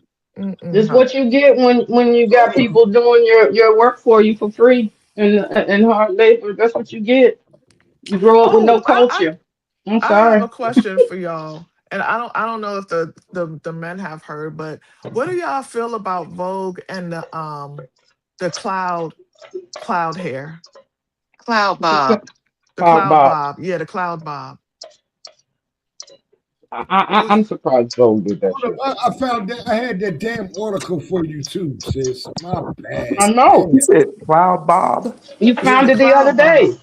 This is
Mm-mm.
what you get when you got people doing your work for you for free and hard labor. That's what you get. You grow up with no
Oh,
culture. I'm
I have a
sorry.
question for y'all. And I don't know if the men have heard, but what do y'all feel about Vogue and the cloud hair?
Cloud Bob.
The
Cloud
cloud
Bob.
bob. Yeah, the cloud bob.
I'm surprised Joe did that
Hold
shit.
up, I found that I had that damn article for you too, sis. My bad.
I know.
He said, Cloud Bob.
You
Yeah,
found
the
it the other
cloud
day.
bob.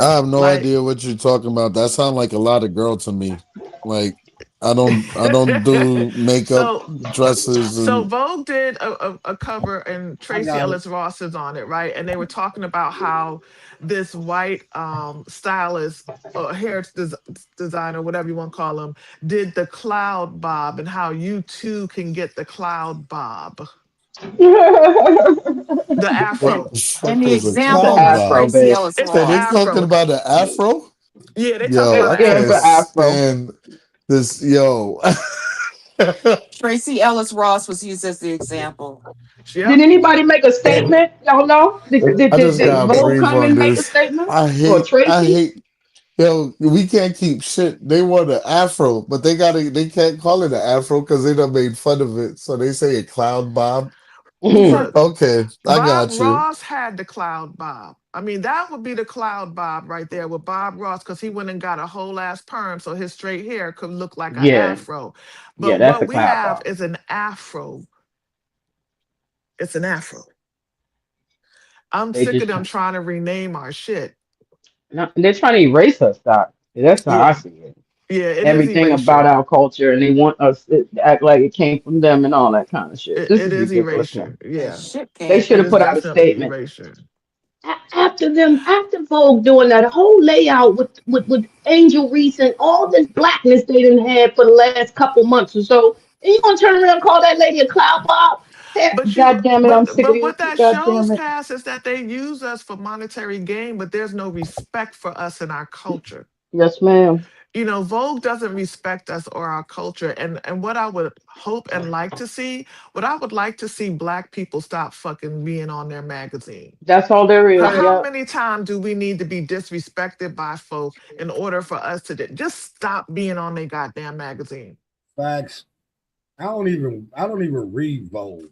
I have no
Like
idea what you're talking about. That sounds like a lot of girl to me. Like I don't do makeup
so
dresses
so
and
Vogue did a cover and
I
Tracy
got it.
Ellis Ross is on it, right? And they were talking about how this white stylist or designer, whatever you want to call him, did the cloud bob and how you too can get the cloud bob. The
what
afro.
the fuck
And the
is a
It's the
example
cloud
was
Afro,
bob?
Tracy
babe.
Ellis
It's the
So they
Ross.
talking
afro.
about the afro?
Yeah, they talking
Yo,
about
I
the
Yeah, it's
can't
the
afro.
Afro.
stand. This yo.
Tracy Ellis Ross was used as the example.
Did anybody make a statement? Y'all know?
I just
Did
got
Vogue
brief
come
on
and make a
this.
statement?
I
Or
hate.
Tracy?
Yo, we can't keep shit. They want an afro, but they can't call it an afro because they done made fun of it. So they say a cloud bob.
Look,
Okay, I
Bob
got you.
Ross had the cloud bob. I mean, that would be the cloud bob right there with Bob Ross, because he went and got a whole ass perm so his straight hair could look like an
Yeah.
afro.
Yeah,
But
that's the
what we
cloud
have
bob.
is an afro. It's an afro. I'm
They
sick of
just
them trying to rename our shit.
they're trying to erase us, Doc. That's how I
Yeah.
see it.
Yeah, it is
Everything about
erasure.
our culture, and they want us to act like it came from them and all that kind of shit. This
It
is
is
ridiculous, man.
erasure. Yeah.
Shit
They
came
should
It
have
from
is
put out a
definitely
statement.
erasure.
After Vogue doing that whole layout with Angel Reese and all this blackness they didn't have for the last couple months or so, and you gonna turn around and call that lady a cloud bob? God damn it, I'm sick of
But
you.
what that
God damn
shows,
it.
Cass, is that they use us for monetary gain, but there's no respect for us in our culture.
Yes, ma'am.
You know, Vogue doesn't respect us or our culture. And what I would hope and like to see, what I would like to see black people stop fucking being on their magazine.
That's all there is.
How
Yeah.
many times do we need to be disrespected by folk in order for us to just stop being on their goddamn magazine?
Facts. I don't even read Vogue.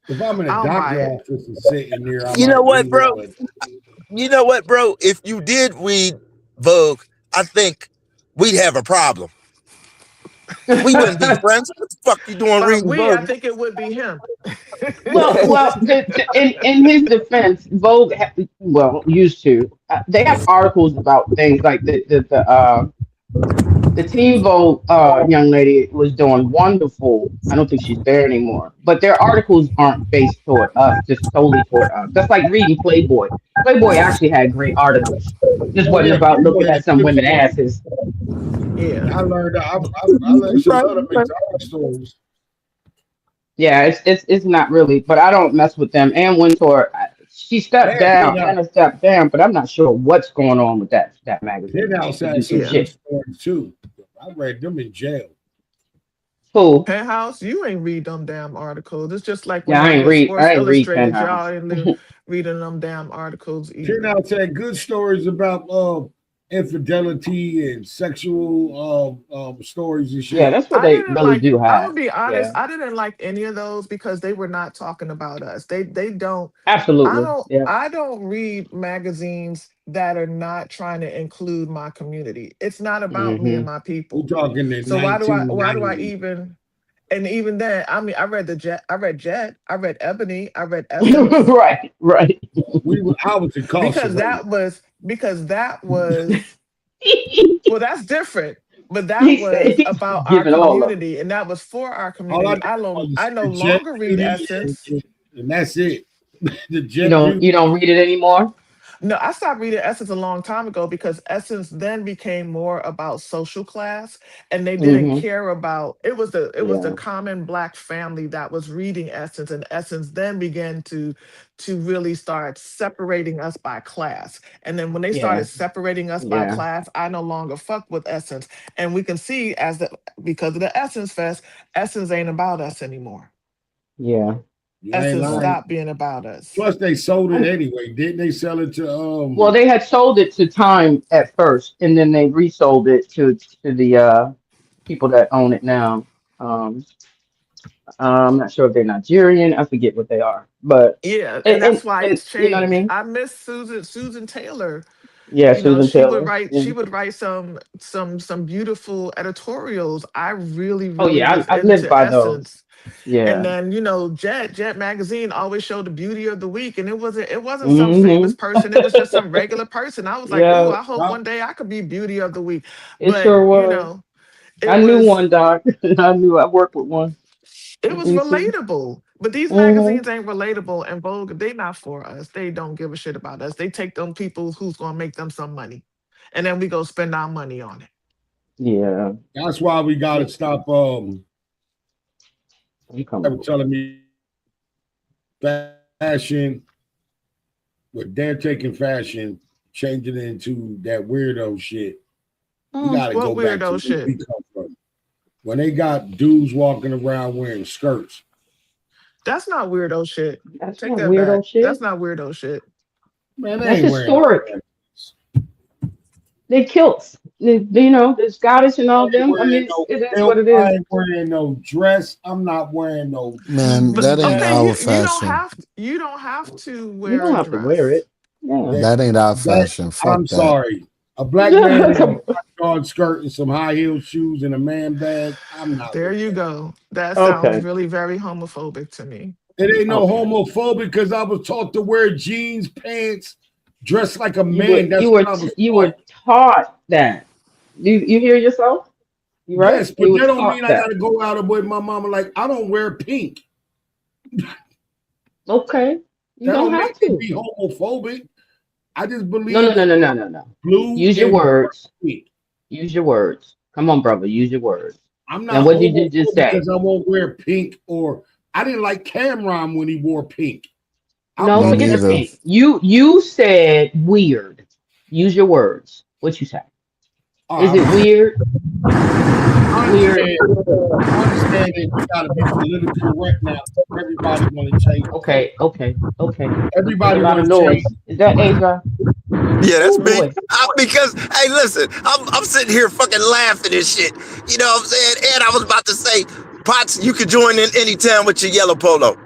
If I'm in a
I'll buy
doctor
it.
office and sitting there, I
You know
might
what,
read
bro?
it.
You know what, bro? If you did read Vogue, I think we'd have a problem. We wouldn't be friends. What the fuck you doing reading
I
Vogue?
think it would be him.
In his defense, Vogue, used to. They have articles about things like the Teen Vogue young lady was doing wonderful. I don't think she's there anymore. But their articles aren't based toward us, just solely toward us. That's like reading Playboy. Playboy actually had great articles. Just
Oh
wasn't
yeah,
about
Playboy
looking at
had
some
good
women
stories.
asses.
Yeah,
I learned. I learned some other exotic stories.
Yeah, it's not really, but I don't mess with them. And Wintour, she stepped
And
down,
Penthouse,
Anna stepped down, but I'm not sure what's going on with that magazine.
Penthouse
They do
had
some
some
yeah.
good
shit.
stories too. I read them in jail.
Cool.
Penthouse, you ain't read them damn articles. It's just like when
Yeah,
y'all get
I
Sports
ain't read
Illustrated,
Penthouse.
y'all ain't reading them damn articles either.
Penthouse had good stories about infidelity and sexual stories and
Yeah,
shit.
that's what they really do
I
have.
would be honest,
Yeah,
I didn't like any of those because they were not talking about us. They don't
absolutely. Yeah.
I don't read magazines that are not trying to include my community. It's not about me and
Hmm.
my
We're
people.
talking the
So why do I
1990s.
even, and even then, I mean, I read Jet, I read Ebony, I read Essence.
Right.
I was incarcerated.
Because that was well, that's different. But that was
He's
about our
giving all of
community, and that was for our
All I
community.
know was
I no
the Jet
longer read
Beauty
Essence.
and that's it. The
you
Jet
don't
Beauty.
you don't read it anymore.
No, I stopped reading Essence a long time ago because Essence then became more about social class, and they didn't
Hmm.
care about it was the
Yeah.
common black family that was reading Essence, and Essence then began to really start separating us by class. And then when they
Yeah.
started separating us by
Yeah.
class, I no longer fuck with Essence. And we can see because of the Essence Fest, Essence ain't about us anymore.
Yeah.
You ain't
Essence
lying.
stopped being about us.
Plus, they sold it anyway. Didn't they sell it to
Well, they had sold it to Time at first, and then they resold it to the people that own it now. Um, I'm not sure if they're Nigerian. I forget what they are, but
Yeah, and that's why
and
it's
you know what I
changed.
mean?
I miss Susan Taylor.
Yeah,
You know,
Susan Taylor.
she
Yeah.
would write some beautiful editorials. I really,
Oh
really
yeah,
was
I lived
into
by those.
Essence. And
Yeah.
then, Jet magazine always showed the beauty of the week. And it wasn't some famous
Hmm.
person. It was just some regular person. I was like, ooh,
Yeah,
I hope one day I could be beauty of the week.
it
But,
sure was.
it
I knew
was
one, Doc. I worked with one
it
in
was
DC.
relatable. But these
Hmm.
magazines ain't relatable, and Vogue, they not for us. They don't give a shit about us. They take them people who's gonna make them some money. And then we go spend our money on it.
Yeah.
That's why we gotta stop
I'm
they
coming.
were telling me fashion, but they're taking fashion, changing it into that weirdo shit. You got to
What
go back to
weirdo
where
shit?
we come from. When they got dudes walking around wearing skirts.
That's not weirdo shit.
That's
Take
not
that back.
weirdo shit.
That's not weirdo shit.
Man, they
That's
ain't wearing
historic. They kilts. You know, there's goddess and all them. I mean, it is what it
I
is.
ain't wearing no dress. I'm not wearing no
Man, that ain't
Okay,
our
you don't
fashion.
have to
You
wear
don't
a
have to wear
dress.
it. Yeah.
That ain't our
That,
fashion. Fuck
I'm
that.
sorry. A black man in a backyard skirt and some high heel shoes and a man bag. I'm not.
There you go. That sounds
Okay.
really very homophobic to me.
It ain't no
Okay.
homophobic because I was taught to wear jeans, pants, dress like a
You
man. That's what I was
you
taught.
were taught that. You hear yourself? You right?
Yes, but
You were
that don't
taught
mean I
that.
gotta go out with my mama. Like I don't wear pink.
Okay. You
That
don't
don't make
have
me
to.
be homophobic. I just
No,
believe
no.
blue
Use your
and
words.
pink.
Use your words. Come on, brother. Use your words.
I'm
Now,
not
what did you just
homophobic
say?
because I won't wear pink or I didn't like Cameron when he wore pink. I
No,
thought
Me
forget the
neither.
pink. You said weird. Use your words. What you say? Is it weird?
I
Weird.
understand that you gotta be politically correct now. Everybody wanna change.
Okay. There's a
Everybody
lot
wanna
of
change.
noise. Is that Asia?
Yeah, that's
Oh
me.
boy.
Because hey, listen, I'm sitting here fucking laughing and shit. You know what I'm saying? And I was about to say, Potts, you could join in anytime with your yellow polo.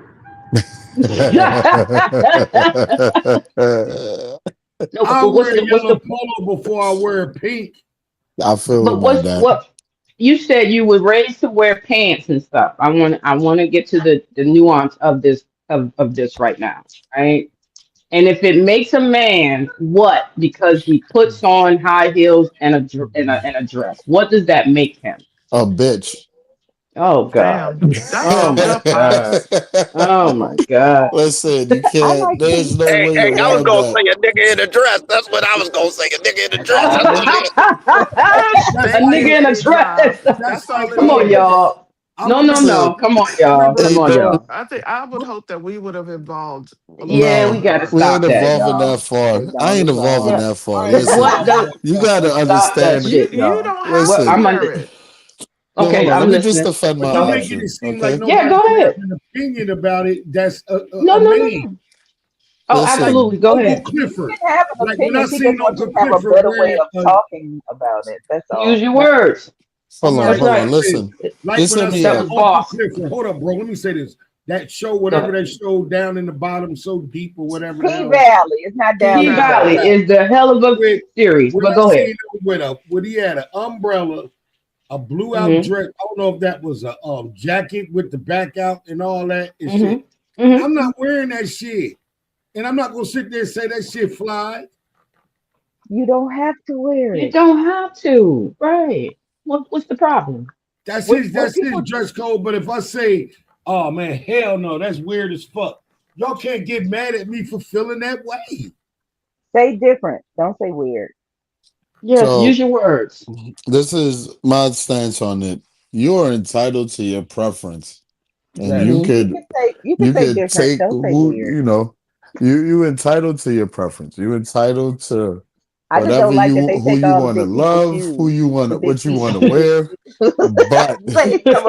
No,
I
but
wear yellow polo before I wear pink.
I feel
but
about that.
what you said you were raised to wear pants and stuff. I want to get to the nuance of this right now, right? And if it makes a man what because he puts on high heels and a dress, what does that make him?
A bitch.
Oh God.
Damn, that's
Oh
fucked
my
up,
God.
Potts.
Oh my God.
Listen, you can't. There's no way
Hey, I was
around
gonna
that.
say a nigga in a dress. That's what I was gonna say. A nigga in a dress. That's what it is.
A
Thank you,
nigga in a
A-Drive.
dress.
That's all it
Come on,
is.
y'all.
I
No.
Listen,
Come on,
I
y'all.
remember
Come
hey,
on,
don't.
y'all.
I think I would hope that we would have evolved a little
Yeah, we
No,
gotta
further.
we ain't
stop that,
evolving that
y'all.
far. I ain't evolving
Yeah.
that far.
I ain't
Listen,
What
evolved
does
that
you
far.
got to
stop that
understand.
shit,
You
y'all?
don't have
What
to
Listen,
wear it.
no, hold
Okay,
on. Let
I'm
me just
listening.
defend my
But
You
go ahead.
making it
option,
seem like
okay?
Yeah,
nobody
go
can have
ahead.
an opinion about it. That's
No,
a
no, no,
man.
no. Oh,
Listen,
absolutely. Go
Uncle
ahead.
You
Clifford.
can have an
Like when I
opinion. He
seen
just wants you
Uncle
to have a
Clifford
better way
wearing
of talking about it. That's
Use
all.
your words.
I'm
hold on,
not
That's
hold
gonna
on.
right.
say
Listen,
like
just
when I
hear me
seen
That's a
out.
Uncle
boss.
Clifford. Hold up, bro. Let me say this. That show,
Go
whatever
ahead.
that show down in the bottom, so deep or whatever the
P
hell.
Valley. It's not
P
down
P
in the
Valley
valley.
Valley.
is the hell of a
With
series,
when
but
I
go
seen
ahead.
him with he had an umbrella, a blue out
Mm-hmm.
dress. I don't know if that was a jacket with the back out and all that and shit.
Mm-hmm. Mm-hmm.
I'm not wearing that shit. And I'm not gonna sit there and say that shit fly.
You don't have to wear
You
it.
don't have to. Right. What's the problem?
That's
What
his
what
that's his
people
dress code. But if I say, oh man, hell no, that's weird as fuck. Y'all can't get mad at me for feeling that way.
say different. Don't say weird.
Yes, use
So
your words.
this is my stance on it. You are entitled to your preference, and
Exactly.
Mm-hmm.
You can
you
say
could
different.
take
Don't say
who
weird.
you entitled to your preference. You entitled to
I just
whatever
don't like that
you
they
who
take
you
all the
want to
big people
love, who
shoes.
you want
The
to
big
what you
feet.
want to wear. But
Say some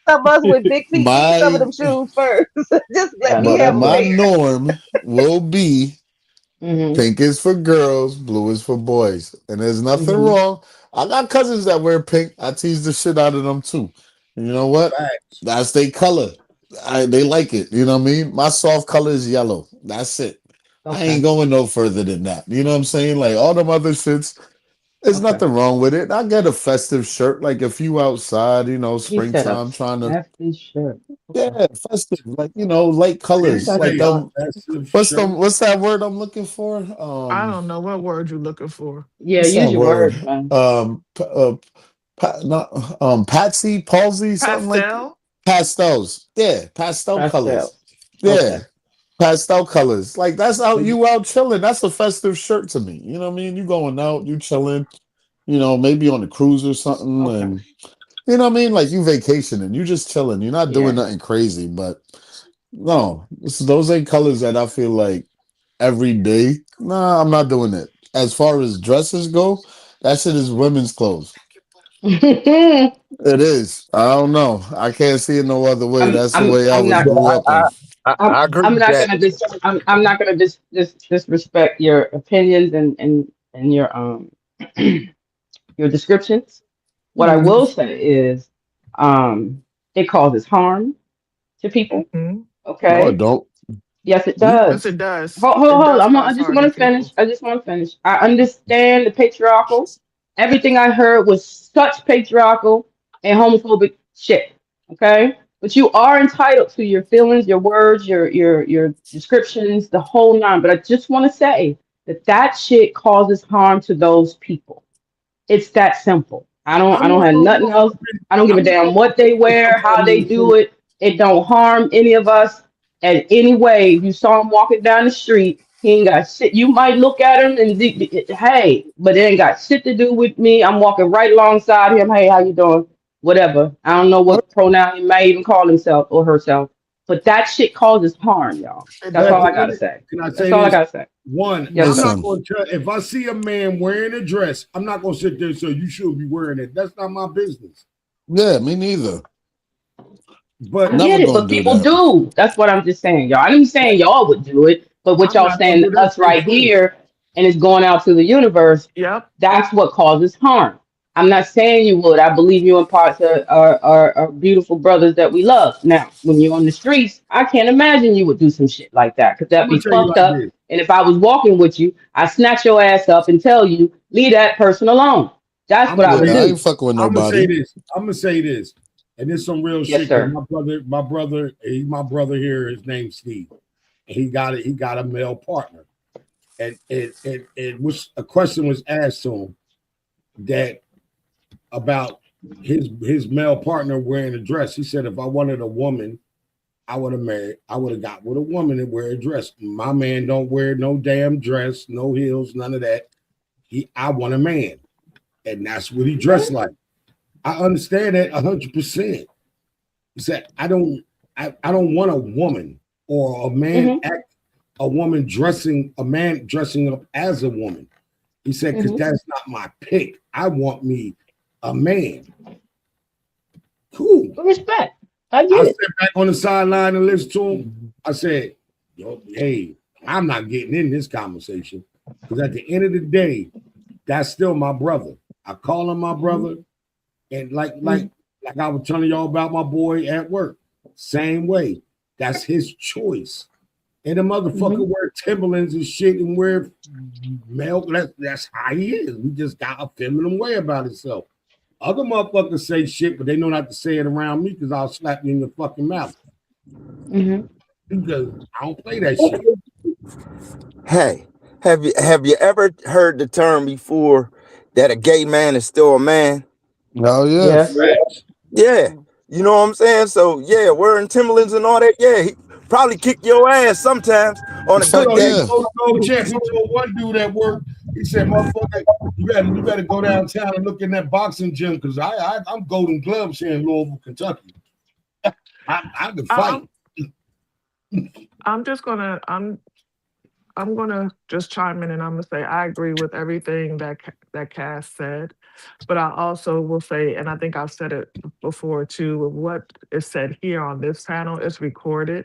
of us with big feet need some of
my
them shoes first. Just let
I
me
know
but
have
that's
a
my
right.
pair.
norm will be
Mm-hmm.
pink is for girls, blue is for boys. And there's nothing
Mm-hmm.
wrong. I got cousins that wear pink. I tease the shit out of them too. And you know what?
Facts.
That's their color. They like it. You know what I mean? My soft color is yellow. That's it. I
Okay.
ain't going no further than that. You know what I'm saying? Like all them other shits, there's
Okay.
nothing wrong with it. I get a festive shirt. Like if you outside,
He said a
springtime trying to,
hefty shirt. Okay.
yeah, festive. Like, light
Didn't
colors.
That's
Like
say
what's
a
up.
festive
what's
shirt.
what's that word I'm looking for?
I don't know what word you're looking for.
Yeah,
What's
use
that
your words,
word?
man.
Not patsy, palsy, something like that.
Pastel?
Pastels. Yeah, pastel
Pastel.
colors. Yeah,
Okay.
pastel colors. Like that's out you out chilling. That's a festive shirt to me. You know what I mean? You going out, you chilling. Maybe on a cruise or something,
Okay.
and you know what I mean. Like you vacationing, you just chilling. You're not doing
Yeah.
nothing crazy. But no, those ain't colors that I feel like every day. Nah, I'm not doing it. As far as dresses go, That shit is women's clothes.
I'm
It is. I don't know. I can't see it no other way. That's the way I
I'm
was
not
grew up in.
I agree
I'm
with
not
that.
gonna I'm not gonna disrespect your opinions and your descriptions. What I will say is it causes harm to people.
Mhm.
No, it
Okay.
don't.
Yes, it
Yes,
does.
it does. It
Hold.
does
I
cause
just
harm
want
to
to finish.
people.
I just want to finish. I understand the patriarchal. Everything I heard was such patriarchal and homophobic shit. Okay, but you are entitled to your feelings, your words, your descriptions, the whole nine. But I just want to say that that shit causes harm to those people. It's that simple. I
I'm
don't
not
have
gonna
nothing else. I don't give a
I'm not
damn
gonna
what they wear, how they do it. It don't harm any of us in any way. You saw him walking down the street. He ain't got shit. You might look at him and hey, but it ain't got shit to do with me. I'm walking right alongside him. Hey, how you doing? Whatever. I don't know what pronoun he may even call himself or herself. But that shit causes harm, y'all.
It
That's
At
all
the
I
does.
gotta
end,
say.
can I
That's
say
all I
this?
gotta say.
One,
Yes,
I'm
sir.
not
Listen,
going to tell if I see a man wearing a dress, I'm not going to sit there and say you should be wearing it. That's not my business.
yeah, me neither.
But
I get
Never
it,
gonna
but
do
people
that.
do. That's what I'm just saying, y'all. I'm saying y'all would do it, but what
I'm
y'all
not going
saying
to do
to
that.
us right here and it's going out to the universe,
Yep.
that's what causes harm. I'm not saying you would. I believe you in parts of our beautiful brothers that we love. Now, when you're on the streets, I can't imagine you would do some shit like that because
I'm
that'd
going
be
to tell you
fucked
like
up.
this.
And if I was walking with you, I'd snatch your ass up and tell you, leave that person alone. That's
I'm
what
going
I
to
would
say
Yeah, I
do.
ain't
this.
fucking with
I'm going to say
nobody.
this. I'm going to say this. And it's some real
Yes,
shit because
sir.
my brother, he's my brother here. His name's Steve. He got it. He got a male partner. And it was a question was asked to him that about his male partner wearing a dress. He said, if I wanted a woman, I would have got with a woman and wear a dress. My man don't wear no damn dress, no heels, none of that. I want a man. And that's what he dressed like. I understand that 100%. He said, I don't want a woman or a man
Mm-hmm.
a man dressing up as a woman. He said, because
Mm-hmm.
that's not my pick. I want me a man. Cool.
Respect. I
I
get
sat
it.
back on the sideline and listened to him. I said, yo, hey, I'm not getting in this conversation. Because at the end of the day, that's still my brother. I call him my brother. And like I was telling y'all about my boy at work. Same way. That's his choice. And the motherfucker
Mm-hmm.
wear Timberlands and shit and wear male. That's how he is. We just got a feminine way about himself. Other motherfuckers say shit, but they know not to say it around me because I'll slap you in your fucking mouth.
Mm-hmm.
Because I don't play that shit.
Hey, have you ever heard the term before that a gay man is still a man?
Oh yes.
Yes.
Yeah. You know what I'm saying? So yeah, wearing Timberlands and all that, yeah, he probably kick your ass sometimes on a
Fuck
good
So he
day.
yeah.
told champ, he told one dude at work, he said, motherfucker, you better go downtown and look in that boxing gym because I'm Golden Gloves here in Louisville, Kentucky. I can fight.
I'm just gonna I'm gonna just chime in and I'm gonna say I agree with everything that Cass said, but I also will say, and I think I've said it before too, with what is said here on this panel is recorded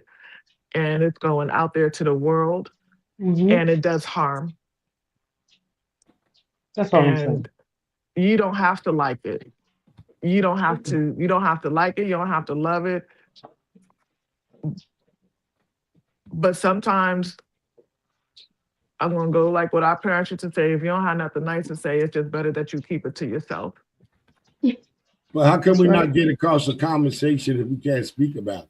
and it's going out there to the world,
Mm-hmm.
and it does harm.
That's all I'm saying.
And you don't have to like it. You don't have to. You don't have to like it. You don't have to love it. But sometimes I'm gonna go like what our parents used to say: if you don't have nothing nice to say, it's just better that you keep it to yourself.
But how can
That's
we
right.
not get across a conversation if we can't speak about it?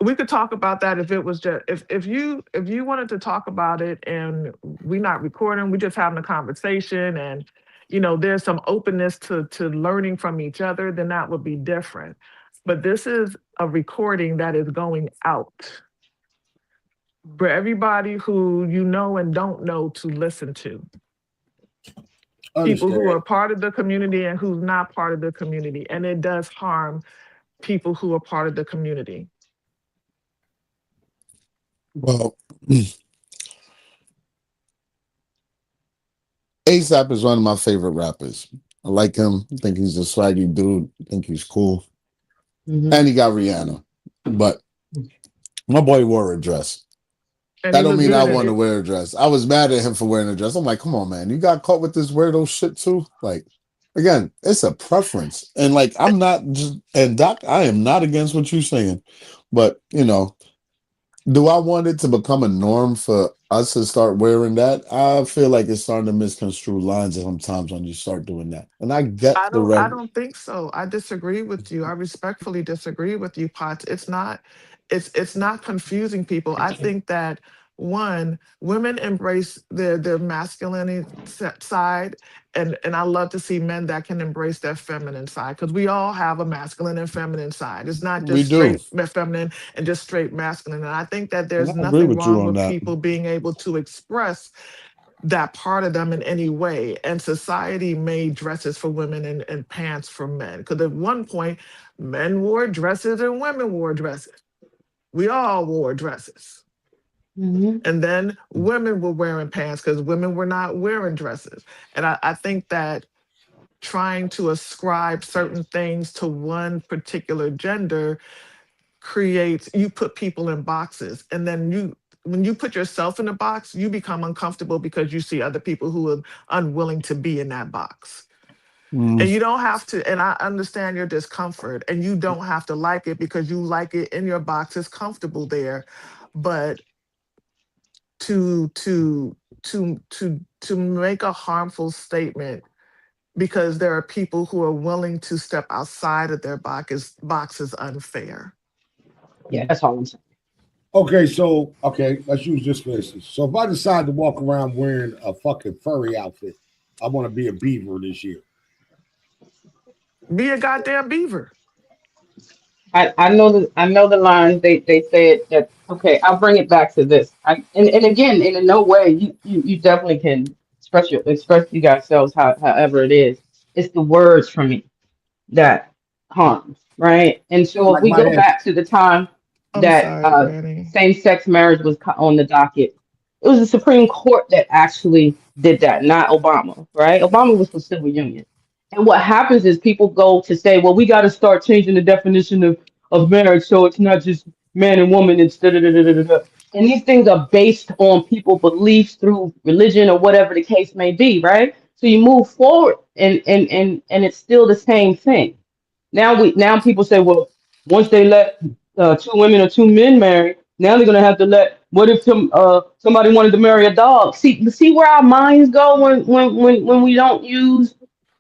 We could talk about that if it was just if you wanted to talk about it and we're not recording, we just having a conversation and there's some openness to learning from each other, then that would be different. But this is a recording that is going out for everybody who you know and don't know to listen to. People who are part of the community and who's not part of the community. And it does harm people who are part of the community.
Well, ASAP is one of my favorite rappers. I like him. I think he's a swaggy dude. I think he's cool. And he got Rihanna. But my boy wore a dress.
And
That
he
don't
looked
mean I
good in
want to
it.
wear a dress. I was mad at him for wearing a dress. I'm like, come on, man. You got caught with this weirdo shit too? Like, again, it's a preference. And like, I'm not just, and Doc, I am not against what you're saying. But, you know, do I want it to become a norm for us to start wearing that? I feel like it's starting to misconstrue lines sometimes when you start doing that. And I get the
I
red.
don't think so. I disagree with you. I respectfully disagree with you, Potts. It's not confusing people. I think that one, women embrace their masculine side, and I love to see men that can embrace their feminine side, because we all have a masculine and feminine side. It's not
We
just
do.
straight feminine and just straight masculine. And I think that
And
there's
I agree
nothing
with you
wrong
on
with
that.
people being able to express that part of them in any way. And society made dresses for women and pants for men. Because at one point, men wore dresses and women wore dresses. We all wore dresses. And then women were wearing pants because women were not wearing dresses. And I think that trying to ascribe certain things to one particular gender creates, you put people in boxes, and then when you put yourself in a box, you become uncomfortable because you see other people who are unwilling to be in that box. And you don't have to, and I understand your discomfort, and you don't have to like it because you like it in your box, it's comfortable there. But to make a harmful statement because there are people who are willing to step outside of their box is unfair.
Yeah, that's all I'm saying.
Okay, let's use this for instance. So if I decide to walk around wearing a fucking furry outfit, I want to be a beaver this year.
Be a goddamn beaver.
I know the lines they said that. Okay, I'll bring it back to this. And again, in no way you definitely can express you guys selves however it is. It's the words from me that harms, right? And so if
Like
we
my
go
head.
back to the time
I'm
that
sorry, Granny.
same-sex marriage was on the docket, it was the Supreme Court that actually did that, not Obama, right? Obama was for civil union. And what happens is people go to say, well, we got to start changing the definition of marriage so it's not just man and woman instead of and these things are based on people beliefs through religion or whatever the case may be, right? So you move forward and it's still the same thing. Now people say, well, once they let two women or two men marry, now they're gonna have to let. What if somebody wanted to marry a dog? See where our minds go when we don't use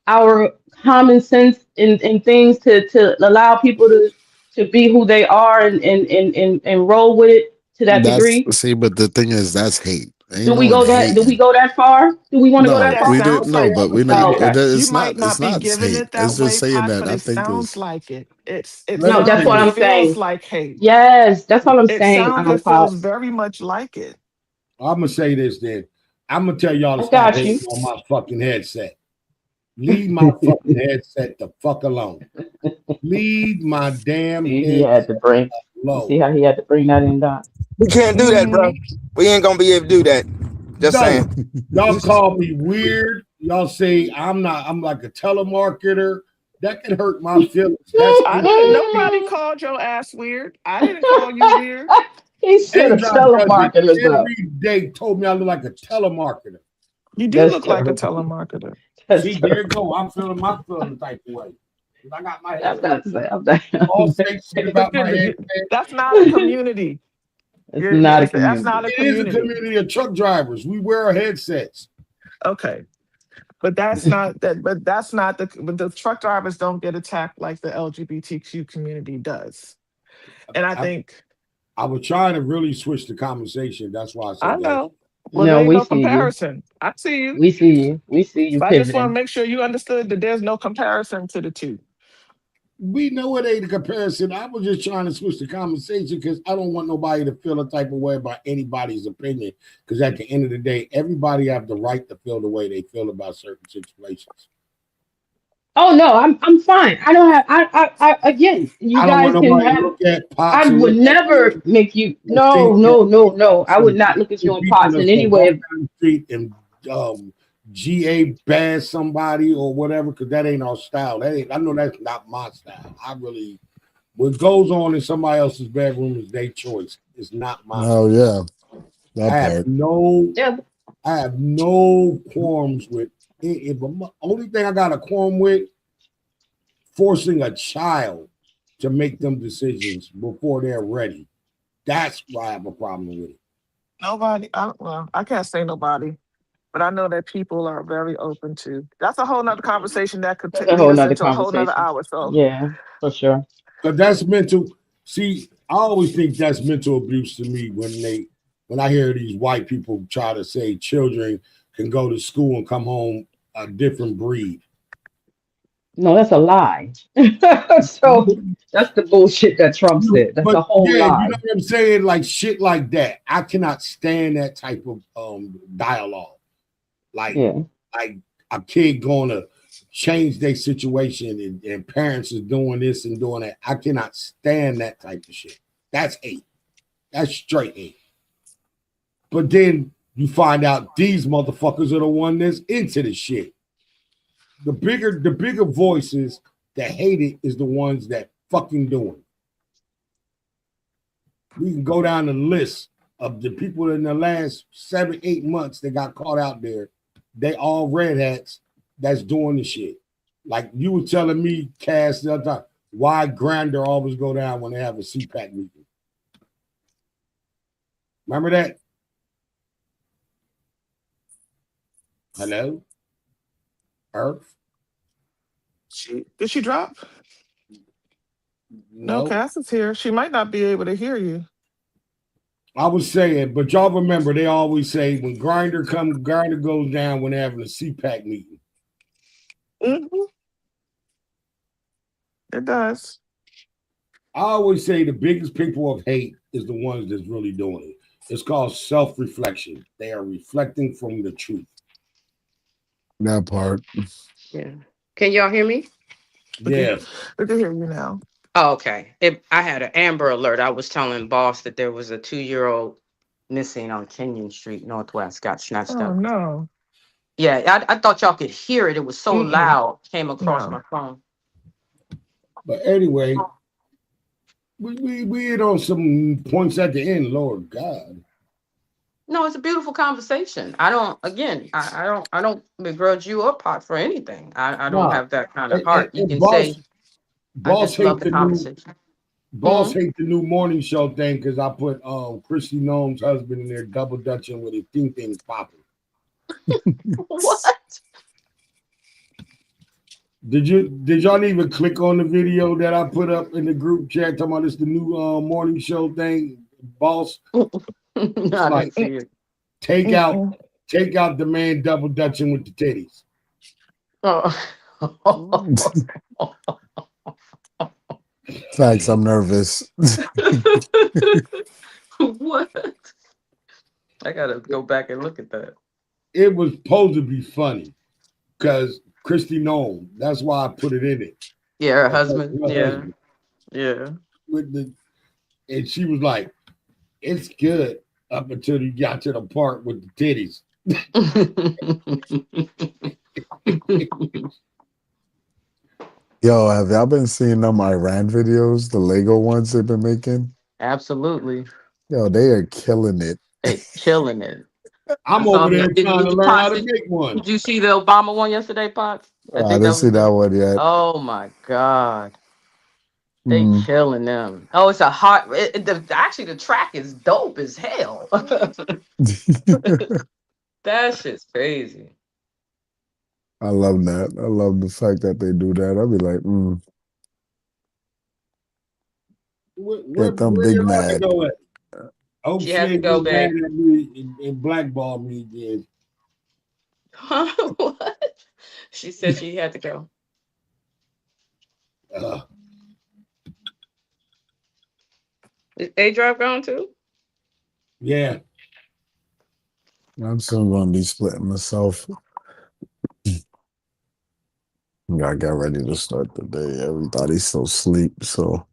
our common sense in things to allow people to be who they are and roll with it to that degree.
But the thing is, that's hate.
Do
Ain't no
we
one
go that? Do we
hating.
go that far? Do we want to go that
No,
That
far?
we didn't.
sounds
No,
like
but we're not.
Oh, okay.
you
It's
might
not. It's
not be
not
giving
hate.
it that
It's just
way,
saying
Pot,
that
but
I
it
think
sounds
it's.
like it.
Let
No,
me
that's
say
what
It
this.
I'm
feels
saying.
like hate.
Yes, that's what I'm
It
saying.
sounds and feels
Pops.
very much like it.
I'm gonna say this then. I'm gonna tell y'all to
I
stop
got you.
hating on my fucking headset. Leave my fucking headset the fuck alone. Leave my damn
See, he had to
headset
bring. You see
alone.
how he had to bring that in, Doc?
We can't do that, bro. We ain't gonna be able to do that. Just
No,
saying.
y'all call me weird. Y'all say I'm like a telemarketer. That can hurt my feelings. That's
Nobody called your ass weird. I didn't call you weird.
He said a
A-Dot does it
telemarketer though.
every day. Told me I look like a telemarketer.
You do
That's
look like a
terrible.
telemarketer.
That's
See, there you
terrible.
go. I'm feeling my feeling type of way. 'Cause I got my
I'm
head
not saying. I'm not,
all
I'm
say shit
saying.
about my headset.
That's not a community.
It's not a
That's
community.
not a
It is a
community.
community of truck drivers. We wear our headsets.
Okay. But that's not that. But that's not the. But the truck drivers don't get attacked like the LGBTQ community does. And I think
I was trying to really switch the conversation. That's why I
I
said that.
know. Well, there
No,
ain't
we
no
see you.
comparison. I see you.
We see you. We see you
But I just want to
pivoting.
make sure you understood that there's no comparison to the two.
We know it ain't a comparison. I was just trying to switch the conversation because I don't want nobody to feel a type of way about anybody's opinion. Because at the end of the day, everybody have the right to feel the way they feel about certain situations.
Oh no, I'm fine. I don't have. I again. You
I don't want
guys can
nobody to
have.
look at
I
pots and
would
look at me
never make you.
and
No,
think that
no, no, no. I would
some
not look at you in
people
pots in
that's
any
gonna walk
way.
down the street and GA bash somebody or whatever, because that ain't our style. I know that's not my style. What goes on in somebody else's bedroom is their choice. It's not mine.
Oh yeah, that
I have
part.
no qualms with it. Only thing I got a qualm with forcing a child to make them decisions before they're ready. That's why I have a problem with it.
Nobody, I can't say nobody, but I know that people are very open to. That's a whole nother conversation that could
That's a
lead
whole
us
nother
into a whole nother
conversation.
hour. So
Yeah, for sure.
But that's mental. See, I always think that's mental abuse to me when I hear these white people try to say children can go to school and come home a different breed.
No, that's a lie. So that's the bullshit that Trump said. That's
But
a whole
yeah,
lie.
you know what I'm saying? Like shit like that. I cannot stand that type of dialogue. Like a kid going to change their situation and parents is doing this and doing that. I cannot stand that type of shit. That's hate. That's straight hate. But then you find out these motherfuckers are the one that's into the shit. The bigger voices that hate it is the ones that fucking doing it. We can go down the list of the people in the last 7-8 months that got caught out there. They all red hats that's doing the shit. Like you were telling me, Cass, the other time, why Grindr always go down when they have a CPAC meeting. Remember that? Hello? Earth?
did she drop? No, Cass is here. She might not be able to hear you.
I was saying, but y'all remember they always say when Grindr goes down when they're having a CPAC meeting.
Mm-hmm. It does.
I always say the biggest people of hate is the ones that's really doing it. It's called self-reflection. They are reflecting from the truth.
That part.
Yeah. Can y'all hear me?
Yeah.
We can hear you now.
Oh, okay. I had an Amber Alert. I was telling boss that there was a 2-year-old missing on Kenyon Street Northwest, got snatched
Oh
up.
no.
Yeah, I thought y'all could hear it. It was so loud, came across my phone.
But anyway, we hit on some points at the end, Lord God.
No, it's a beautiful conversation. I don't begrudge you or Pot for anything. I don't have that kind of heart. You can say I just love the conversation.
Boss hate the new morning show thing because I put Christy Noam's husband in there double dutching with his things popping.
What?
Did y'all even click on the video that I put up in the group chat talking about this the new morning show thing, boss?
Like,
take out the man double dutching with the titties.
Thanks, I'm nervous.
What? I gotta go back and look at that.
It was supposed to be funny because Christy Noam. That's why I put it in it.
Yeah, her husband. Yeah.
And she was like, "It's good up until you got to the part with the titties."
Yo, have y'all been seeing them Iran videos, the Lego ones they've been making?
Absolutely.
Yo, they are killing it.
They killing it.
I'm over there trying to learn how to make one.
Did you see the Obama one yesterday, Potts?
I didn't see that one yet.
Oh my God. They killing them. Oh, it's a hot. Actually, the track is dope as hell. That shit's crazy.
I love that. I love the fact that they do that. I'll be like, get them big mad.
Oh,
she had to go back
and blackball me again.
What? She said she had to go. Is A-Drive gone too?
Yeah.
I'm still going to be splitting myself. Gotta get ready to start the day. Everybody's still asleep, so.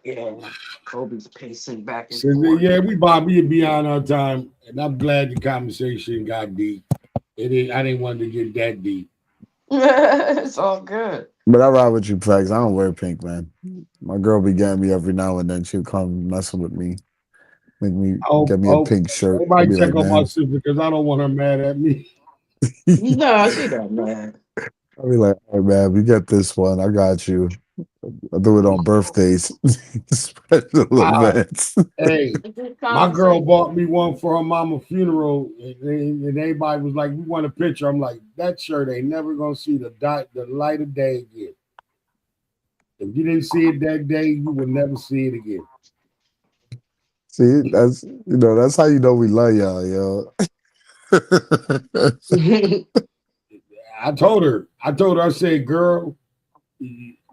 Yeah, Kobe's pacing back and
So,
forth.
yeah, we beyond our time, And I'm glad the conversation got deep. I didn't want to get that deep.
It's all good.
But I ride with you, Flex. I don't wear pink, man. My girl be getting me every now and then. She'll come messing with me, make me get me a pink shirt. I'll
Everybody
be
check
like,
on my
man.
sister because I don't want her mad at me.
No, she don't know.
I'll be like, all right, man, we get this one. I got you. I do it on birthdays, special events.
Hey, my girl bought me one for her mama's funeral, and everybody was like, "We want a picture." I'm like, "That shirt ain't never gonna see the light of day again. If you didn't see it that day, you will never see it again."
See, that's how you know we love y'all, yo.
I told her, I said, "Girl,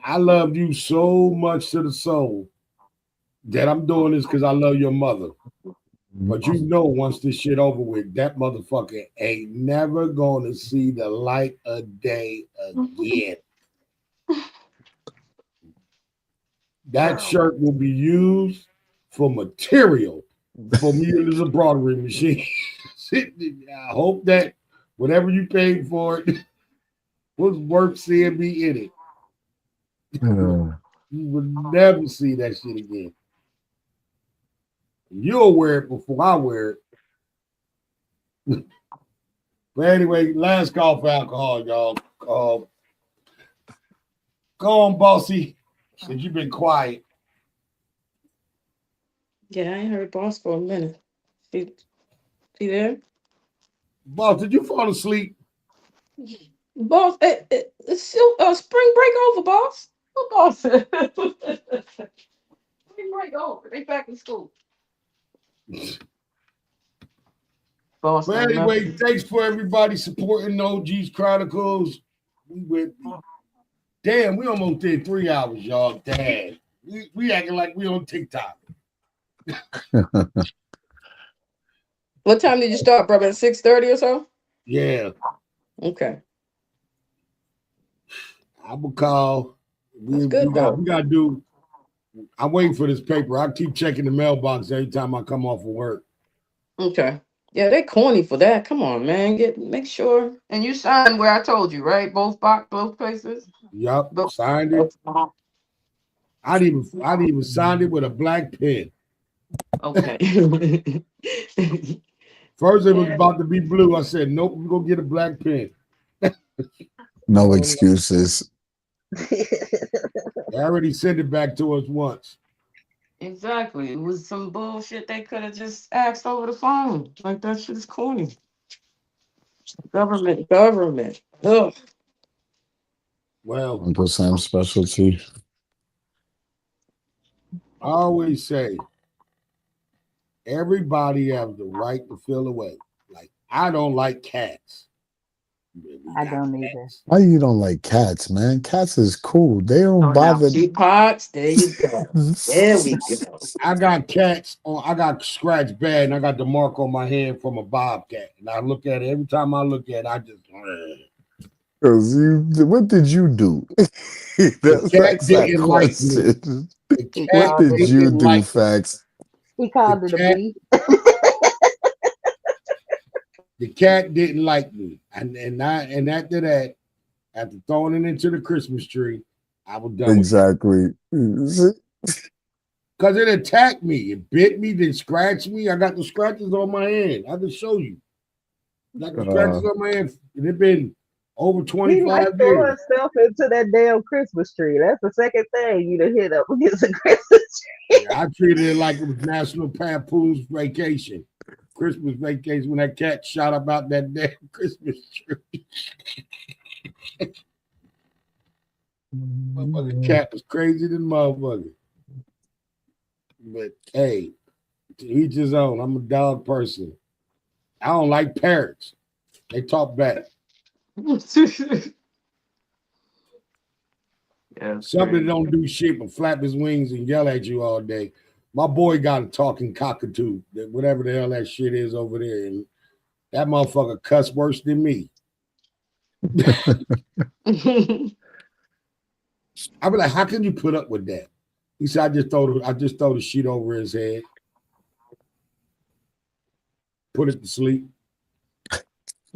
I love you so much to the soul that I'm doing this because I love your mother. But you know, once this shit over with, that motherfucker ain't never gonna see the light of day again. That shirt will be used for material for me as a embroidery machine. I hope that whatever you paid for it was worth seeing me in it. You would never see that shit again. You'll wear it before I wear it. But anyway, last call for alcohol, y'all. Go on, bossy, since you've been quiet.
Yeah, I ain't heard boss for a minute. See there?
Boss, did you fall asleep?
Boss, it's still spring break over, boss. What boss? Spring break over. They back in school. Boss,
But anyway, thanks for everybody supporting OG's Chronicles. Damn, we almost did 3 hours, y'all. Damn. We acting like we on TikTok.
What time did you start, brother? 6:30 or so?
Yeah.
Okay.
I will call. We
good,
got to do. I'm waiting for this paper. I keep checking the mailbox every time I come off of work.
Okay. Yeah, they corny for that. Come on, man. Make sure. And you signed where I told you, right? Both places?
Yup. Signed it. I'd even signed it with a black pen.
Okay.
First it was about to be blue. I said, nope, we're gonna get a black pen.
No excuses.
They already sent it back to us once.
Exactly. It was some bullshit they could have just asked over the phone. Like, that shit is corny. Government. Ugh.
Well,
Uncle Sam's specialty.
I always say everybody has the right to feel away. Like, I don't like cats.
I don't either.
Why you don't like cats, man? Cats is cool. They don't bother.
Pots, there you go. There we go.
I got cats on. I got scratched bad, and I got the mark on my hand from a bobcat. And I look at it every time I look at it. I just.
What did you do? That's that question. What did you do, Facts?
He called it a bee.
The cat didn't like me, and after that, after throwing it into the Christmas tree, I was done.
Exactly.
Because it attacked me, it bit me, then scratched me. I got the scratches on my hand. I can show you. I got the scratches on my hand. It's been over 25
he like
years.
throwing stuff into that damn Christmas tree. That's the second thing you done hit up against a Christmas tree.
Yeah, I treated it like it was National Papoose vacation. Christmas vacation when that cat shot about that damn Christmas tree. Motherfucking cat was crazy than motherfucker. But hey, to each his own. I'm a dog person. I don't like parrots. They talk back.
Yeah,
somebody don't do shit but flap his wings and yell at you all day. My boy got a talking cockatoo, whatever the hell that shit is over there. And that motherfucker cuss worse than me. I be like, how can you put up with that? He said, I just throw the sheet over his head. put it to sleep.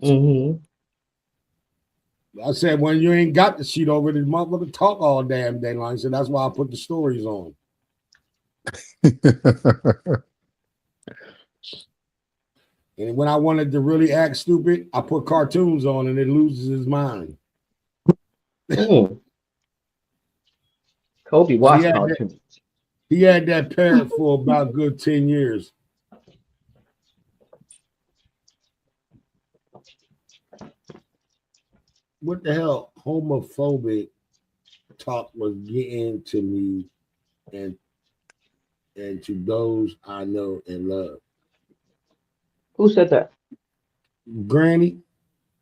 Mm-hmm.
I said, when you ain't got the sheet over, the motherfucker talk all damn day long. So that's why I put the stories on. And when I wanted to really act stupid, I put cartoons on and it loses his mind.
Kobe watched cartoons.
He had that parrot for about a good 10 years. What the hell homophobic talk was getting to me and to those I know and love?
Who said that?
Granny.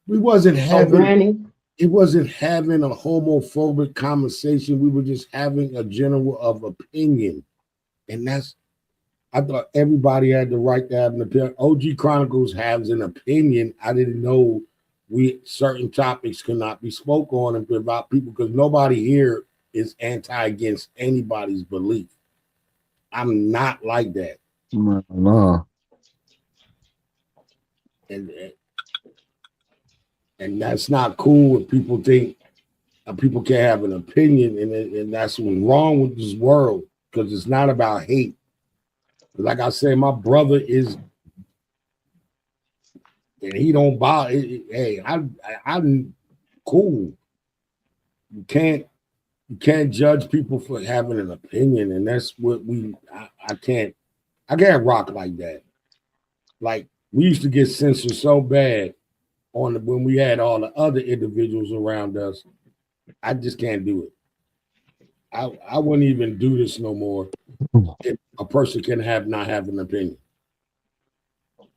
We wasn't having
Granny.
It wasn't having a homophobic conversation. We were just having a general of opinion. And that's, I thought everybody had the right to have an opinion. OG Chronicles has an opinion. I didn't know certain topics could not be spoke on about people, because nobody here is anti against anybody's belief. I'm not like that.
No.
And that's not cool if people think people can't have an opinion, and that's what's wrong with this world, because it's not about hate. Like I said, my brother is, and he don't bother. Hey, I'm cool. You can't judge people for having an opinion, and that's what I can't rock like that. Like, we used to get censored so bad when we had all the other individuals around us. I just can't do it. I wouldn't even do this no more if a person can not have an opinion.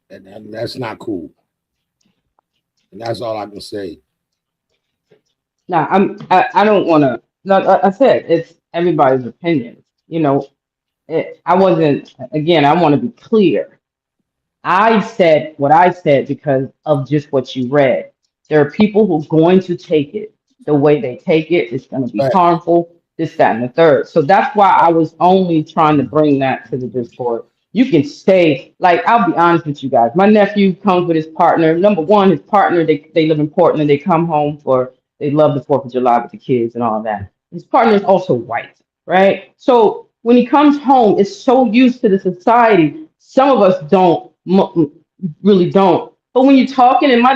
That's not cool. And that's all I can say.
Now, I don't want to. Like I said, it's everybody's opinion. You know, I wasn't. Again, I want to be clear. I said what I said because of just what you read. There are people who are going to take it the way they take it. It's going to be harmful, this, that, and the third. So that's why I was only trying to bring that to the Discord. You can say, like, I'll be honest with you guys. My nephew comes with his partner. Number one, his partner, they live in Portland. They come home they love the 4th of July with the kids and all that. His partner is also white, right? So when he comes home, it's so used to the society. Some of us really don't. But when you're talking, and my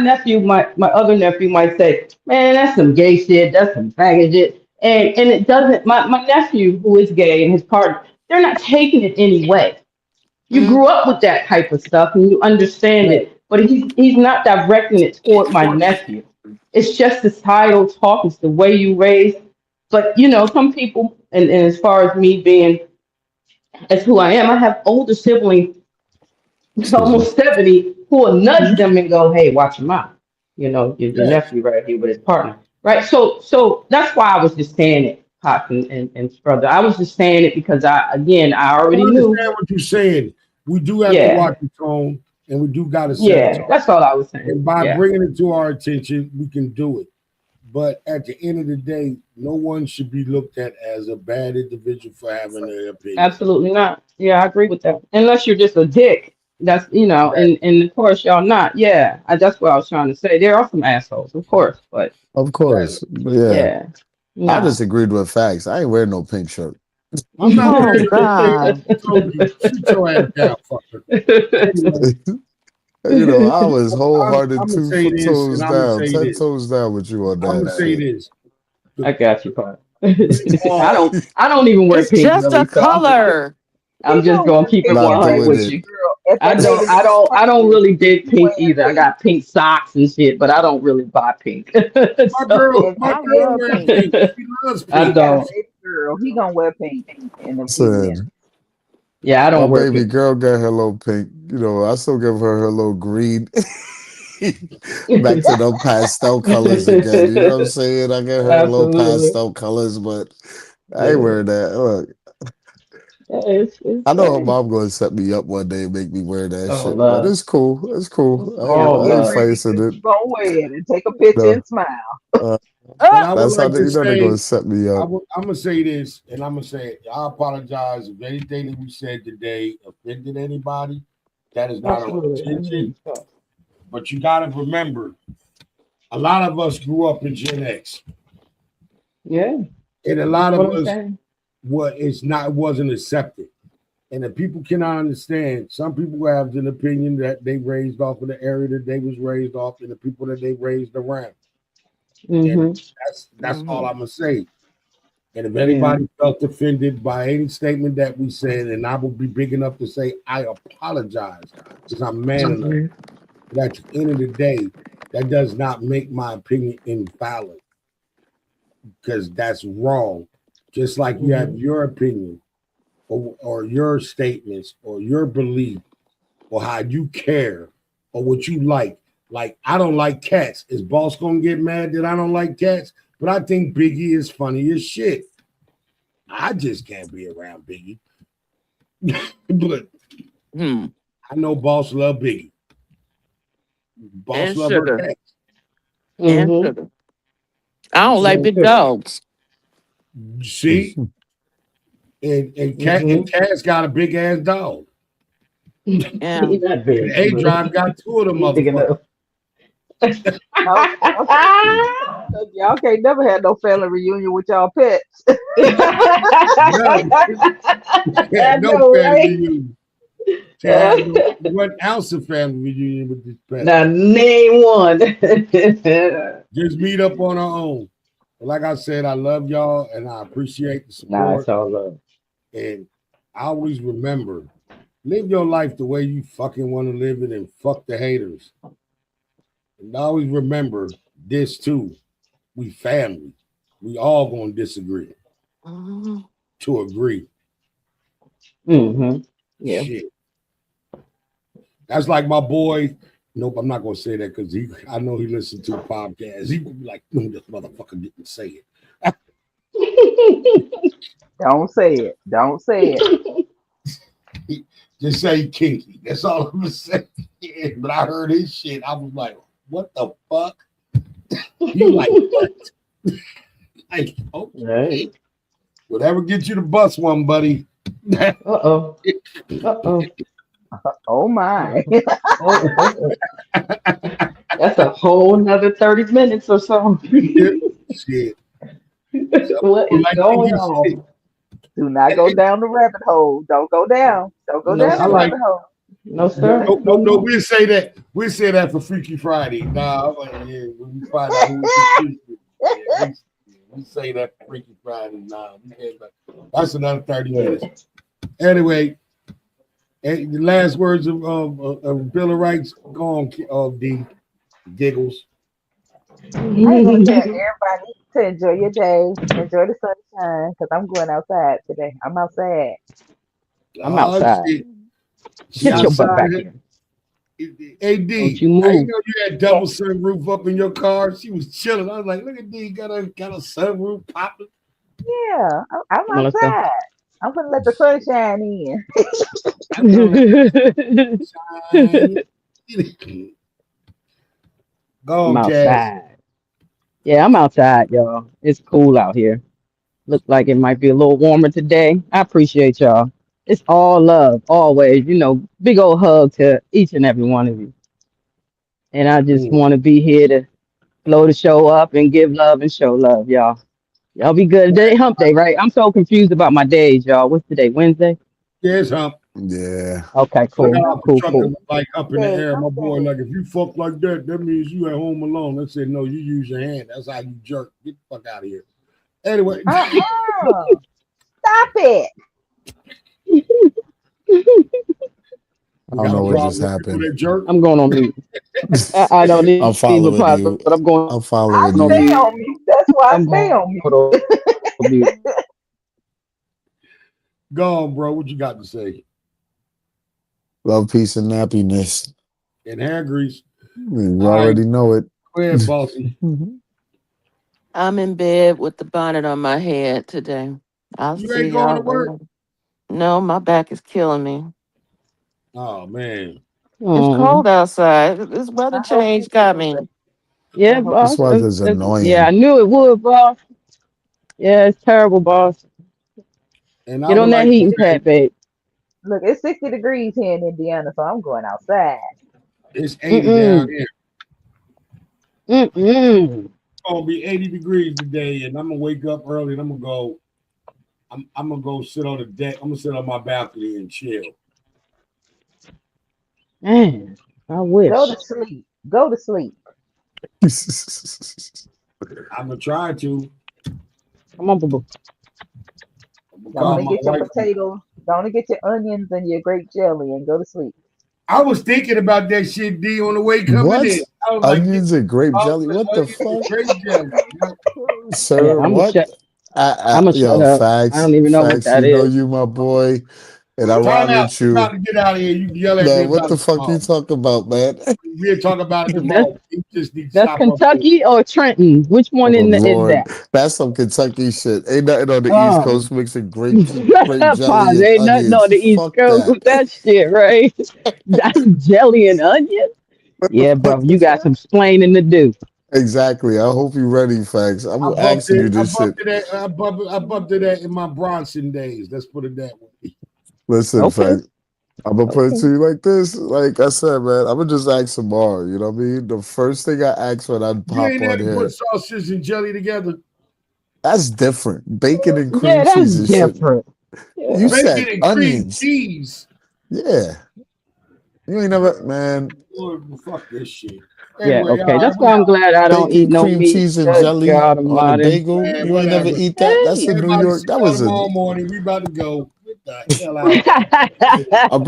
other nephew might say, man, that's some gay shit, that's some faggot shit. And it doesn't, my nephew, who is gay, and his partner, they're not taking it anyway. You grew up with that type of stuff and you understand it, but he's not directing it toward my nephew. It's just societal talk, it's the way you raise. But you know, some people, and as far as me being as who I am, I have older siblings, almost 70, who will nudge them and go, hey, watch your mouth. You know, your nephew right here with his partner. Right. So that's why I was just saying it, Pop and brother. I was just saying it because I already knew.
I understand what you're saying. We do have to watch the tone, and we do got to set
the tone. That's all I was saying.
And by bringing it to our attention, we can do it. But at the end of the day, no one should be looked at as a bad individual for having an opinion.
Absolutely not. Yeah, I agree with that. Unless you're just a dick. That's, and of course y'all not. Yeah, that's what I was trying to say. There are some assholes, of course, but
of course, yeah. I just agreed with facts. I ain't wearing no pink shirt.
I'm not wearing God. Sit your ass down, fucker.
You know, I was wholehearted 2 toes down, 10 toes down with you on that.
I'm gonna say this.
I got you, Pat. I don't even wear
it's
pink.
Just really, a color.
I'm just gonna keep it 100 with you. I don't really dig pink either. I got pink socks and shit, but I don't really buy pink.
My girl wears pink. She loves pink.
I don't.
Girl, he gonna wear pink in a few minutes.
Yeah, I don't wear
baby
pink.
Girl got her little pink. You know, I still give her little green. Back to them pastel colors again. You know what I'm saying? I get her little pastel colors, but I ain't wearing that. Look. I know her mom going to set me up one day and make me wear that shit, but it's cool. It's cool. I ain't facing it.
Go ahead and take a picture and smile.
That's how they're going to set me up.
I'm going to say this, and I'm going to say, I apologize if anything that we said today offended anybody. That is not our
Absolutely.
intention. But you got to remember, a lot of us grew up in Gen X.
Yeah.
And a lot
That's
of
what I'm
us
saying.
wasn't accepted. And if people cannot understand, some people have an opinion that they raised off of the area that they was raised off and the people that they raised around. And that's all I'm gonna say. And if anybody felt offended by any statement that we said, and I will be big enough to say I apologize because I'm man enough. But at the end of the day, that does not make my opinion invalid because that's wrong. Just like you have your opinion or your statements or your belief or how you care or what you like. Like, I don't like cats. Is Boss gonna get mad that I don't like cats? But I think Biggie is funny as shit. I just can't be around Biggie. But I know Boss love Biggie. Boss
And
love her
sugar.
cats.
And sugar. I don't like big dogs.
See? And Cass got a big ass dog.
Yeah.
A-Drive got 2 of them motherfuckers.
Y'all can't never have no family reunion with y'all pets.
No family reunion. Can't have 1 ounce of family reunion with this pet.
Now name one.
Just meet up on our own. But like I said, I love y'all and I appreciate the support.
Nah, it's all love.
And I always remember, live your life the way you fucking want to live it and fuck the haters. And always remember this too. We family. We all gonna disagree to agree.
Yeah.
Shit. That's like my boy. Nope, I'm not gonna say that because I know he listened to a podcast. He would be like, no, this motherfucker didn't say it.
Don't say it. Don't say it.
Just say kinky. That's all I'm gonna say. But I heard his shit. I was like, what the fuck? You like what? Like, okay. Whatever gets you to bust one, buddy.
Uh-oh.
Oh my.
That's a whole nother 30 minutes or so.
Shit.
What is going on?
Do not go down the rabbit hole. Don't go down. Don't go down the rabbit hole.
No, sir.
No, we'll say that. We'll say that for Freaky Friday. Nah, when we find out who we say that for Freaky Friday. Nah, that's another 30 minutes. Anyway, the last words of Bill of Rights. Go on, D. Giggles.
I want to tell everybody to enjoy your day, enjoy the sunshine, because I'm going outside today. I'm outside.
I'm outside.
Get
your butt back here.
AD,
you move.
I didn't know you had double sunroof up in your car. She was chilling. I was like, look at D, got a sunroof popping.
Yeah, I'm outside. I'm gonna let the sun shine in.
Go on, I'm outside. Yeah, I'm outside, y'all. It's cool out here. Look like it might be a little warmer today. I appreciate y'all. It's all love, always. You know, big old hug to each and every one of you. And I just want to be here to blow the show up and give love and show love, y'all. Y'all be good. Today, hump day, right? I'm so confused about my days, y'all. What's today? Wednesday?
Yeah, it's hump.
Yeah.
Okay, cool. Cool.
Like up in the air, my boy. Like if you fuck like that, that means you at home alone. I said, no, you use your hand. That's how you jerk. Get the fuck out of here. Anyway,
stop it.
I don't know what just happened.
I'm going on mute. I don't need
I'm following
to
you.
but I'm going.
I'm following
I stay
you.
on mute. That's why I stay on mute.
Go on, bro. What you got to say?
Love, peace, and happiness.
And hair grease.
You already know it.
Go ahead, bossy.
I'm in bed with the bonnet on my head today. I'll
You
see
ain't going
y'all
to work?
later. No, my back is killing me.
Oh man.
It's cold outside. This weather change got me.
Yeah, boss.
This weather's annoying.
Yeah, I knew it would, boss. Yeah, it's terrible, boss.
And
get on that heating pad, babe.
Look, it's 60 degrees here in Indiana, so I'm going outside.
It's 80 down here.
Mm-mm.
It's gonna be 80 degrees today, and I'm gonna wake up early and I'm gonna go. I'm gonna go sit on the deck. I'm gonna sit on my balcony and chill.
Man, I wish.
Go to sleep. Go to sleep.
I'm gonna try to.
Come on, boo.
Don't get your potatoes. Don't get your onions and your grape jelly and go to sleep.
I was thinking about that shit, D, on the way coming
What?
in. I was
Onions and grape jelly? What the fuck?
Grape jelly.
Sir,
I'm
what?
gonna shut
Yo,
up. I
facts,
don't even know what
facts.
that
You know
is.
you my boy, and I ride
Time out.
with
I'm
you.
about to get out of here. You can yell at me
Man, what
about
the
it
fuck you
tomorrow.
talking about, man?
We'll talk about it tomorrow. You just need to
That's
stop up there.
Kentucky or Trenton? Which one
Oh
is
Lord,
that?
that's some Kentucky shit. Ain't nothing on the East
Oh,
Coast mixing grape jelly
pause.
and
Ain't nothing
onions.
on the East
Fuck
Coast
that.
with that shit, right? That's jelly and onion. Yeah, bro, you got some explaining to do.
Exactly. I hope you're ready, facts. I'm
I bumped
asking you
it. I
this shit.
bumped it. I bumped it in my Bronson days. Let's put it that way.
Listen,
Okay.
facts. I'm gonna put it to you like this. Like I said, man, I'm gonna just ask tomorrow. You know what I mean? The first thing I ask when I
You
pop
ain't
on
never
here,
put sausage and jelly together.
that's different. Bacon and cream
Yeah,
cheese
that's
and shit.
different.
You
Yeah.
said
Bacon and cream
onions.
cheese.
Yeah. You ain't never, man.
Lord, fuck this shit.
Yeah,
Anyway, all
okay.
right,
That's
we
why I'm
out.
glad I don't eat
Bacon,
no
cream
meat.
cheese, and
Good
jelly
God
on a
Almighty.
bagel.
Man,
You ain't never
whatever.
eat that. That's
Hey.
a New
Everybody
York.
see
That
y'all
was a.
tomorrow morning. We about to go. Get the hell out.
I'm